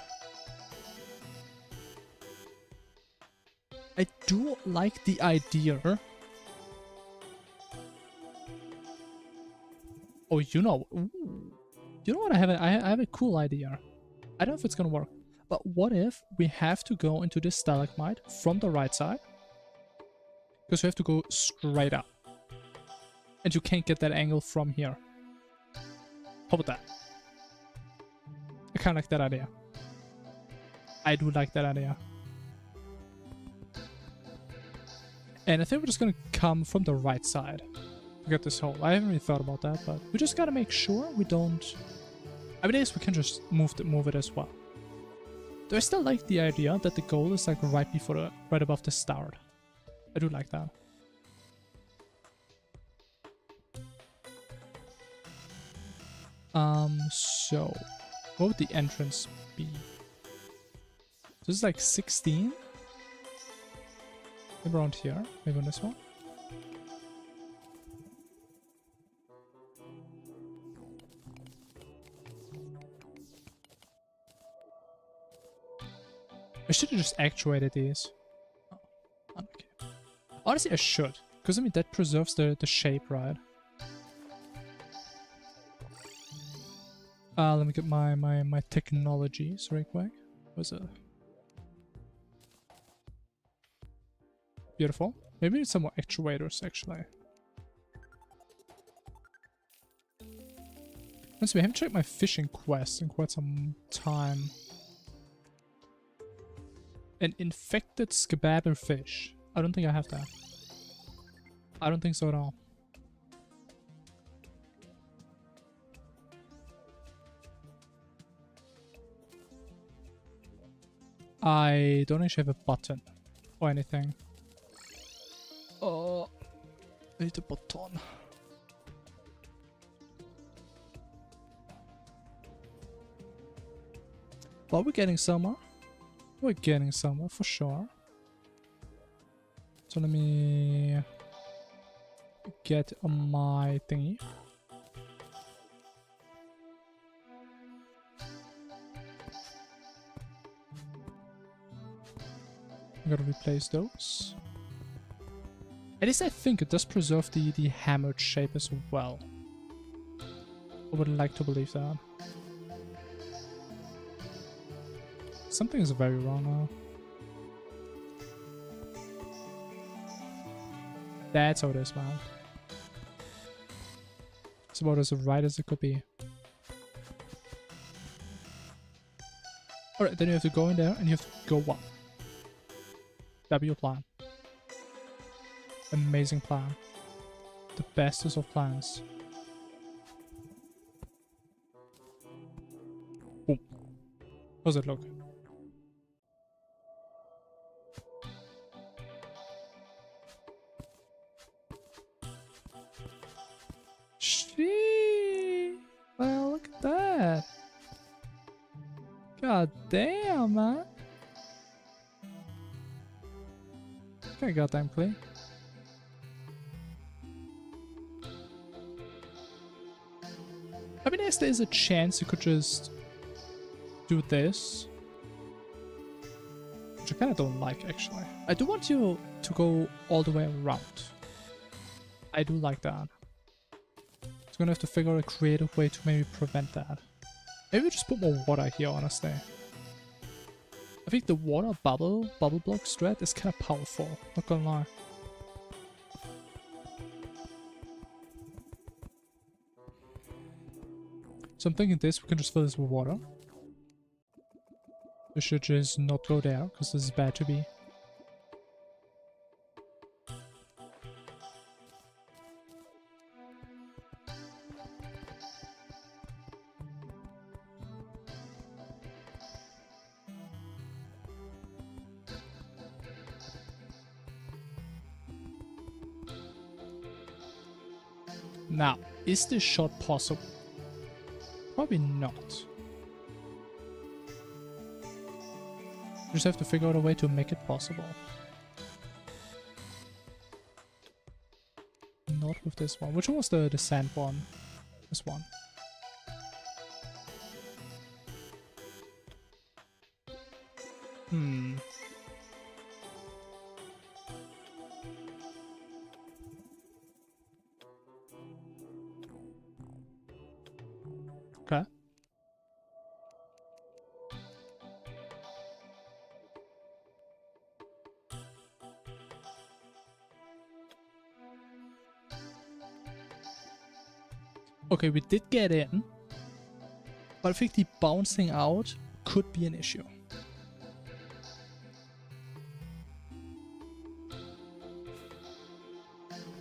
I do like the idea. Oh, you know what? I have a cool idea. I don't know if it's gonna work, but what if we have to go into this stalagmite from the right side? Because we have to go straight up. And you can't get that angle from here. How about that? I kinda like that idea. I do like that idea. And I think we're just gonna come from the right side. Forget this hole. I haven't really thought about that, but we just gotta make sure we don't... I mean, I guess we can just move it as well. Do I still like the idea that the goal is like right above the start? I do like that. So what would the entrance be? So this is like 16? Maybe around here, maybe on this one. I should have just actuated these. Oh, okay. Honestly, I should. Because, I mean, that preserves the shape, right? Let me get my technologies right quick. What's it? Beautiful. Maybe it's some more actuators, actually. Honestly, I haven't checked my fishing quest in quite some time. An infected scabbard fish. I don't think I have that. I don't think so at all. I don't actually have a button or anything. Oh, I need a button. But we're getting somewhere. We're getting somewhere for sure. So let me get on my thingy. I'm gonna replace those. At least I think it does preserve the hammered shape as well. I would like to believe that. Something is very wrong now. That's how it is, man. It's about as right as it could be. Alright, then you have to go in there and you have to go up. That'd be your plan. Amazing plan. The bestest of plans. Boom. How's it look? Shit. Well, look at that. God damn, man. Okay, goddamn clean. I mean, yes, there's a chance you could just do this. Which I kind of don't like, actually. I do want you to go all the way around. I do like that. So I'm gonna have to figure out a creative way to maybe prevent that. Maybe just put more water here, honestly. I think the water bubble block strat is kind of powerful, not gonna lie. So I'm thinking this, we can just fill this with water. We should just not go there, because this is bad to be. Now, is this shot possible? Probably not. You just have to figure out a way to make it possible. Not with this one. Which one was the sand one? This one. Okay. Okay, we did get in, but I think the bouncing out could be an issue.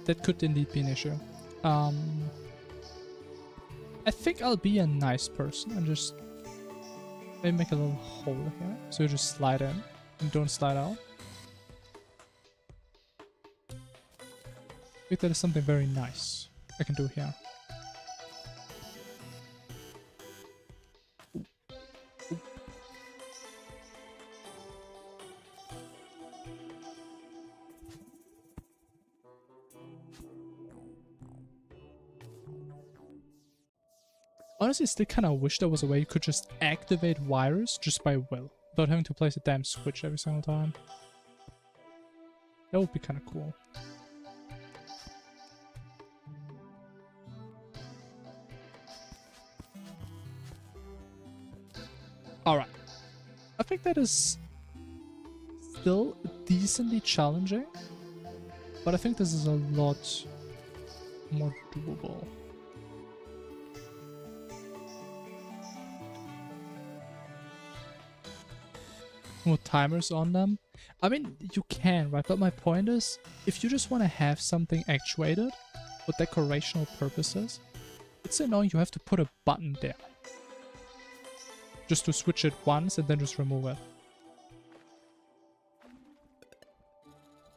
That could indeed be an issue. I think I'll be a nice person and just maybe make a little hole here. So you just slide in and don't slide out. I think that is something very nice I can do here. Honestly, I still kind of wish there was a way you could just activate wires just by will, without having to place a damn switch every single time. That would be kind of cool. Alright. I think that is still decently challenging, but I think this is a lot more doable. With timers on them. I mean, you can, right? But my point is, if you just want to have something actuated for decorational purposes, it's annoying you have to put a button there. Just to switch it once and then just remove it.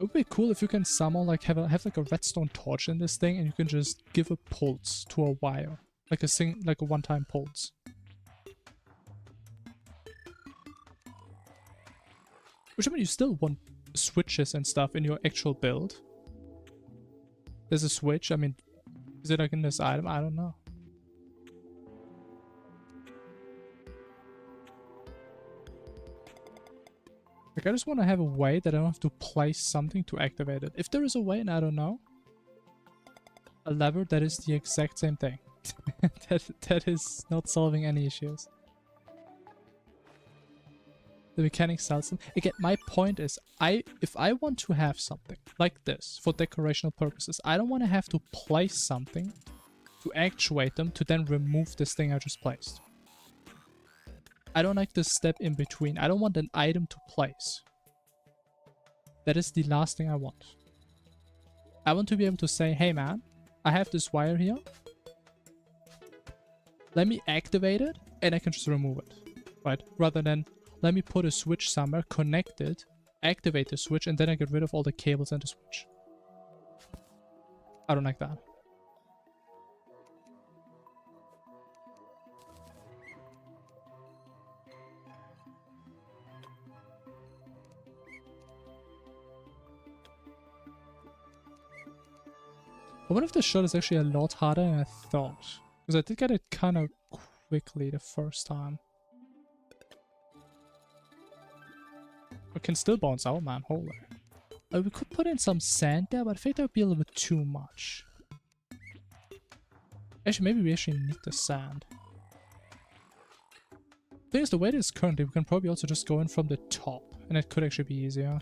It would be cool if you can somehow like have like a redstone torch in this thing and you can just give a pulse to a wire. Like a one-time pulse. Which I mean, you still want switches and stuff in your actual build. There's a switch. I mean, is it like in this item? I don't know. Like, I just want to have a way that I don't have to place something to activate it. If there is a way, and I don't know, a lever that is the exact same thing. that is not solving any issues. The mechanic sells them. Again, my point is, if I want to have something like this for decorational purposes, I don't want to have to place something to actuate them to then remove this thing I just placed. I don't like this step in between. I don't want an item to place. That is the last thing I want. I want to be able to say, hey man, I have this wire here. Let me activate it and I can just remove it. Right? Rather than let me put a switch somewhere, connect it, activate the switch, and then I get rid of all the cables and the switch. I don't like that. I wonder if this shot is actually a lot harder than I thought. Because I did get it kind of quickly the first time. It can still bounce out, man. Holy. We could put in some sand there, but I think that would be a little bit too much. Actually, maybe we actually need the sand. The thing is, the way it is currently, we can probably also just go in from the top. And it could actually be easier.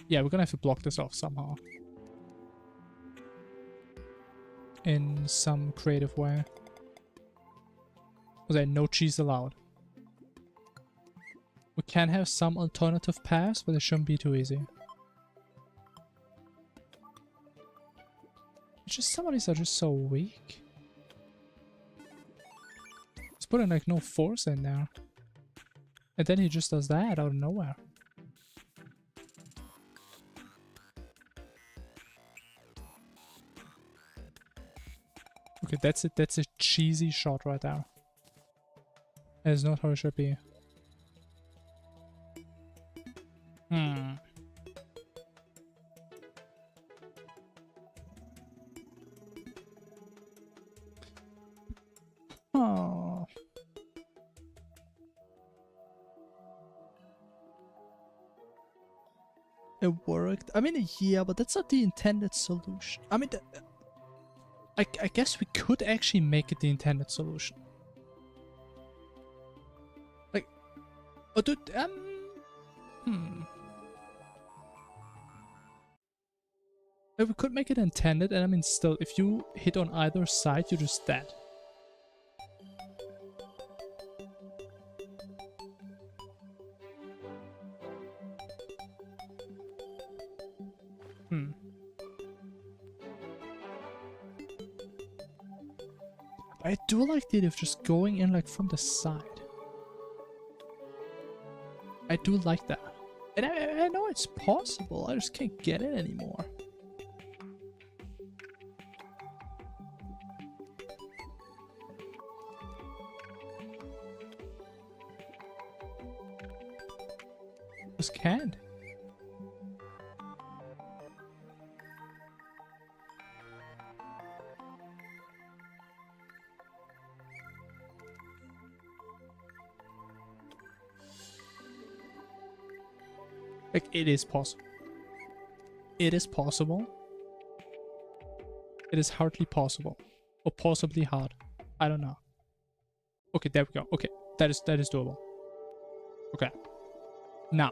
Yeah, we're gonna have to block this off somehow. In some creative way. Was there no cheese allowed? We can have some alternative paths, but it shouldn't be too easy. It's just some of these are just so weak. He's putting like no force in there. And then he just does that out of nowhere. Okay, that's it. That's a cheesy shot right there. That is not how it should be. Oh. It worked. I mean, yeah, but that's not the intended solution. I mean, I guess we could actually make it the intended solution. Like, oh, dude, Like, we could make it intended, and I mean, still, if you hit on either side, you're just dead. I do like the idea of just going in like from the side. I do like that. And I know it's possible, I just can't get it anymore. Just can't. Like, it is possible. It is possible. It is hardly possible. Or possibly hard. I don't know. Okay, there we go. Okay, that is doable. Okay. Now.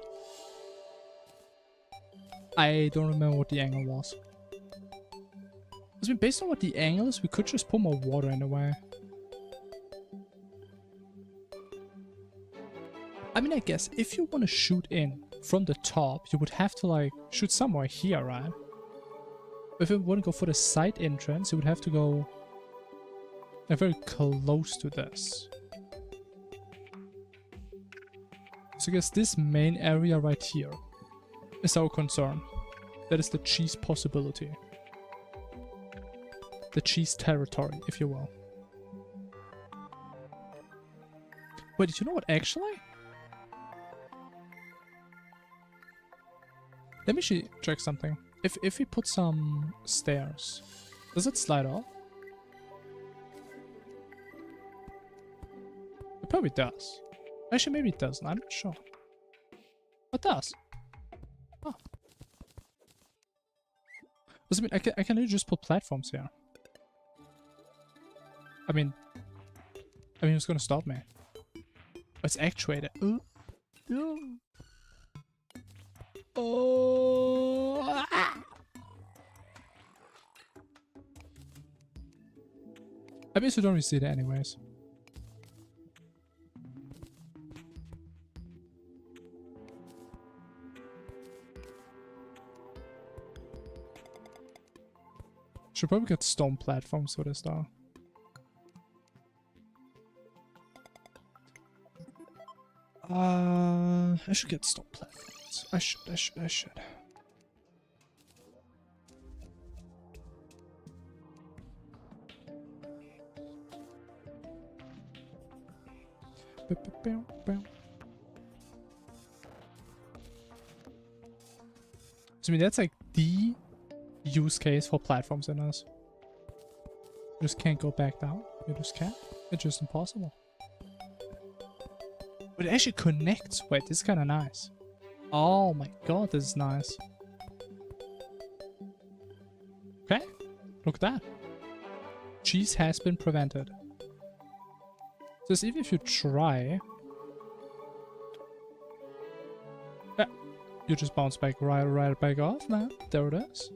I don't remember what the angle was. I mean, based on what the angle is, we could just put more water in the way. I mean, I guess if you want to shoot in from the top, you would have to like shoot somewhere here, right? If you want to go for the side entrance, you would have to go very close to this. So I guess this main area right here is our concern. That is the cheese possibility. The cheese territory, if you will. Wait, did you know what actually? Let me check something. If we put some stairs, does it slide off? It probably does. Actually, maybe it doesn't. I'm not sure. It does. Oh. Does it mean I can literally just put platforms here? I mean, who's gonna stop me? Oh, it's actuated. Ooh. Ooh. Oh. Ah. I mean, you don't really see that anyways. Should probably get stone platforms for this though. I should get stone platforms. I should. So I mean, that's like the use case for platforms in this. You just can't go back down. You just can't. It's just impossible. But it actually connects. Wait, this is kind of nice. Oh my god, this is nice. Okay, look at that. Cheese has been prevented. So even if you try... Yeah, you just bounce back right back off, man. There it is.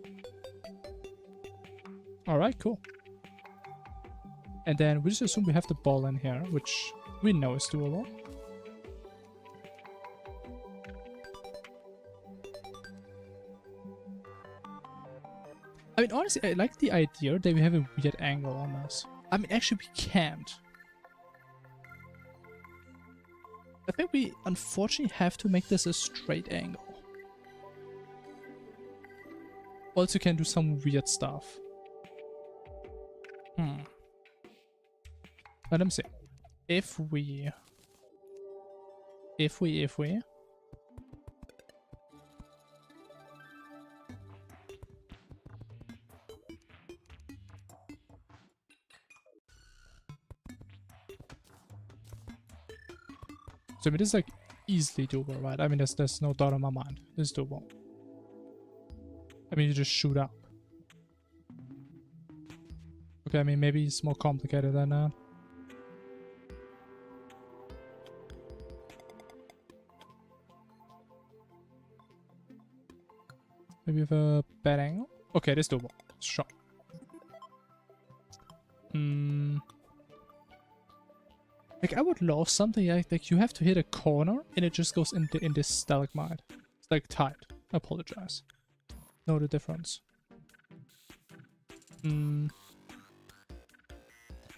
Alright, cool. And then we just assume we have the ball in here, which we know is doable. I mean, honestly, I like the idea that we have a weird angle on this. I mean, actually, we can't. I think we unfortunately have to make this a straight angle. Also, can do some weird stuff. Let me see. If we... So I mean, this is like easily doable, right? I mean, there's no doubt in my mind. This is doable. I mean, you just shoot up. Okay, I mean, maybe it's more complicated than that. Maybe with a bad angle? Okay, this is doable. Sure. Like, I would love something like you have to hit a corner and it just goes in this stalagmite. It's like tight. I apologize. Know the difference.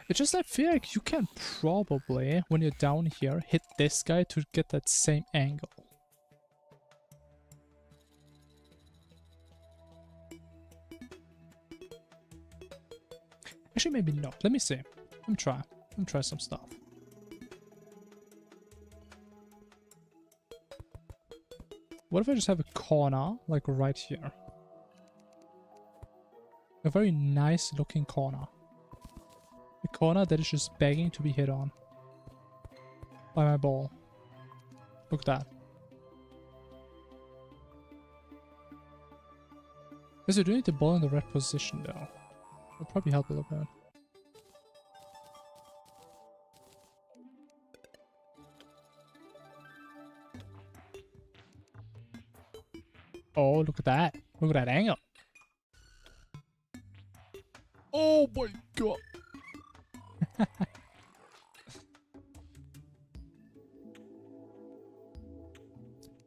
It's just I feel like you can probably, when you're down here, hit this guy to get that same angle. Actually, maybe not. Let me see. Let me try some stuff. What if I just have a corner, like right here? A very nice looking corner. A corner that is just begging to be hit on. By my ball. Look at that. Because you do need the ball in the right position though. It'll probably help a little bit. Oh, look at that. Look at that angle. Oh my god.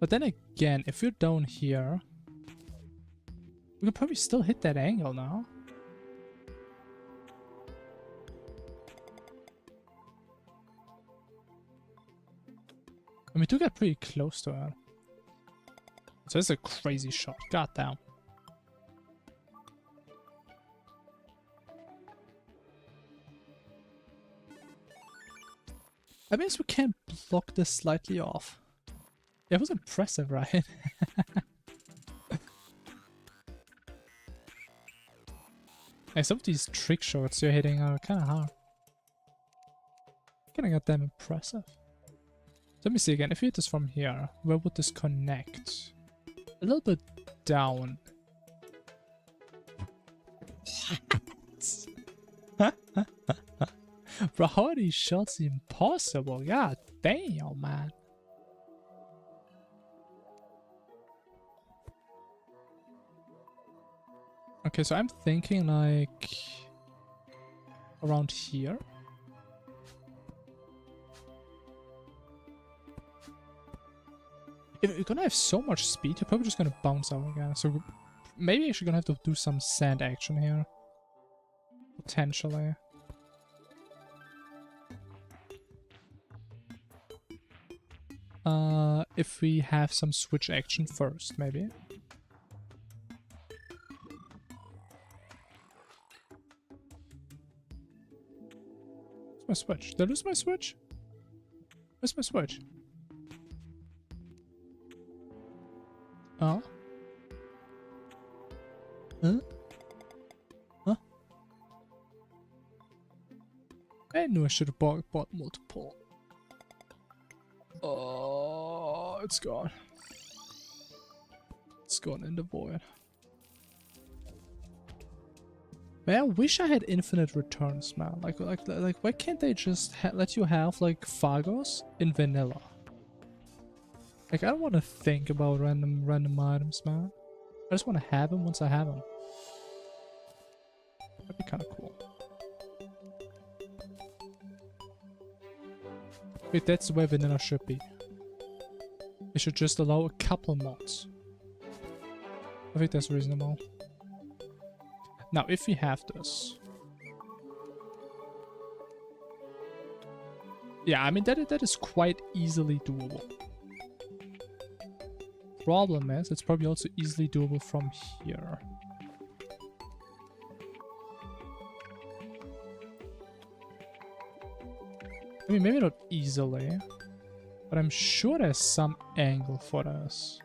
But then again, if you're down here, we can probably still hit that angle now. And we do get pretty close to it. So it's a crazy shot. God damn. I mean, we can block this slightly off. Yeah, it was impressive, right? Like some of these trick shots you're hitting are kind of hard. Kinda goddamn impressive. Let me see again. If you hit this from here, where would this connect? A little bit down. Bro, how are these shots impossible? God damn, man. Okay, so I'm thinking like around here. If you're gonna have so much speed, you're probably just gonna bounce out again. So maybe you're actually gonna have to do some sand action here. Potentially. If we have some switch action first, maybe. Where's my switch? Did I lose my switch? Where's my switch? Oh? Huh? Huh? I knew I should have bought multiple. Oh, it's gone. It's gone in the void. Man, I wish I had infinite returns, man. Like, why can't they just let you have like Fargos in vanilla? Like, I don't want to think about random items, man. I just want to have them once I have them. That'd be kind of cool. Wait, that's the way vanilla should be. It should just allow a couple mods. I think that's reasonable. Now, if we have this... Yeah, I mean, that is quite easily doable. Problem is, it's probably also easily doable from here. I mean, maybe not easily, but I'm sure there's some angle for this.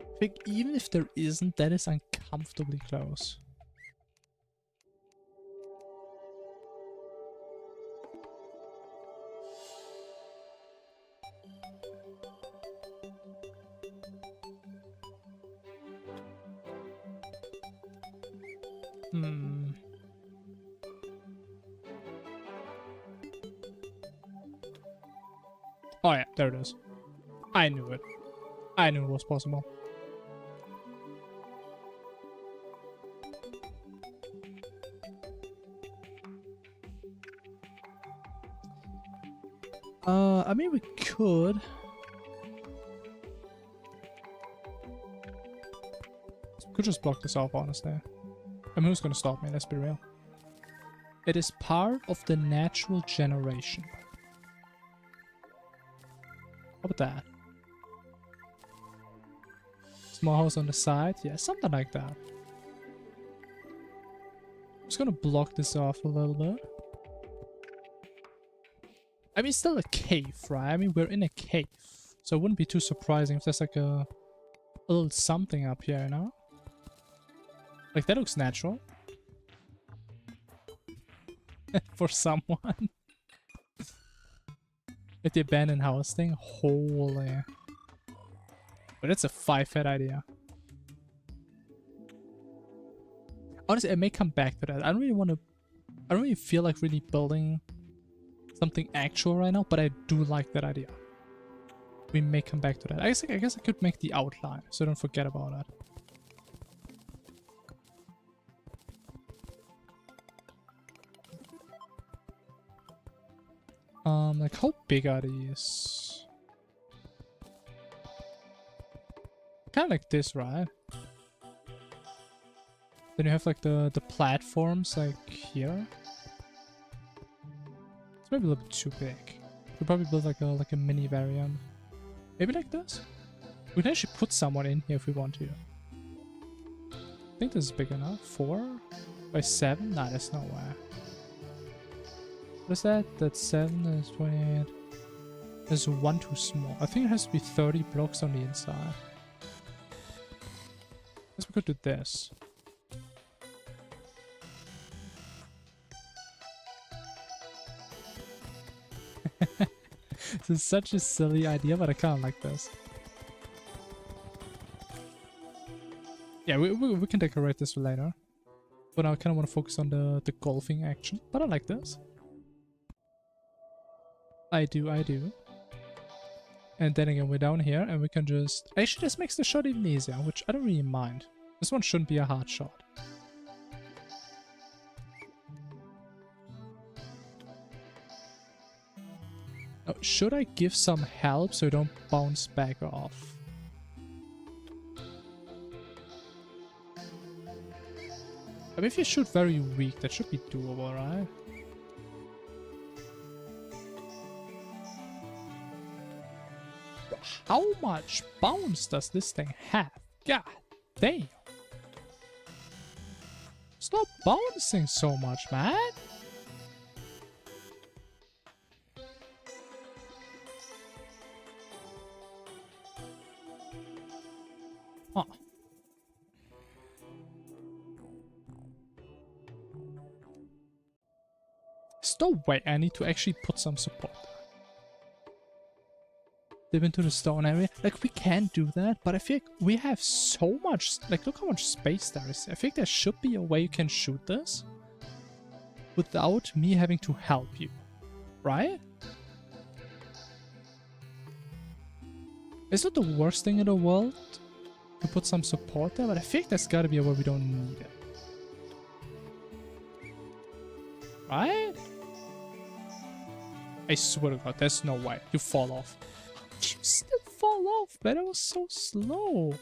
I think even if there isn't, that is uncomfortably close. Oh yeah, there it is. I knew it. I knew it was possible. I mean, we could. We could just block this off, honestly. I mean, who's gonna stop me? Let's be real. It is part of the natural generation. How about that? Small house on the side? Yeah, something like that. I'm just gonna block this off a little bit. I mean, it's still a cave, right? I mean, we're in a cave. So it wouldn't be too surprising if there's like a little something up here, you know? Like, that looks natural. For someone. With the abandoned house thing? Holy. But it's a 5-head idea. Honestly, I may come back to that. I don't really feel like really building something actual right now, but I do like that idea. We may come back to that. I guess I could make the outline, so don't forget about that. Like, how big are these? Kind of like this, right? Then you have like the platforms like here. It's maybe a little bit too big. We'll probably build like a mini variant. Maybe like this? We can actually put someone in here if we want to. I think this is big enough. 4 by 7? Nah, there's no way. What is that? That's 7, that's 28. There's 1 too small. I think it has to be 30 blocks on the inside. Let's go to this. This is such a silly idea, but I kind of like this. Yeah, we can decorate this for later. But now I kind of want to focus on the golfing action. But I like this. I do. And then again, we're down here and we can just... Actually, this makes the shot even easier, which I don't really mind. This one shouldn't be a hard shot. Now, should I give some help so I don't bounce back off? I mean, if you shoot very weak, that should be doable, right? How much bounce does this thing have? God damn. Stop bouncing so much, man. Huh. Stop, wait, I need to actually put some support. Dip into the stone area. Like, we can do that, but I feel like we have so much... Like, look how much space there is. I think there should be a way you can shoot this without me having to help you. Right? It's not the worst thing in the world to put some support there, but I think there's gotta be a way we don't need it. Right? I swear to God, there's no way. You fall off. You still fall off, but that was so slow.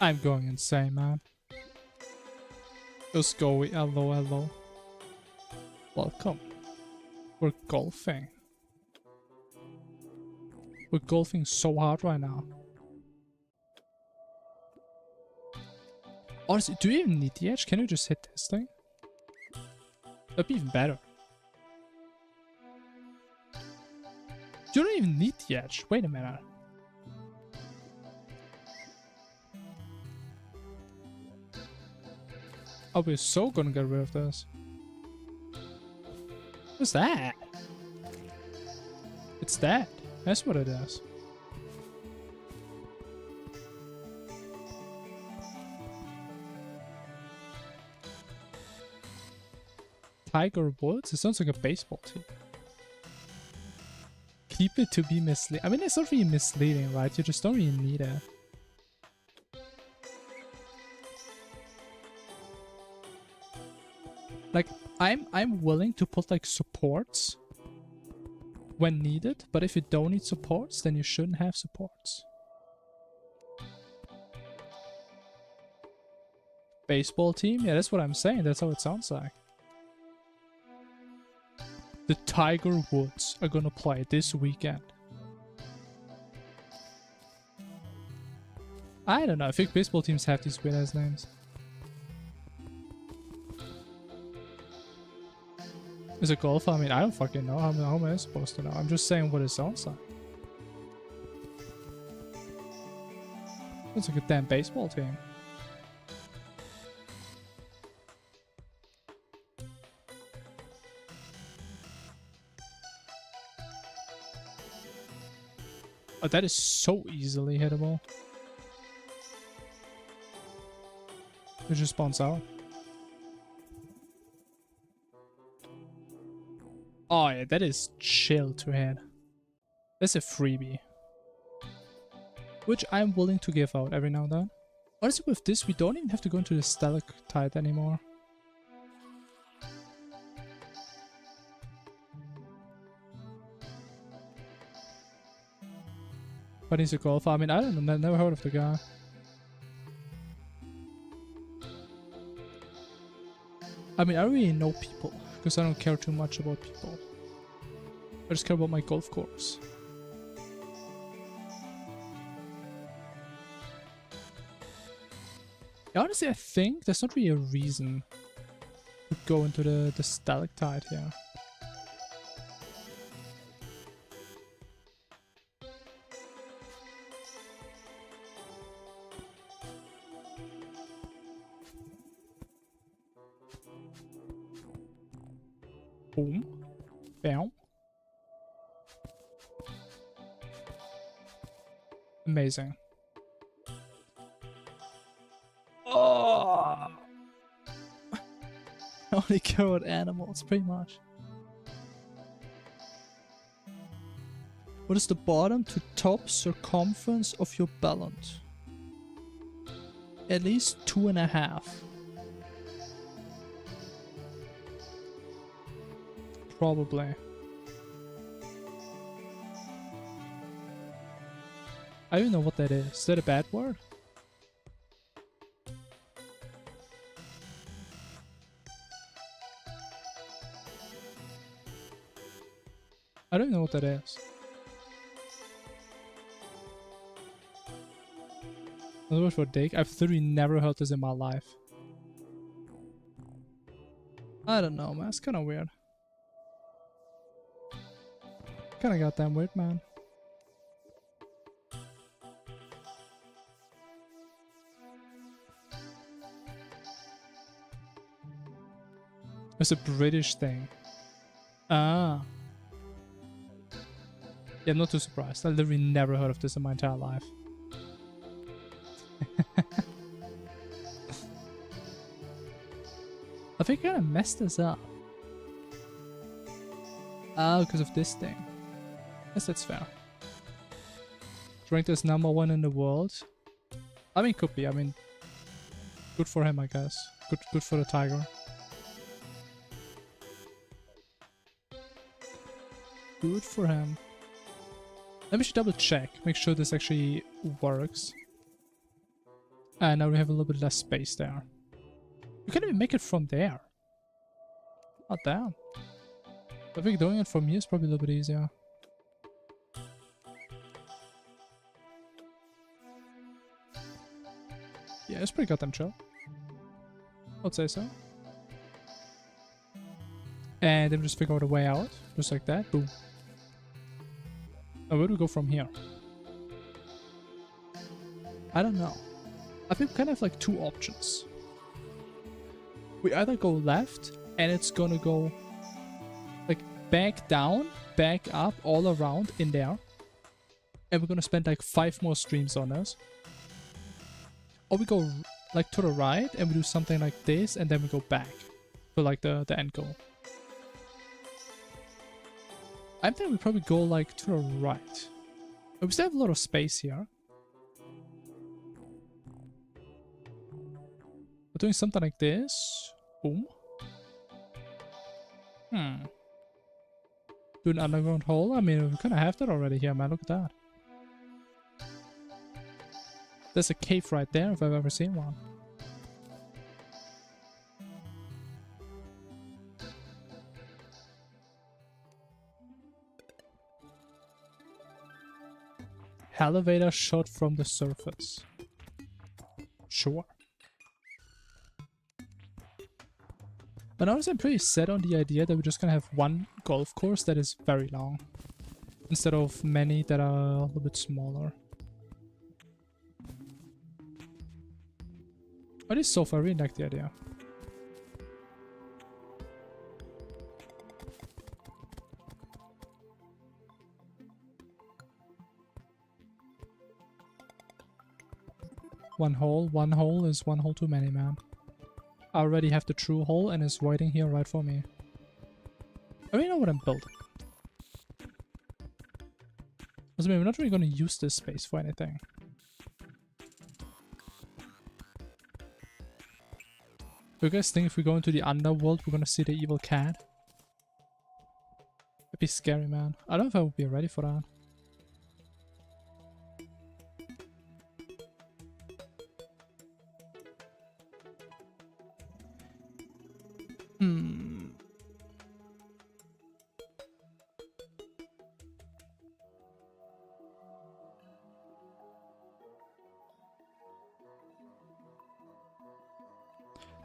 I'm going insane, man. Let's go. Hello. Welcome. We're golfing. We're golfing so hard right now. Honestly, do you even need the edge? Can you just hit this thing? That'd be even better. You don't even need the edge. Wait a minute. Oh, we're so gonna get rid of this. What's that? It's that. That's what it is. Tiger Woods? It sounds like a baseball team. Keep it to be misleading. I mean, it's not really misleading, right? You just don't really need it. Like, I'm willing to put like supports when needed, but if you don't need supports, then you shouldn't have supports. Baseball team? Yeah, that's what I'm saying. That's how it sounds like. The Tiger Woods are gonna play this weekend. I don't know, I think baseball teams have these weird ass names. Is it golf? I mean, I don't fucking know. How am I supposed to know? I'm just saying what it sounds like. It's like a damn baseball team. Oh, that is so easily hittable. It just bounce out. Oh yeah, that is chill to hit. That's a freebie. Which I'm willing to give out every now and then. Honestly, with this, we don't even have to go into the stalactite anymore. But he's a golfer. I mean, I don't know. I've never heard of the guy. I mean, I really know people because I don't care too much about people. I just care about my golf course. Honestly, I think there's not really a reason to go into the stalactite here. Boom. Bam. Amazing. Oh! I only care about animals, pretty much. What is the bottom to top circumference of your ballon? At least 2.5. Probably. I don't even know what that is. Is that a bad word? I don't know what that is. Another word for dick? I've literally never heard this in my life. I don't know, man. It's kind of weird. Kind of goddamn weird, man. It's a British thing. Ah. Yeah, I'm not too surprised. I literally never heard of this in my entire life. I think I kind of messed this up. Ah, because of this thing. Yes, that's fair. Ranked as #1 in the world. I mean, could be. I mean, good for him, I guess. Good for the tiger. Good for him. Let me just double check. Make sure this actually works. And now we have a little bit less space there. You can't even make it from there. Oh, damn. I think doing it from here is probably a little bit easier. Yeah, it's pretty goddamn chill. I'd say so. And then we just figure out a way out. Just like that. Boom. Now where do we go from here? I don't know. I think we kind of have like two options. We either go left and it's gonna go like back down, back up, all around in there. And we're gonna spend like 5 more streams on this. Or we go like to the right and we do something like this and then we go back to like the end goal. I think we probably go like to the right. But we still have a lot of space here. We're doing something like this. Boom. Do an underground hole? I mean, we kind of have that already here, man. Look at that. There's a cave right there if I've ever seen one. Elevator shot from the surface. Sure. But honestly, I'm pretty set on the idea that we're just gonna have one golf course that is very long. Instead of many that are a little bit smaller. At least so far, I really like the idea. One hole is one hole too many, man. I already have the true hole and it's waiting here right for me. I already know what I'm building. I mean, we're not really going to use this space for anything. Do you guys think if we go into the underworld we're going to see the evil cat? That'd be scary, man. I don't know if I would be ready for that.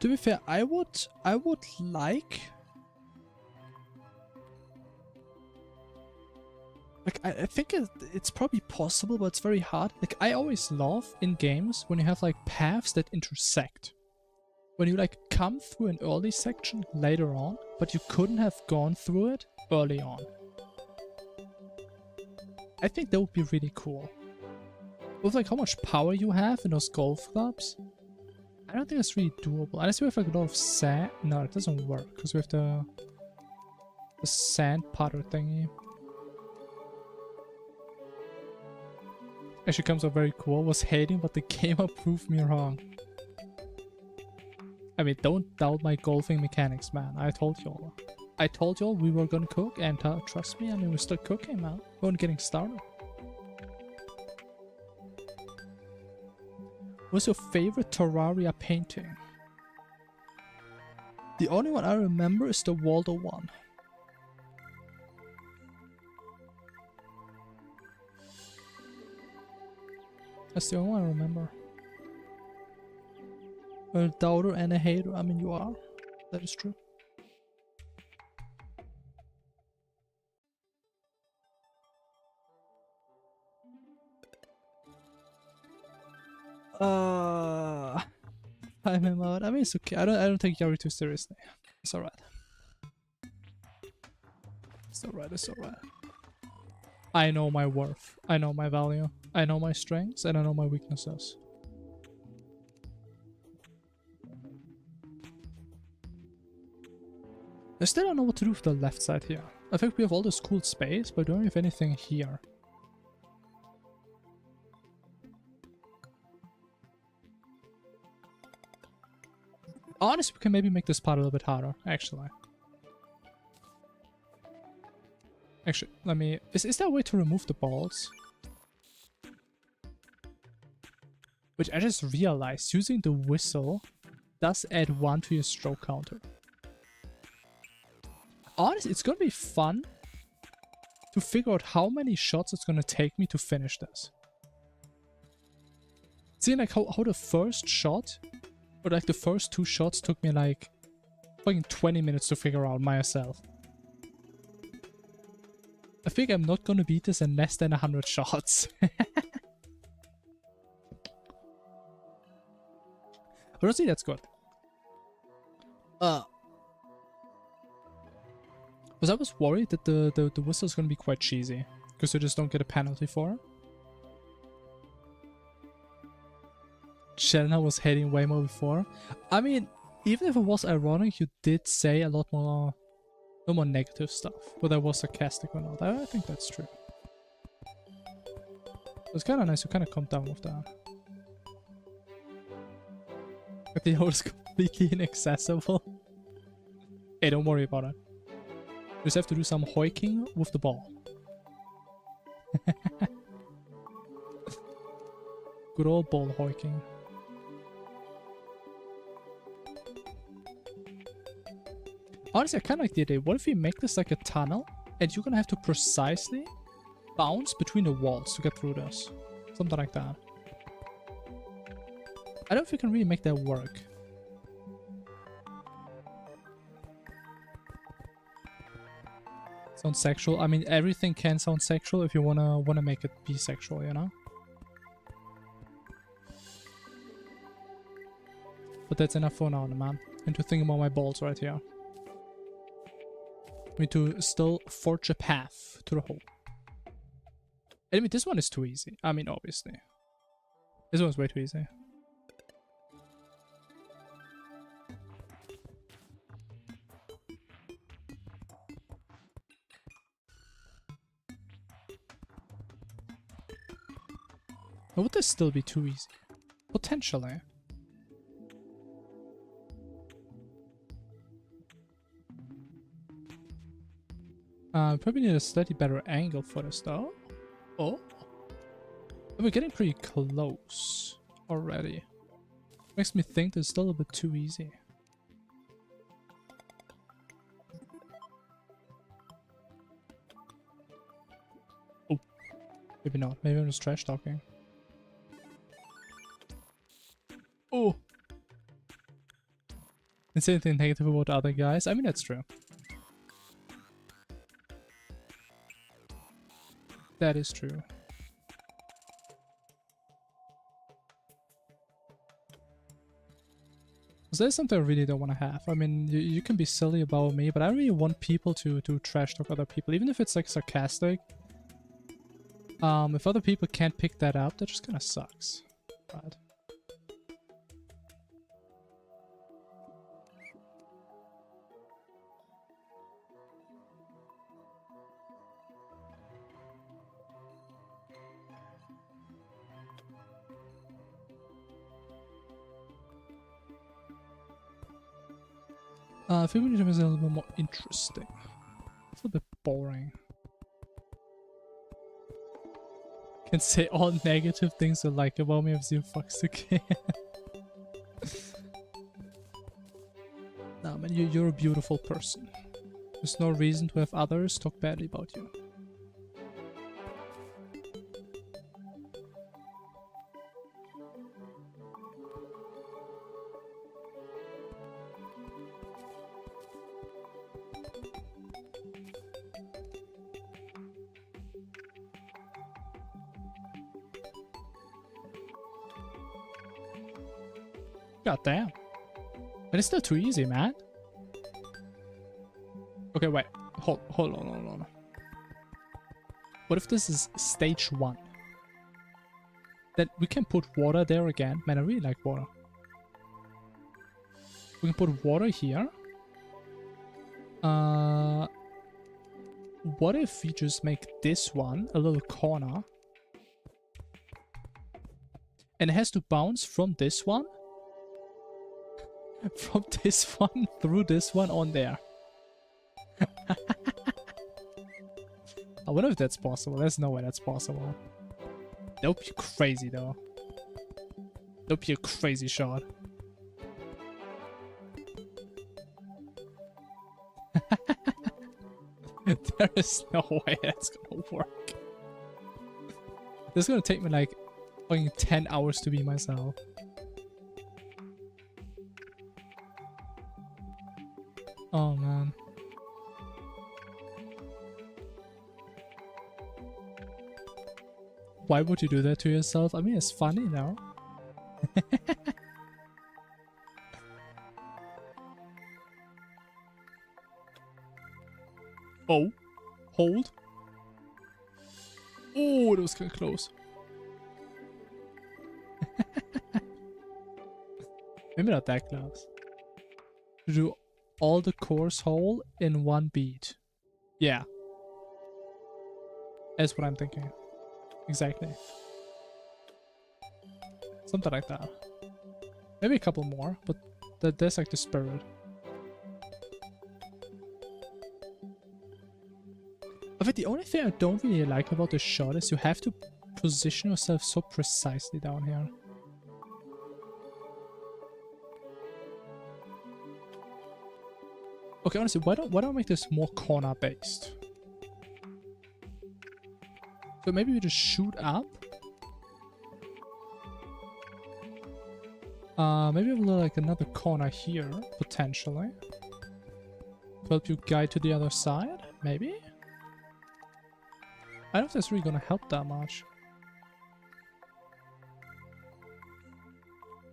To be fair, I would like I think it's probably possible, but it's very hard. Like, I always love in games when you have like paths that intersect. When you like come through an early section later on, but you couldn't have gone through it early on. I think that would be really cool. With like how much power you have in those golf clubs, I don't think it's really doable. Unless we have like a lot of sand. No, it doesn't work because we have the sand putter thingy. Actually comes out very cool. Was hating, but the gamer proved me wrong. I mean, don't doubt my golfing mechanics, man. I told y'all. I told y'all we were gonna cook, and trust me, I mean, we're still cooking, man. We weren't getting started. What's your favorite Terraria painting? The only one I remember is the Waldo one. That's the only one I remember. A doubter and a hater. I mean, you are. That is true. I'm out. I mean, it's okay. I don't take Yari too seriously. It's alright. It's alright. It's alright. I know my worth. I know my value. I know my strengths, and I know my weaknesses. I still don't know what to do with the left side here. I think we have all this cool space, but we don't have anything here. Honestly, we can maybe make this part a little bit harder, actually. Actually, let me... Is there a way to remove the balls? Which I just realized, using the whistle does add 1 to your stroke counter. Honestly, it's gonna be fun to figure out how many shots it's gonna take me to finish this. See, like, how the first shot, or like the first 2 shots took me like fucking 20 minutes to figure out myself. I think I'm not gonna beat this in less than 100 shots. But honestly, that's good. Because I was worried that the whistle is gonna be quite cheesy, because you just don't get a penalty for it. Shelna was hating way more before. I mean, even if it was ironic, you did say a lot more negative stuff, whether it was sarcastic or not. I think that's true. It's kind of nice to kind of calm down with that. But the hole is completely inaccessible. Hey, don't worry about it. You just have to do some hoiking with the ball. Good old ball hoiking. Honestly, I kind of like the idea. What if we make this like a tunnel, and you're gonna have to precisely bounce between the walls to get through this? Something like that. I don't think we can really make that work. Sounds sexual. I mean, everything can sound sexual if you wanna make it be sexual, you know? But that's enough for now, man. And to think about my balls right here. I need to still forge a path to the hole. I mean, this one is too easy. I mean, obviously. This one's way too easy. Or would this still be too easy? Potentially. Probably need a slightly better angle for this though. Oh. We're getting pretty close already. Makes me think this is still a bit too easy. Oh. Maybe not. Maybe I'm just trash talking. Oh. and say anything negative about other guys. I mean, that's true. That is true. So that's something I really don't want to have. I mean, you can be silly about me, but I really want people to trash talk other people, even if it's like sarcastic. If other people can't pick that up, that just kind of sucks. But I feel we need to make it a little bit more interesting. It's a little bit boring. Can say all negative things I like about me if zero fucks to care. Nah, man, you're a beautiful person. There's no reason to have others talk badly about you. God damn. But it's still too easy, man. Okay, wait. Hold on. What if this is stage 1? Then we can put water there again. Man, I really like water. We can put water here. What if we just make this one a little corner? And it has to bounce from this one. From this one through this one on there. I wonder if that's possible. There's no way that's possible. That would be crazy though. That would be a crazy shot. There is no way that's gonna work. This is gonna take me like fucking 10 hours to be myself. Oh man. Why would you do that to yourself? I mean, it's funny now. Oh. Hold. Oh, that was kind of close. Maybe not that close. To do all the course hole in one beat. Yeah. That's what I'm thinking. Exactly. Something like that. Maybe a couple more, but that's like the spirit. But the only thing I don't really like about this shot is you have to position yourself so precisely down here. Okay, honestly, why don't I make this more corner based? So maybe we just shoot up. Maybe a little like another corner here, potentially. To help you guide to the other side, maybe? I don't know if that's really gonna help that much.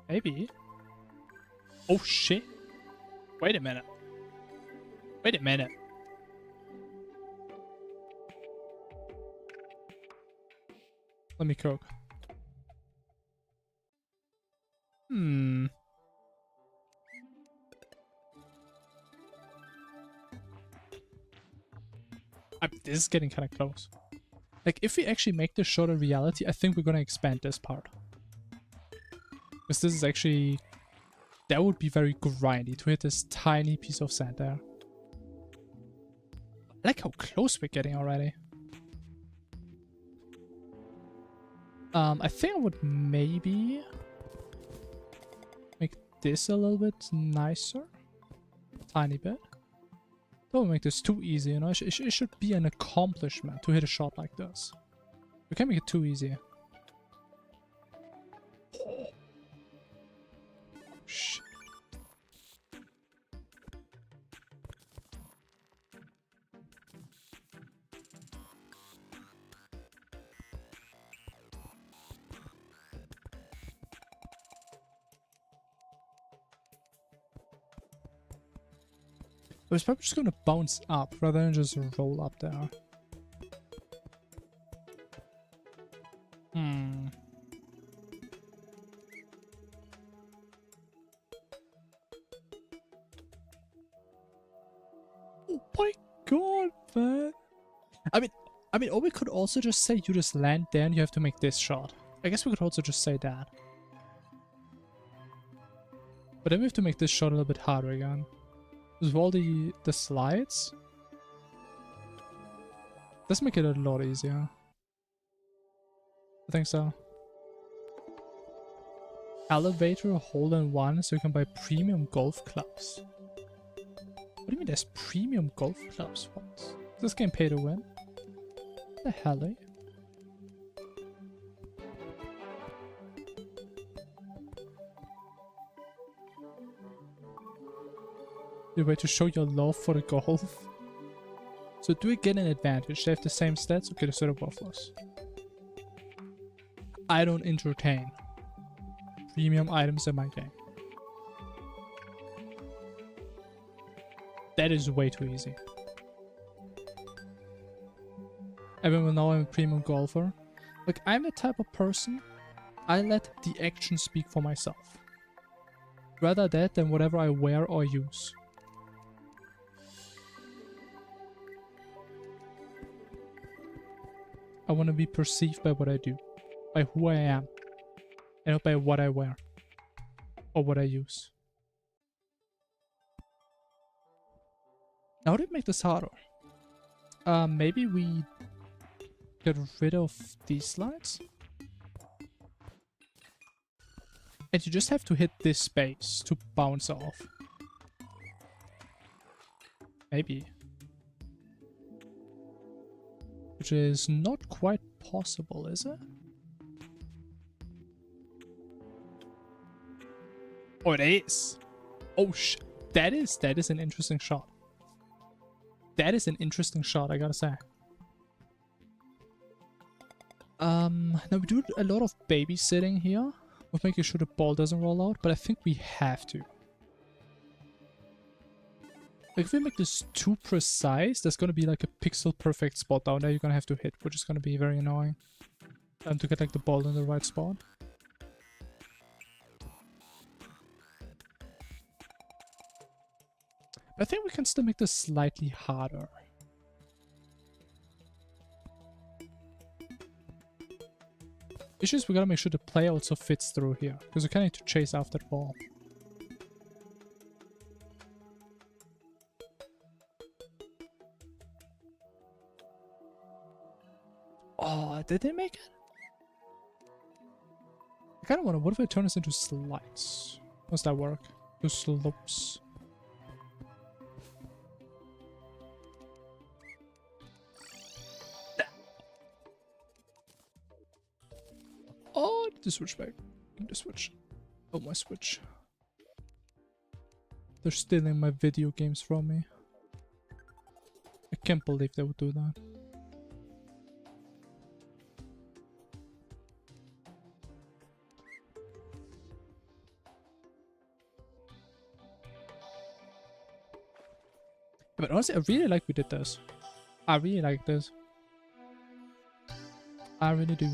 Maybe. Oh shit. Wait a minute. Wait a minute. Let me cook. This is getting kind of close. Like, if we actually make this shot a reality, I think we're gonna expand this part. Because this is actually... That would be very grindy to hit this tiny piece of sand there. I like how close we're getting already. I think I would maybe make this a little bit nicer. Tiny bit. Don't make this too easy, you know? It should be an accomplishment to hit a shot like this. We can't make it too easy. Shit. I was probably just gonna bounce up rather than just roll up there. Oh my god, man. I mean, or we could also just say you just land there and you have to make this shot. I guess we could also just say that. But then we have to make this shot a little bit harder again. With all the slides. Let's make it a lot easier. I think so. Elevator hole-in-one so you can buy premium golf clubs. What do you mean there's premium golf clubs? What? Is this game pay to win? What the hell, eh? Your way to show your love for the golf. So do we get an advantage? They have the same stats? Okay, they're worthless. I don't entertain premium items in my game. That is way too easy. Everyone will know I'm a premium golfer. Like, I'm the type of person, I let the action speak for myself. Rather that than whatever I wear or use. I want to be perceived by what I do. By who I am. And not by what I wear. Or what I use. Now, how do we make this harder? Maybe we get rid of these slides. And you just have to hit this space to bounce off. Maybe. Which is not quite possible, is it? Oh, it is. Oh, that is an interesting shot. That is an interesting shot, I gotta say. Now we do a lot of babysitting here. Of making sure the ball doesn't roll out, but I think we have to. Like, if we make this too precise, there's gonna be like a pixel perfect spot down there you're gonna have to hit, which is gonna be very annoying. To get like the ball in the right spot. I think we can still make this slightly harder. Issue is we gotta make sure the play also fits through here, because we kinda need to chase after the ball. Oh, did they make it? I kinda wanna, what if I turn this into slides? How does that work? To slopes. Oh, I need to switch back. I need to switch. Oh, my Switch. They're stealing my video games from me. I can't believe they would do that. But honestly, I really like we did this. I really like this. I really do.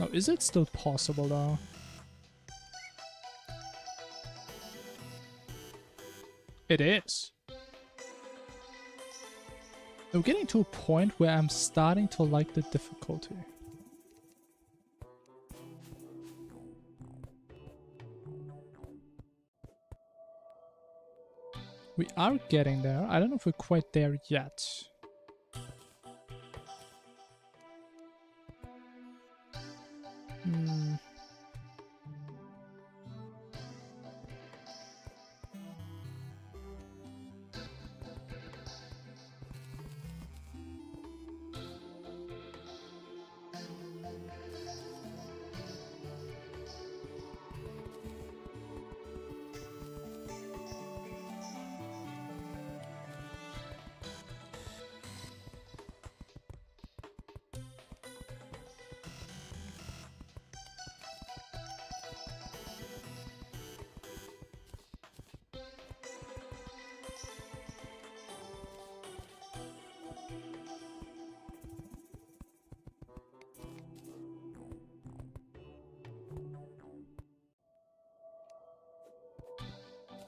Now, is it still possible though? It is. I'm getting to a point where I'm starting to like the difficulty. We are getting there. I don't know if we're quite there yet.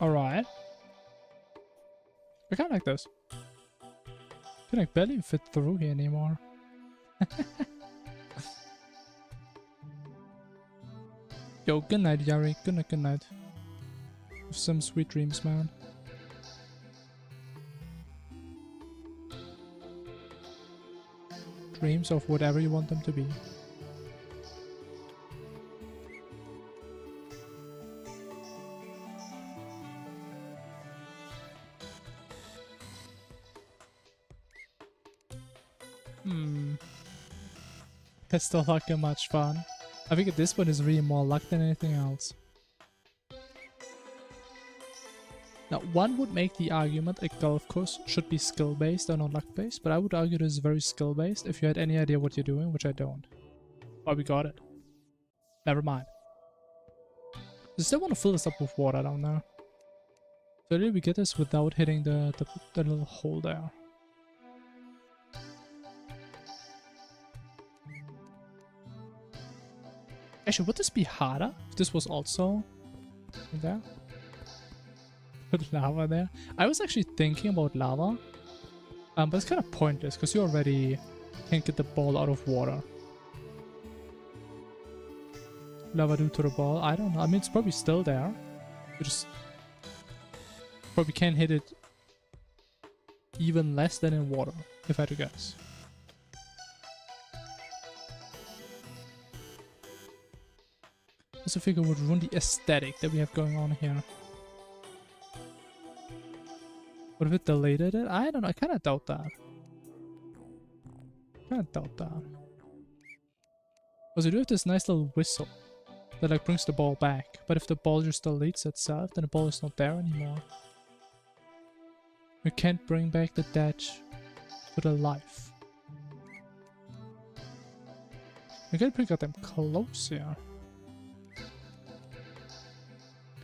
Alright. I kinda like this. I can like barely fit through here anymore. Yo, good night, Yari. Good night. Have some sweet dreams, man. Dreams of whatever you want them to be. Pistol luck and much fun. I think this one is really more luck than anything else. Now, one would make the argument a golf course should be skill-based or not luck-based, but I would argue this is very skill-based if you had any idea what you're doing, which I don't. Oh, we got it. Never mind. I still want to fill this up with water down there. So did we get this without hitting the little hole there? Actually, would this be harder if this was also there? Put lava there. I was actually thinking about lava, but it's kind of pointless because you already can't get the ball out of water. Lava do to the ball. I don't know. I mean, it's probably still there. You just probably can't hit it even less than in water, if I had to guess. I also figure it would ruin the aesthetic that we have going on here. What if it deleted it? I don't know. I kind of doubt that. Because we do have this nice little whistle that like brings the ball back. But if the ball just deletes itself, then the ball is not there anymore. We can't bring back the dead to the life. We gotta pretty goddamn close here.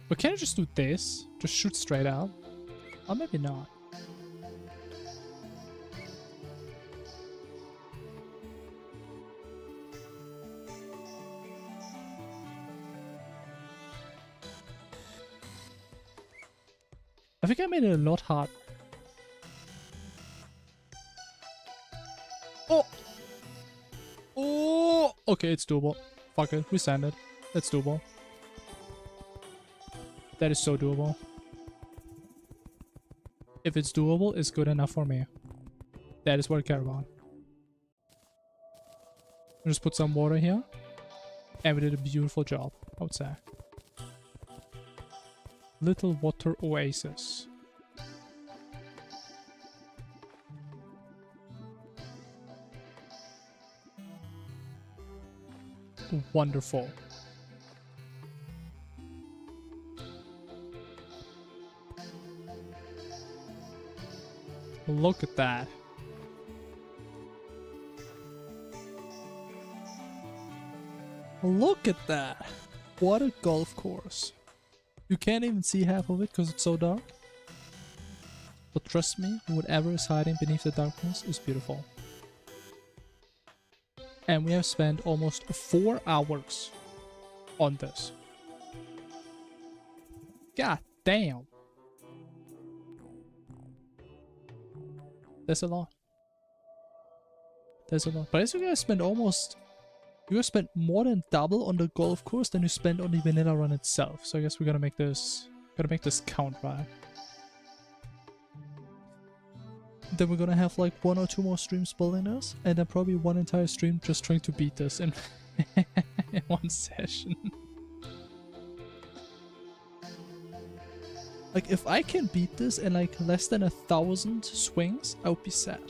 But can I just do this? Just shoot straight out? Or maybe not. I think I made it a lot hard. Oh! Oh! Okay, it's doable. Fuck it, we send it. It's doable. That is so doable. If it's doable, it's good enough for me. That is what I care about. I'll just put some water here. And we did a beautiful job, I would say. Little water oasis. Wonderful. Look at that. Look at that. What a golf course. You can't even see half of it because it's so dark. But trust me, whatever is hiding beneath the darkness is beautiful. And we have spent almost 4 hours on this. God damn. That's a lot. That's a lot. But as you guys spent almost... You guys spent more than double on the golf course than you spent on the vanilla run itself. So I guess we gotta make this... count, right? Then we're gonna have like 1 or 2 more streams building this. And then probably 1 entire stream just trying to beat this in, in 1 session. Like, if I can beat this in like less than 1,000 swings, I would be sad.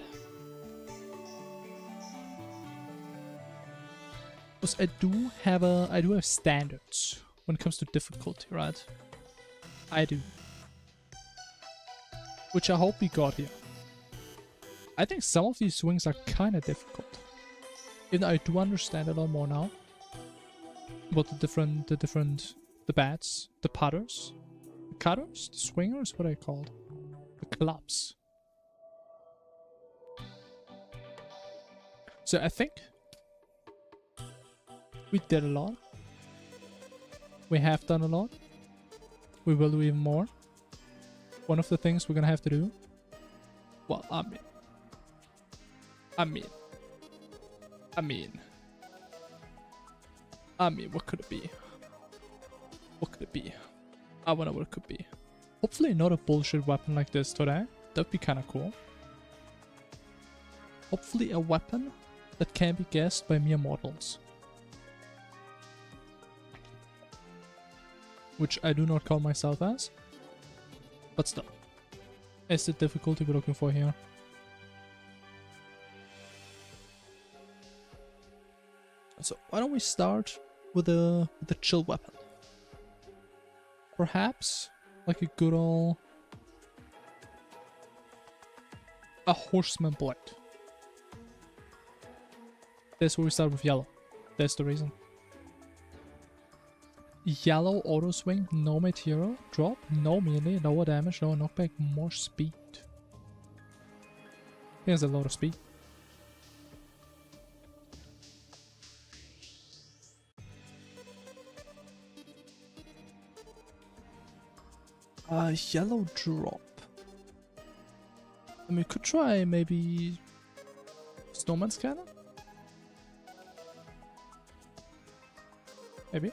Because I do have standards when it comes to difficulty, right? I do. Which I hope we got here. I think some of these swings are kind of difficult. Even though I do understand a lot more now. About the bats, the putters. The cutters? The swingers? What are they called? The clubs. So I think we did a lot. We have done a lot. We will do even more. one of the things we're gonna have to do. Well, I mean, what could it be? What could it be? I wonder what it could be. Hopefully not a bullshit weapon like this today. That'd be kind of cool. Hopefully a weapon that can be guessed by mere mortals. Which I do not call myself as. But still. It's the difficulty we're looking for here. So why don't we start with a chill weapon? Perhaps like a good old a horseman blade. That's where we start with yellow. That's the reason. Yellow auto swing, no material, drop, no melee, lower damage, lower knockback, more speed. Here's a lot of speed. Yellow drop. I mean, we could try maybe Snowman's Cannon? Maybe.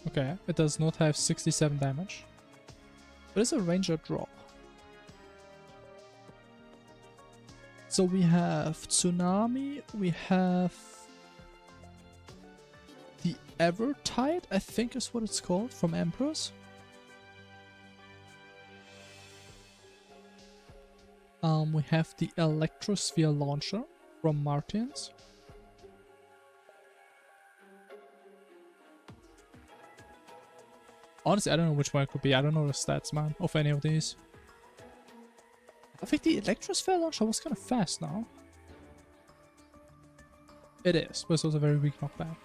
Okay, it does not have 67 damage. But it's a ranger drop. So we have Tsunami, we have the Evertide, I think is what it's called, from Empress. We have the Electrosphere Launcher from Martins. Honestly, I don't know which one it could be. I don't know the stats, man, of any of these. I think the Electrosphere Launcher was kind of fast now. It is, but it's also very weak knockback.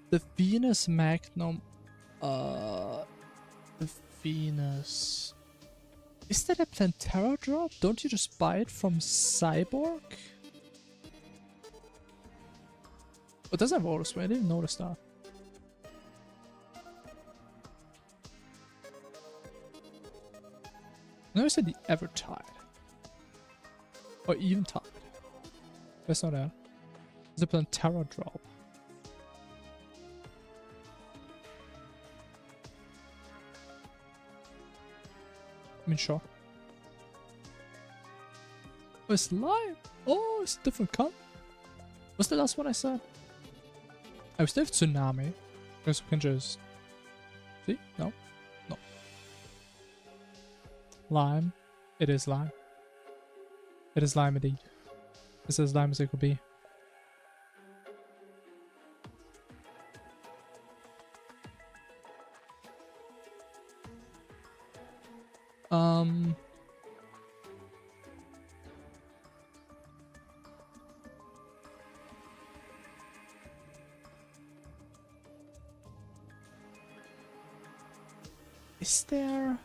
The Venus Magnum... The Venus... Is that a Plantera drop? Don't you just buy it from Cyborg? Oh, it doesn't have auto swing. I didn't notice that. I never said the Evertide. Or Eventide. That's not that. It's a Plantera drop. I mean, sure. Oh, it's live. Oh, it's a different color. What's the last one I said? I was there with Tsunami. Because we can just... See? No. No. Lime. It is lime. It is lime indeed. It's as lime as it could be. Is there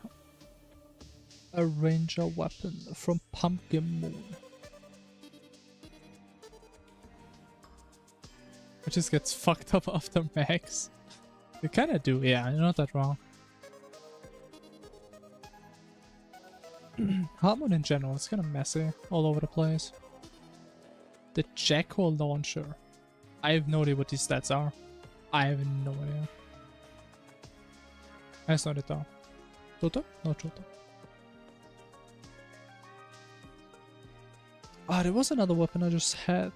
a ranger weapon from Pumpkin Moon? It just gets fucked up after max. You kinda do, yeah, you're not that wrong. Harmon in general, it's kinda messy all over the place. The Jacko launcher. I have no idea what these stats are. I have no idea. That's not it though. Toto? No Toto. Ah, there was another weapon I just had.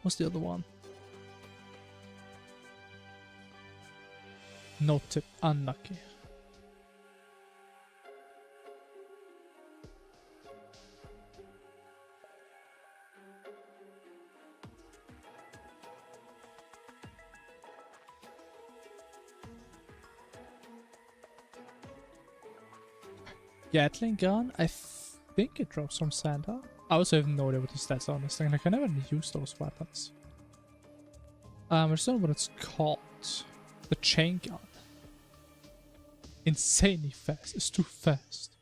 What's the other one? No tip. Unlucky. Gatling gun, I think it drops from Santa. I also have no idea what the stats are on this thing. Like, I never use those weapons. I just don't know what it's called. The chain gun. Insanely fast. It's too fast.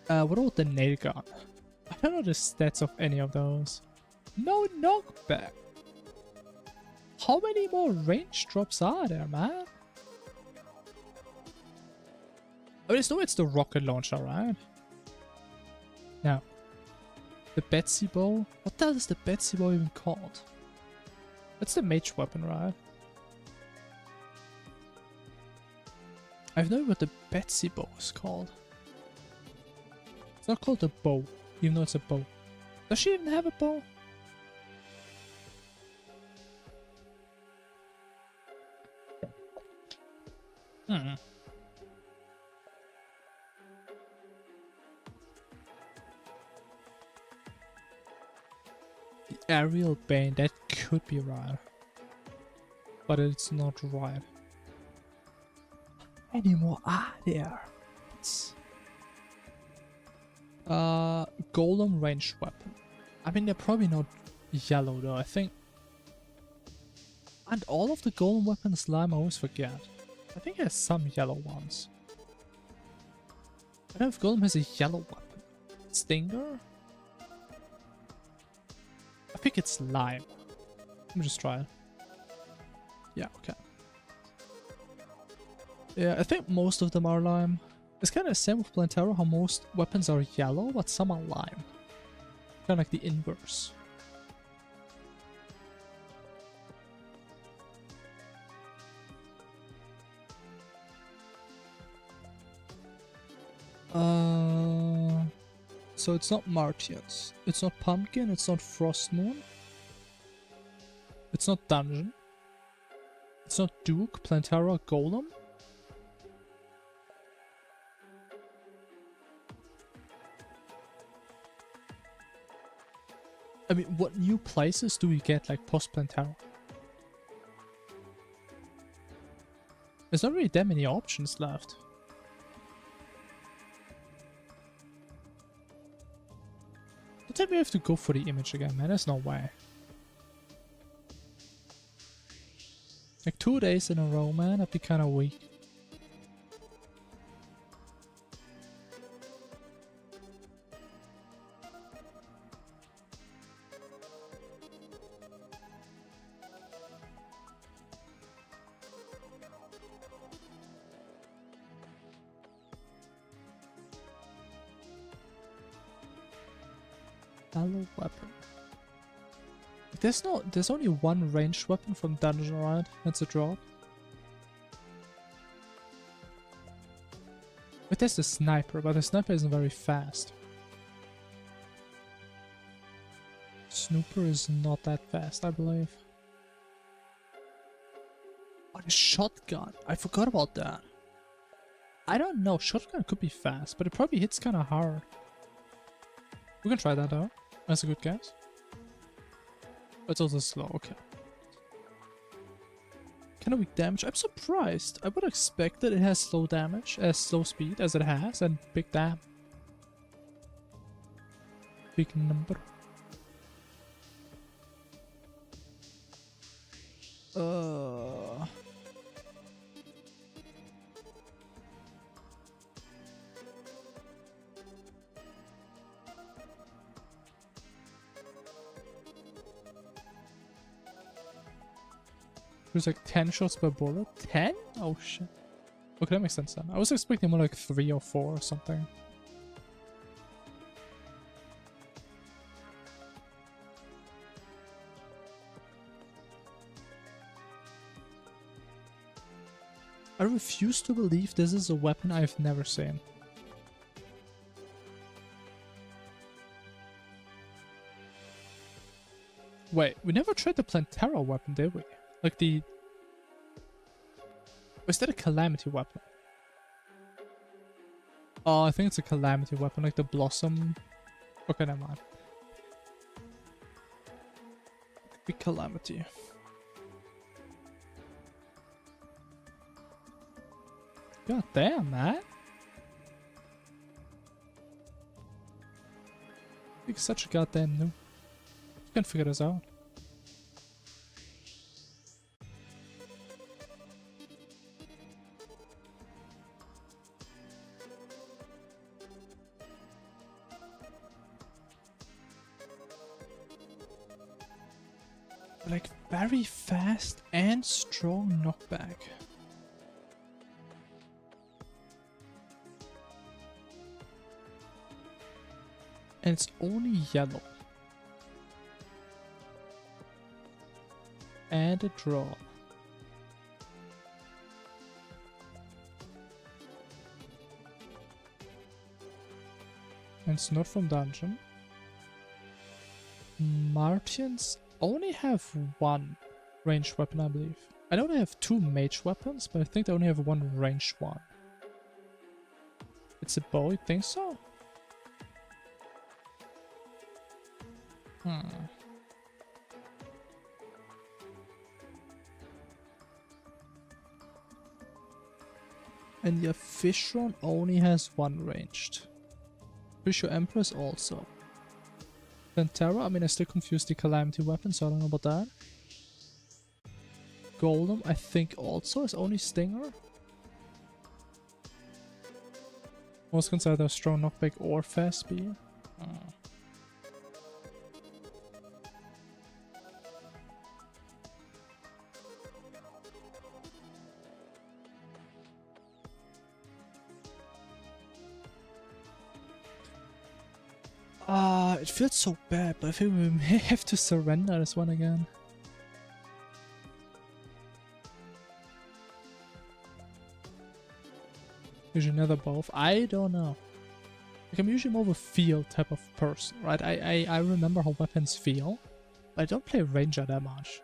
What about the nail gun? I don't know the stats of any of those. No knockback. How many more range drops are there, man? I mean, it's the rocket launcher, right? Now, the Betsy bow. What the hell is the Betsy bow even called? That's the mage weapon, right? I have no idea what the Betsy bow is called. It's not called a bow, even though it's a bow. Does she even have a bow? Hmm. The aerial bane, that could be right. But it's not right. Any more are there? It's golem ranged weapon. I mean, they're probably not yellow though, I think. And all of the golem weapons lime, I always forget. I think it has some yellow ones. I don't know if golem has a yellow weapon. Stinger? I think it's lime. Let me just try it. Yeah, okay. Yeah, I think most of them are lime. It's kind of the same with Plantera, how most weapons are yellow, but some are lime. Kind of like the inverse. So it's not Martians. It's not Pumpkin, it's not Frostmoon. It's not Dungeon. It's not Duke, Plantera, Golem. I mean, what new places do we get like post Plantera? There's not really that many options left. Don't tell me we have to go for the image again, man. There's no way. Like 2 days in a row, man. I'd be kind of weak. Yellow weapon. There's only one ranged weapon from Dungeon, right? That's a drop. But there's the sniper, but the sniper isn't very fast. Snooper is not that fast, I believe. Oh, the shotgun. I forgot about that. I don't know. Shotgun could be fast, but it probably hits kind of hard. We can try that out. That's a good guess. It's also slow, okay. Kind of weak damage. I'm surprised. I would expect that it has slow damage, as slow speed as it has, and big dam. Big number. There's like 10 shots per bullet. 10? Oh shit. Okay, that makes sense then. I was expecting more like 3 or 4 or something. I refuse to believe this is a weapon I've never seen. Wait, we never tried the Plantera weapon, did we? Like the... Is that a Calamity weapon? Oh, I think it's a Calamity weapon, like the Blossom... Okay, never mind. Could be Calamity. God damn, man. You're such a goddamn noob. You can figure this out. Like very fast and strong knockback. And it's only yellow. And a draw. And it's not from dungeon. Martians only have one ranged weapon, I believe. I know they have 2 mage weapons, but I think they only have 1 ranged one. It's a bow, you think so? And your Fishron only has 1 ranged. Pretty sure Empress also. Then Terra, I mean, I still confuse the Calamity weapon, so I don't know about that. Golem, I think also is only Stinger. Most considered a strong knockback or fast speed. It feels so bad, but I think we may have to surrender this one again. Usually neither both. I don't know. Like, I'm usually more of a feel type of person, right? I remember how weapons feel, but I don't play Ranger that much.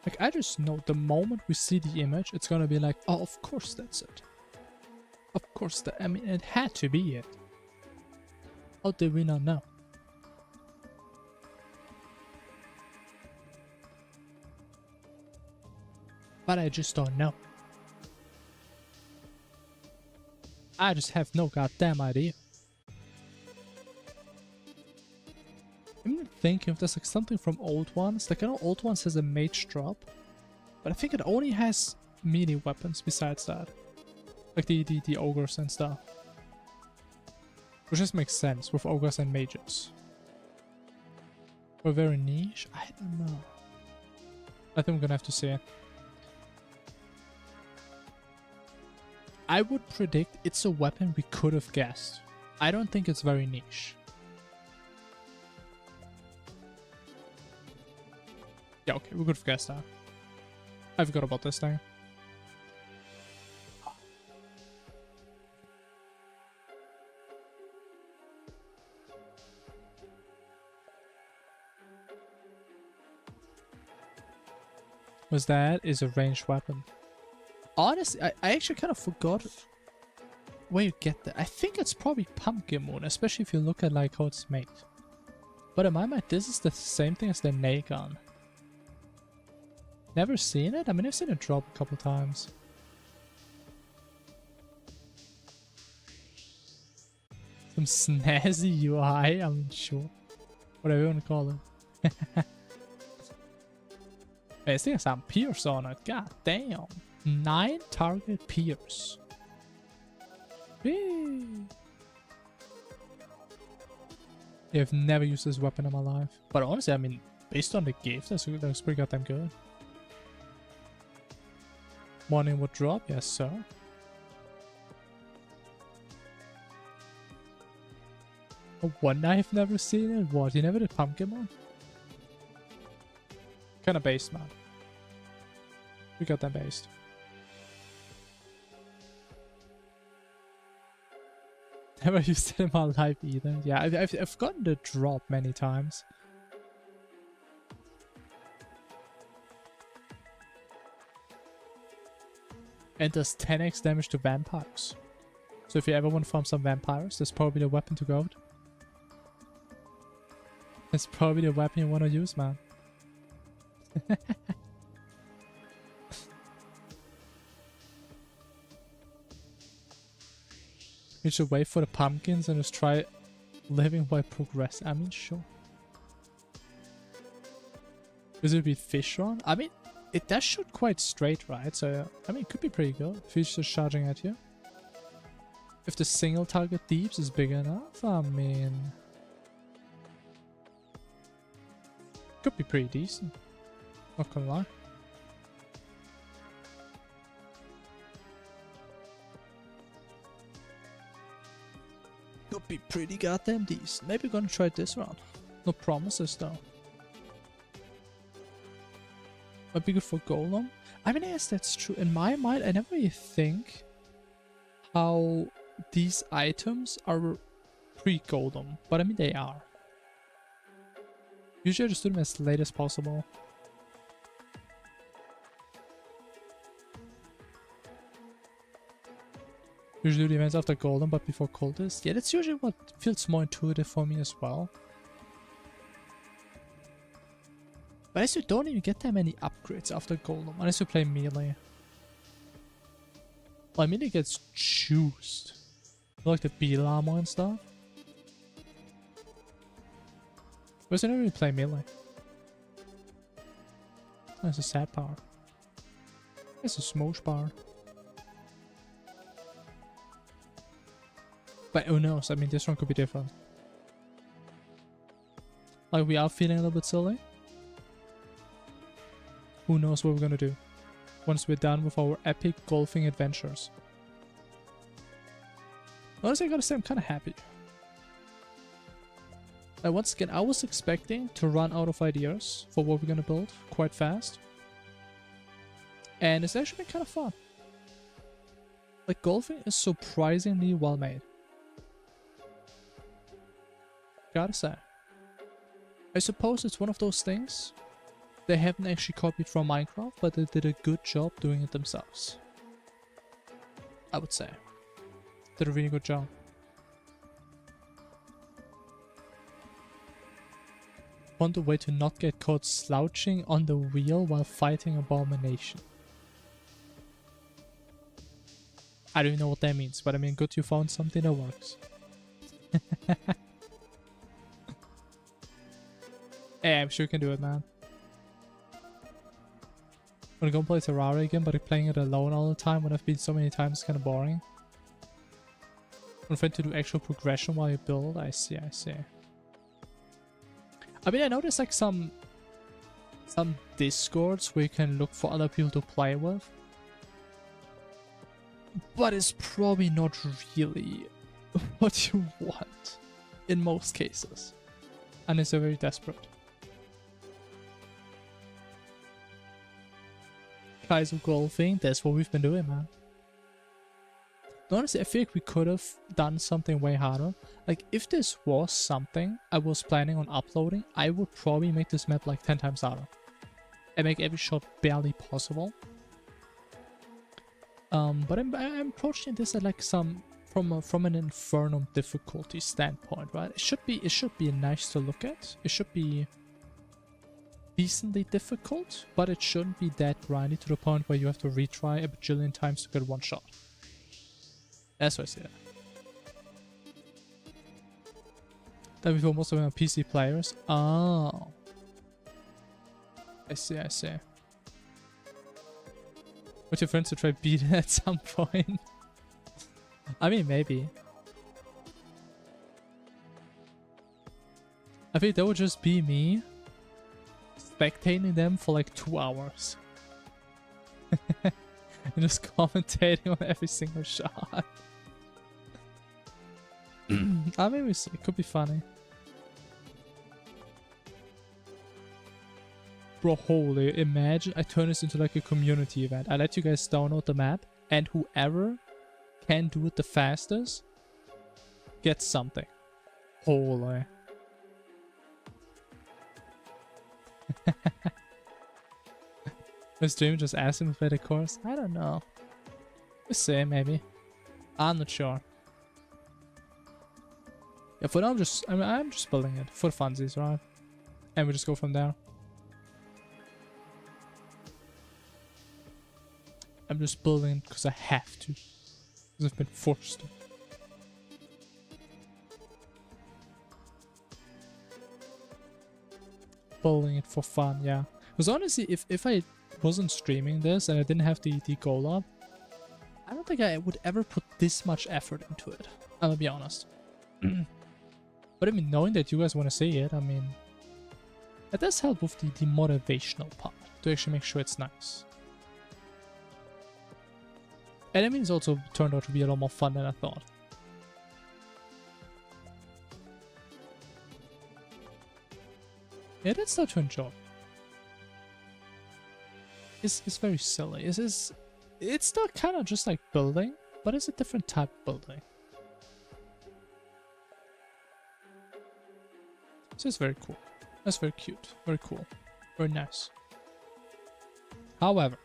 Like, I just know the moment we see the image, it's gonna be like, oh, of course that's it. Of course, I mean, it had to be it. How did we not know? But I just don't know. I just have no goddamn idea. I'm even thinking if there's like something from Old Ones. Like, I know Old Ones has a mage drop, but I think it only has melee weapons besides that. Like the ogres and stuff. Which just makes sense with ogres and mages. We're very niche? I don't know. I think I'm gonna have to say it. I would predict it's a weapon we could have guessed. I don't think it's very niche. Yeah, okay, we could have guessed that. I forgot about this thing. Was that is a ranged weapon. Honestly, I actually kind of forgot where you get that. I think it's probably Pumpkin Moon, especially if you look at like how it's made. But in my mind, this is the same thing as the nail gun. Never seen it? I mean, I've seen it drop a couple times. Some snazzy UI, I'm sure. Whatever you want to call it. Hey, this thing has some pierce on it. God damn. 9 target pierce. Whee! I've never used this weapon in my life. But honestly, I mean, based on the gift, that looks pretty goddamn good. Morning would drop, yes sir. A one I've never seen it? What, you never did Pumpkin Moon? Kinda based, man. We got that based. Never used it in my life either. Yeah, I've gotten the drop many times. And does 10x damage to vampires. So if you ever want to farm some vampires, that's probably the weapon to go with. That's probably the weapon you want to use, man. You should wait for the pumpkins and just try living while progressing. I mean, sure. Is it with fish on? I mean, it does shoot quite straight, right? So, I mean, it could be pretty good if he's just charging at you. If the single target deeps is big enough, I mean... Could be pretty decent. Not gonna lie. Could be pretty goddamn decent. Maybe gonna try it this round. No promises though. Might be good for Golem. I mean, yes, that's true. In my mind, I never really think how these items are pre-Golem. But I mean, they are. Usually I just do them as late as possible. Usually do the events after Golem, but before Cultist. Yeah, that's usually what feels more intuitive for me as well. But as you don't even get that many upgrades after Golem, unless you play melee. Well, melee gets juiced. Like the beetle armor and stuff. Whereas I never really play melee. That's a sad part. It's a smosh part. But who knows? I mean, this one could be different. Like, we are feeling a little bit silly. Who knows what we're gonna do once we're done with our epic golfing adventures. Honestly, I gotta say, I'm kind of happy. Like, once again, I was expecting to run out of ideas for what we're gonna build quite fast. And it's actually been kind of fun. Like, golfing is surprisingly well made. Gotta say. I suppose it's one of those things they haven't actually copied from Minecraft, but they did a good job doing it themselves. I would say. Did a really good job. Found a way to not get caught slouching on the wheel while fighting Abomination. I don't even know what that means, but I mean, good you found something that works. Hey, I'm sure you can do it, man. I'm gonna go play Terraria again, but playing it alone all the time when I've been so many times is kind of boring. I'm trying to do actual progression while you build. I see, I see. I mean, I know there's like some discords where you can look for other people to play with. But it's probably not really what you want in most cases. Unless you're very desperate. Kaizo golfing, that's what we've been doing, man. Honestly, I feel like we could have done something way harder. Like, if this was something I was planning on uploading, I would probably make this map like 10 times harder. And make every shot barely possible. But I'm approaching this at like some from an Infernum difficulty standpoint, right? It should be nice to look at. It should be decently difficult, but it shouldn't be that grindy to the point where you have to retry a bajillion times to get one shot. That's what I see it. That before most of them are PC players. Oh. I see, I see. With your friends to try beat it at some point. I mean, maybe. I think that would just be me spectating them for like 2 hours. And just commentating on every single shot. I mean, it could be funny. Bro, holy, imagine I turn this into like a community event. I let you guys download the map, and whoever can do it the fastest gets something. Holy. The streamer just asked him to play the course. I don't know. We'll see, maybe. I'm not sure. Yeah, for now I'm just building it for funsies, right? And we just go from there. I'm just building it because I have to. Because I've been forced to. Building it for fun, yeah. Because honestly, if I wasn't streaming this and I didn't have the goal up, I don't think I would ever put this much effort into it. I'm gonna be honest. But I mean, knowing that you guys want to see it, I mean, it does help with the motivational part to actually make sure it's nice. And I mean, it's also turned out to be a lot more fun than I thought. Yeah, that's not to enjoy. It's very silly. It's still kind of just like building, but it's a different type of building. So it's very cool. That's very cute. Very cool. Very nice. However,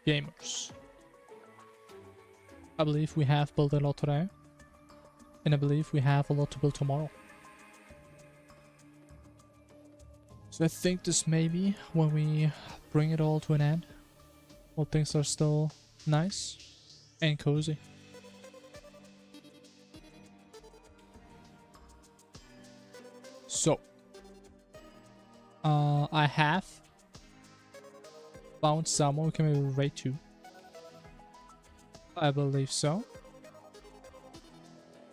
gamers, I believe we have built a lot today. And I believe we have a lot to build tomorrow. So I think this may be when we bring it all to an end, while things are still nice and cozy. So, I have found someone who can maybe raid to. I believe so.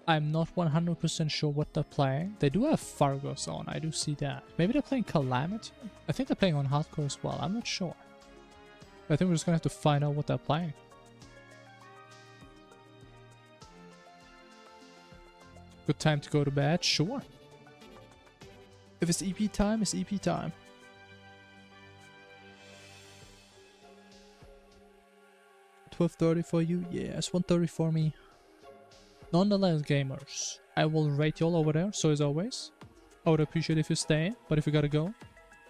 I'm not 100% sure what they're playing. They do have Fargos on, I do see that. Maybe they're playing Calamity? I think they're playing on hardcore as well, I'm not sure. I think we're just gonna have to find out what they're playing. Good time to go to bed? Sure. If it's EP time, it's EP time. $12.30 for you? Yeah, it's $1.30 for me. Nonetheless, gamers, I will rate y'all over there, so as always, I would appreciate if you stay, but if you gotta go,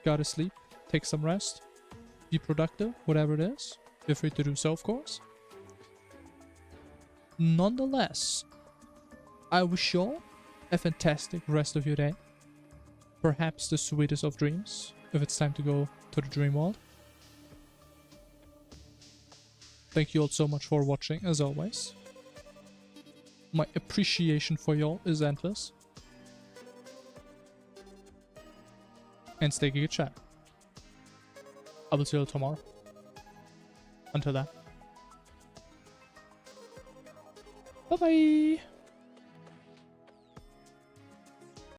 gotta sleep, take some rest, be productive, whatever it is, feel free to do so, of course. Nonetheless, I wish y'all a fantastic rest of your day, perhaps the sweetest of dreams, if it's time to go to the dream world. Thank you all so much for watching, as always. My appreciation for y'all is endless. And stay good chat. I will see you tomorrow. Until then. Bye bye!